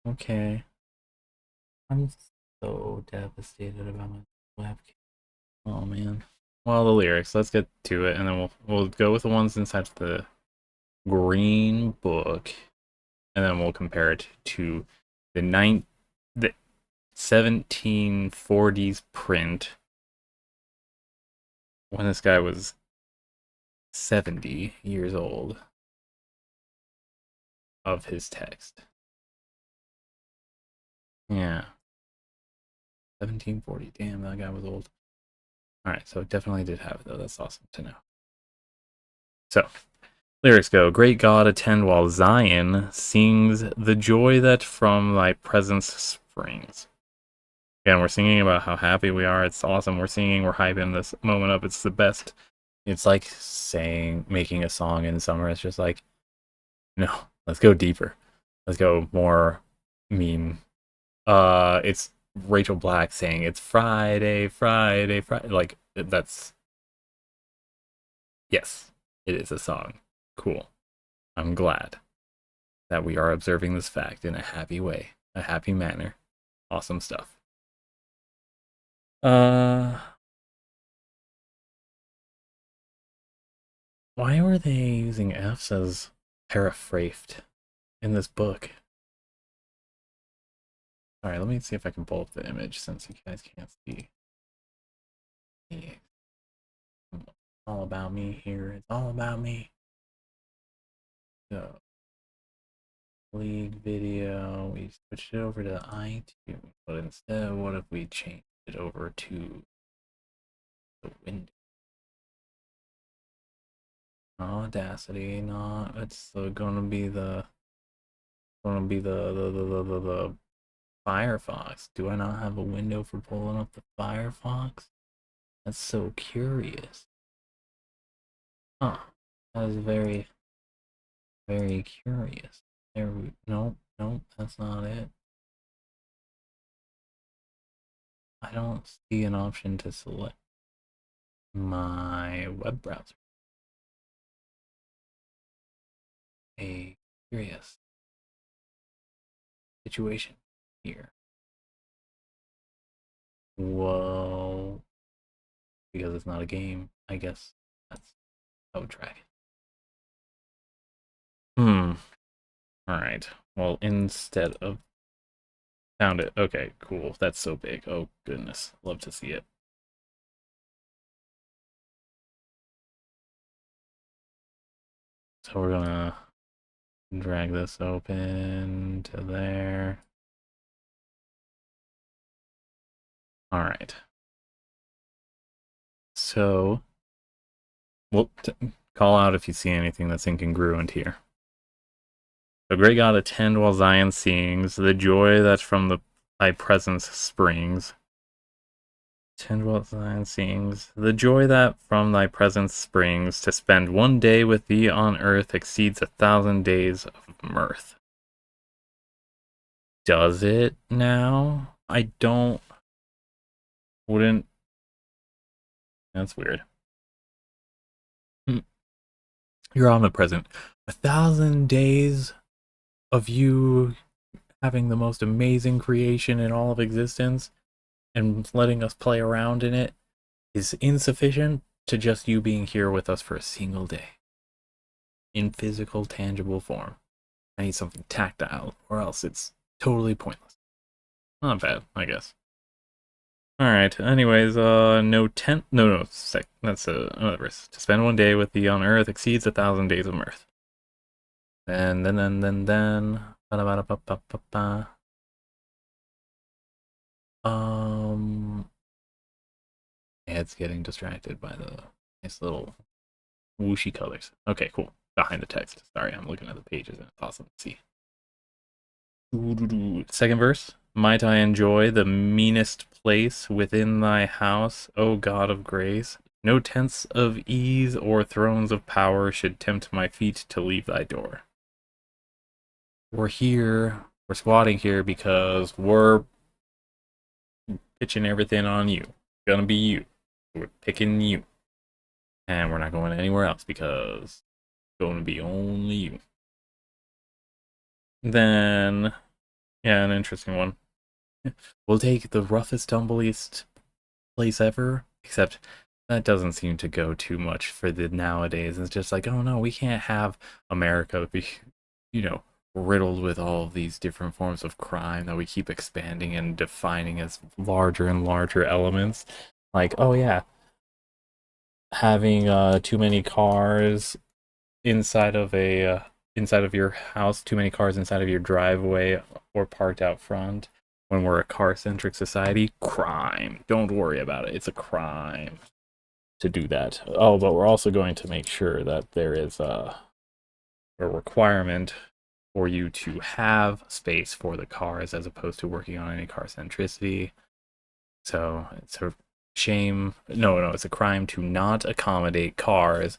Okay. I'm so devastated about my webcam. Oh man. Well, the lyrics. Let's get to it, and then we'll go with the ones inside the green book, and then we'll compare it to the 1740s print when this guy was 70 years old of his text. Yeah. 1740. Damn, that guy was old. Alright, so it definitely did have it, though. That's awesome to know. So, lyrics go, great God, attend while Zion sings the joy that from thy presence springs. Again, we're singing about how happy we are. It's awesome. We're singing, we're hyping this moment up. It's the best. It's like making a song in summer. It's just like, no, let's go deeper. Let's go more meme. It's Rachel Black saying it's Friday, Friday, Friday. Like, that's, yes, it is a song. Cool. I'm glad that we are observing this fact in a happy way, a happy manner. Awesome stuff. Why were they using F's as paraphrased in this book? Alright, let me see if I can pull up the image since you guys can't see. It's all about me here. It's all about me. So, league video. We switched it over to iTunes, but instead, what if we changed it over to the window? Audacity, not. It's gonna be the Firefox. Do I not have a window for pulling up the Firefox? That's so curious. Huh. That is very, very curious. Nope, nope, that's not it. I don't see an option to select my web browser. A curious situation here. Well, because it's not a game, I guess that's how I would track it. Alright, well, instead of... Found it. Okay, cool. That's so big. Oh, goodness. Love to see it. So we're gonna drag this open to there. Alright. So, well, call out if you see anything that's incongruent here. The great God, attend while Zion sings, the joy that from thy presence springs. Attend while Zion sings, the joy that from thy presence springs, to spend one day with thee on earth exceeds 1,000 days of mirth. Does it now? Wouldn't, that's weird. You're omnipresent. 1,000 days of you having the most amazing creation in all of existence and letting us play around in it is insufficient to just you being here with us for a single day. In physical, tangible form. I need something tactile, or else it's totally pointless. Not bad, I guess. Alright, anyways, no tent, no, that's another verse. To spend one day with thee on earth exceeds 1,000 days of mirth. And then, ba-da-ba-da-ba-ba-ba-ba. It's getting distracted by the nice little whooshy colors. Okay, cool. Behind the text. Sorry, I'm looking at the pages and it's awesome to see. Second verse. Might I enjoy the meanest place within thy house, O God of grace? No tents of ease or thrones of power should tempt my feet to leave thy door. We're here, we're squatting here because we're pitching everything on you. It's gonna be you. We're picking you. And we're not going anywhere else because it's going to be only you. Then, yeah, an interesting one. We'll take the roughest, tumbliest place ever, except that doesn't seem to go too much for the nowadays. It's just like, oh no, we can't have America be, riddled with all of these different forms of crime that we keep expanding and defining as larger and larger elements. Like, oh yeah, having too many cars inside of inside of your house, too many cars inside of your driveway or parked out front. When we're a car-centric society, crime. Don't worry about it. It's a crime to do that. Oh, but we're also going to make sure that there is a requirement for you to have space for the cars as opposed to working on any car centricity. So it's a shame. No, it's a crime to not accommodate cars,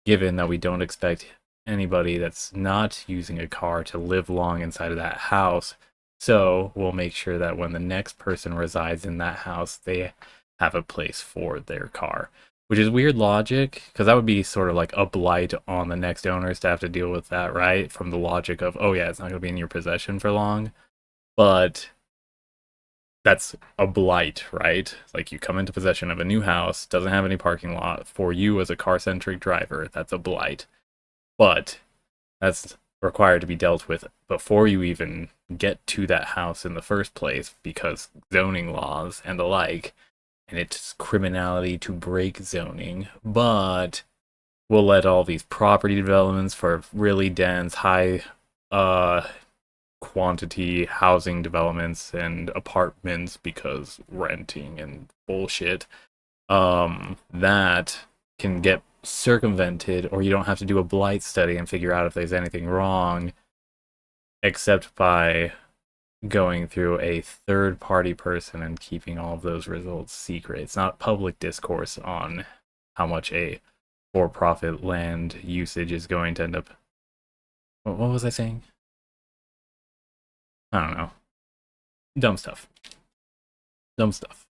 given that we don't expect anybody that's not using a car to live long inside of that house. So we'll make sure that when the next person resides in that house, they have a place for their car. Which is weird logic, because that would be sort of like a blight on the next owners to have to deal with that, right? From the logic of, oh yeah, it's not going to be in your possession for long. But that's a blight, right? Like you come into possession of a new house, doesn't have any parking lot for you as a car-centric driver. That's a blight. But that's required to be dealt with before you even get to that house in the first place because zoning laws and the like, and it's criminality to break zoning. But we'll let all these property developments for really dense, high quantity housing developments and apartments because renting and bullshit that can get circumvented, or you don't have to do a blight study and figure out if there's anything wrong except by going through a third party person and keeping all of those results secret. It's not public discourse on how much a for profit land usage is going to end up. What was I saying? I don't know. Dumb stuff. Dumb stuff.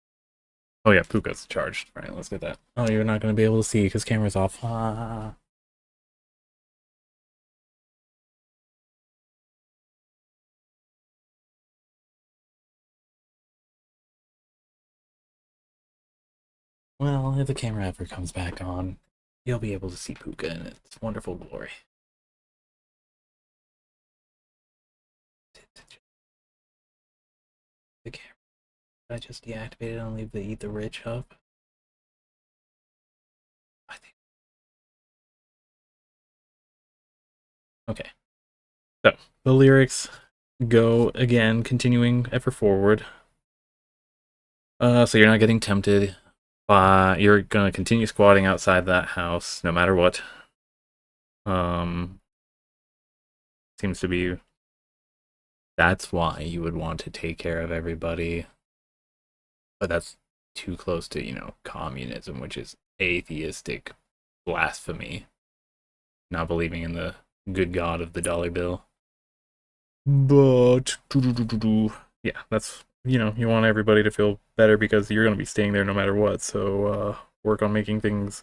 Oh yeah, Puka's charged. All right, let's get that. Oh, you're not going to be able to see because camera's off. Ah. Well, if the camera ever comes back on, you'll be able to see Puka in its wonderful glory. the camera. I just deactivate it and leave the eat the rich up. I think. Okay. So the lyrics go again, continuing ever forward. So you're not getting tempted. You're gonna continue squatting outside that house no matter what. Seems to be that's why you would want to take care of everybody. But that's too close to, communism, which is atheistic blasphemy. Not believing in the good God of the dollar bill. But yeah, that's you want everybody to feel better because you're gonna be staying there no matter what. So work on making things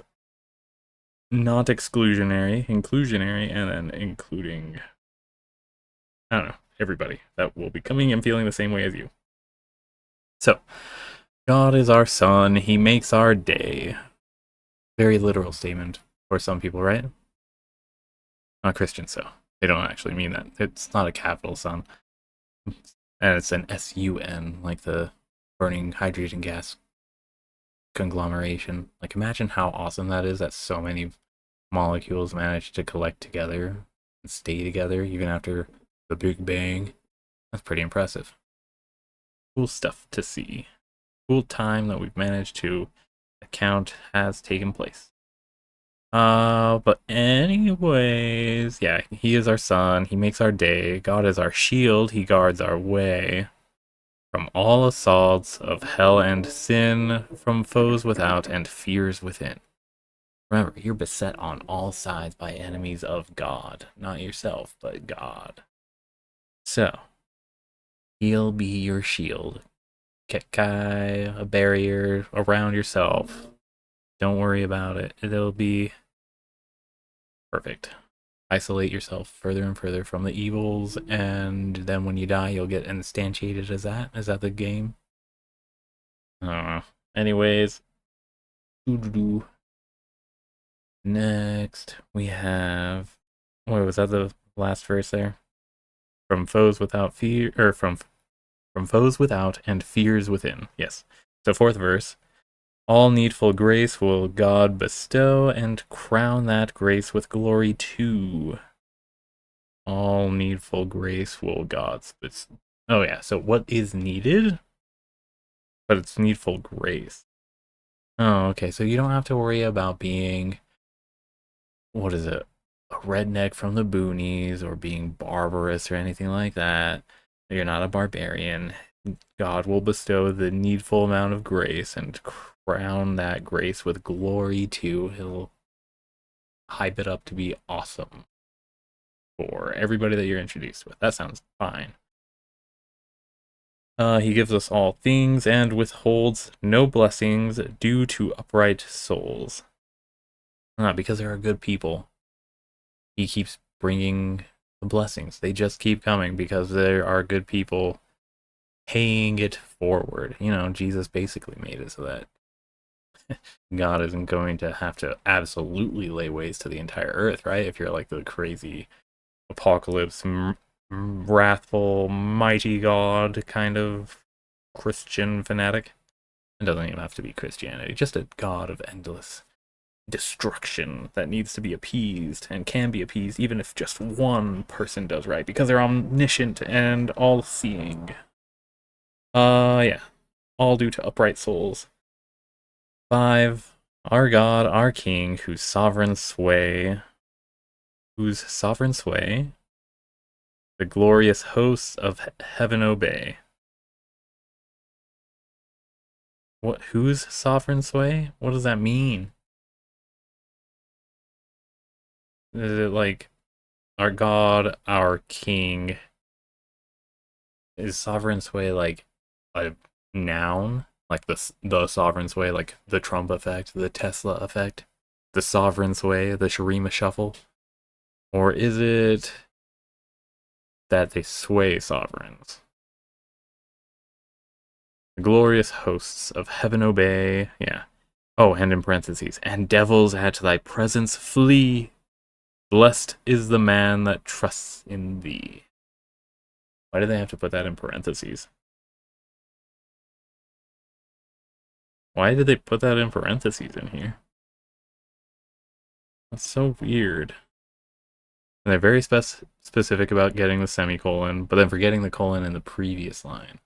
not exclusionary, inclusionary, and then including I don't know, everybody that will be coming and feeling the same way as you. So God is our sun, he makes our day. Very literal statement for some people, right? Not Christians, so they don't actually mean that. It's not a capital sun. And it's an S-U-N, like the burning hydrogen gas conglomeration. Like, imagine how awesome that is that so many molecules manage to collect together and stay together even after the Big Bang. That's pretty impressive. Cool stuff to see. Cool time that we've managed to account has taken place. But anyways, yeah, he is our sun, he makes our day, God is our shield, he guards our way from all assaults of hell and sin, from foes without and fears within. Remember, you're beset on all sides by enemies of God, not yourself, but God. So, he'll be your shield. Kekai, a barrier around yourself. Don't worry about it. It'll be perfect. Isolate yourself further and further from the evils, and then when you die, you'll get instantiated as that. Is that the game? I don't know. Anyways, next we have. Wait, was that the last verse there? From foes without fear, or from foes without and fears within. Yes. So fourth verse. All needful grace will God bestow, and crown that grace with glory too. All needful grace will God bestow. Oh yeah, so what is needed? But it's needful grace. Oh, okay, so you don't have to worry about being, what is it, a redneck from the boonies, or being barbarous or anything like that. You're not a barbarian. God will bestow the needful amount of grace and crown that grace with glory too. He'll hype it up to be awesome for everybody that you're introduced with. That sounds fine. He gives us all things and withholds no blessings due to upright souls. Because there are good people, he keeps bringing the blessings. They just keep coming because there are good people paying it forward. Jesus basically made it so that God isn't going to have to absolutely lay waste to the entire earth, right? If you're like the crazy apocalypse, wrathful, mighty God kind of Christian fanatic. It doesn't even have to be Christianity, just a God of endless destruction that needs to be appeased and can be appeased even if just one person does right because they're omniscient and all-seeing. Yeah. All due to upright souls. 5. Our God, our King, whose sovereign sway, the glorious hosts of heaven obey. What? Whose sovereign sway? What does that mean? Is it like our God, our King? Is sovereign sway like a noun? Like the sovereign sway, like the Trump effect, the Tesla effect, the sovereign sway, the Sharima shuffle? Or is it that they sway sovereigns? The glorious hosts of heaven obey. Yeah. Oh, and in parentheses, and devils at thy presence flee. Blessed is the man that trusts in thee. Why do they have to put that in parentheses? Why did they put that in parentheses in here? That's so weird. And they're very specific about getting the semicolon, but then forgetting the colon in the previous line.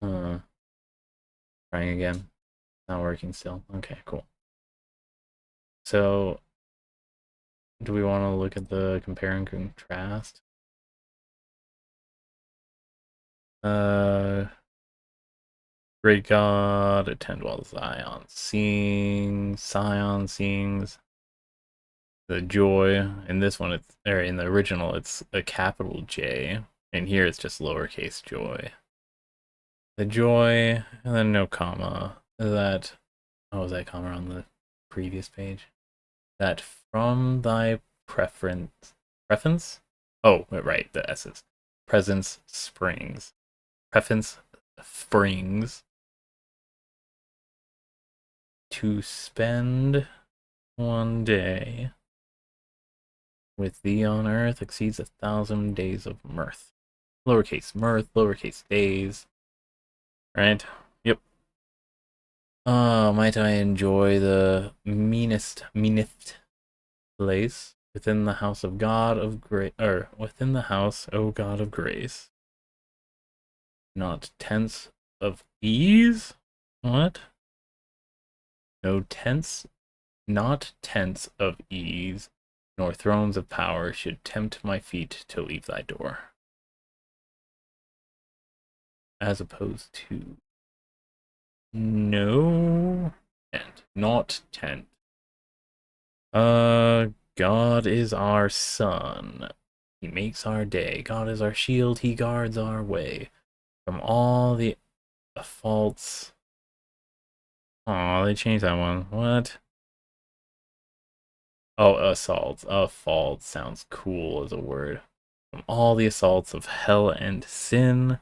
Trying again. Not working still. Okay, cool. So, do we want to look at the compare and contrast? Great God, attend while Zion sings. The joy. In this one, in the original, it's a capital J. And here it's just lowercase joy. The joy, and then no comma. That, was that comma on the previous page? That from thy preference? Oh, right, the S's. Presence springs. Preference springs. To spend one day with thee on earth exceeds 1,000 days of mirth. Lowercase mirth, lowercase days. Right? Yep. Might I enjoy the meanest place within the house of God of grace, or within the house, O God of grace. Not tents of ease? What? No tents, not tents of ease, nor thrones of power should tempt my feet to leave thy door. As opposed to no tent, not tent. God is our sun. He makes our day. God is our shield. He guards our way from all the faults. Oh, they changed that one. What? Oh, assault. A fault sounds cool as a word. From all the assaults of hell and sin.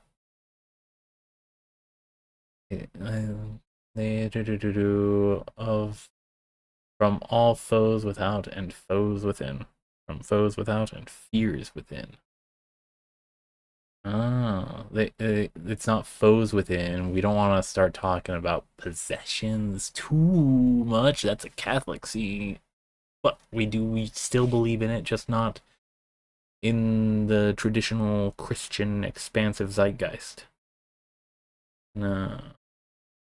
Of from all foes without and foes within. From foes without and fears within. Oh, it's not foes within. We don't want to start talking about possessions too much. That's a Catholic see. But we still believe in it, just not in the traditional Christian expansive zeitgeist. No.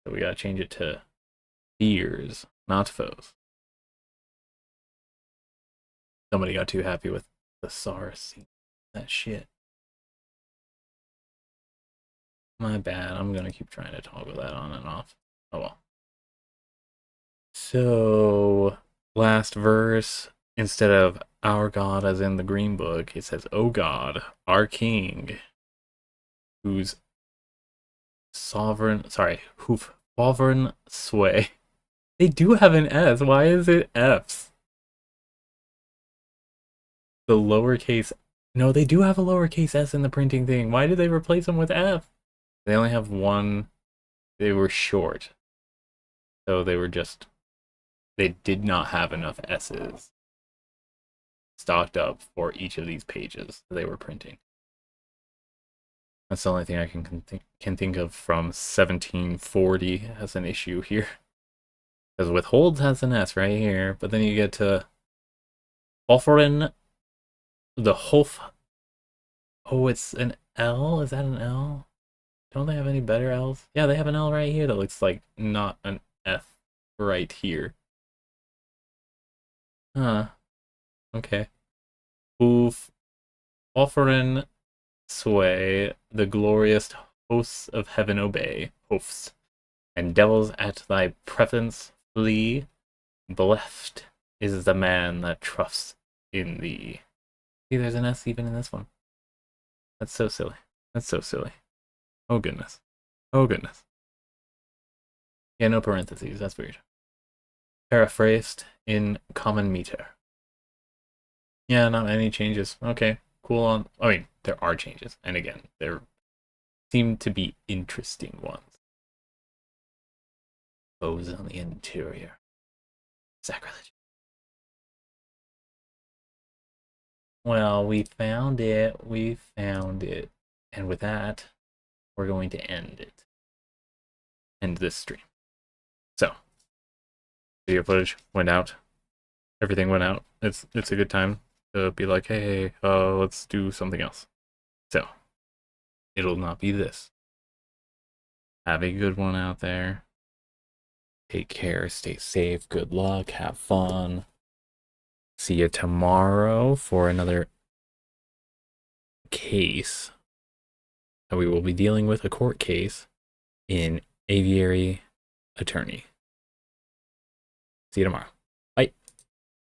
So we gotta change it to fears, not foes. Somebody got too happy with the SARS. That shit. My bad. I'm gonna keep trying to toggle that on and off. Oh well. So, last verse, instead of our God as in the Green Book, it says, O God, our King, whose sovereign sway. They do have an S. Why is it F's? The lowercase. No, they do have a lowercase s in the printing thing. Why did they replace them with F? They only have one. They were short. So they did not have enough s's stocked up for each of these pages they were printing. That's the only thing I can think of from 1740 as an issue here. Because withholds has an S right here, but then you get to offering the Hof. Oh, it's an L? Is that an L? Don't they have any better L's? Yeah, they have an L right here that looks like not an F right here. Huh. Okay. Hoof. Offering sway, the glorious hosts of heaven obey. Hosts. And devils at thy presence flee. Blessed is the man that trusts in thee. See, there's an S even in this one. That's so silly. That's so silly. Oh goodness. Oh goodness. Yeah, no parentheses. That's weird. Paraphrased in common meter. Yeah, not any changes. Okay, cool on. I mean, there are changes. And again, there seem to be interesting ones. Bows on the interior. Sacrilege. Well, we found it. We found it. And with that, we're going to end it. End this stream. video footage went out. Everything went out. It's a good time to be like, hey, let's do something else. So it'll not be this. Have a good one out there. Take care, stay safe, good luck, have fun. See you tomorrow for another case that we will be dealing with, a court case in Aviary Attorney. See you tomorrow.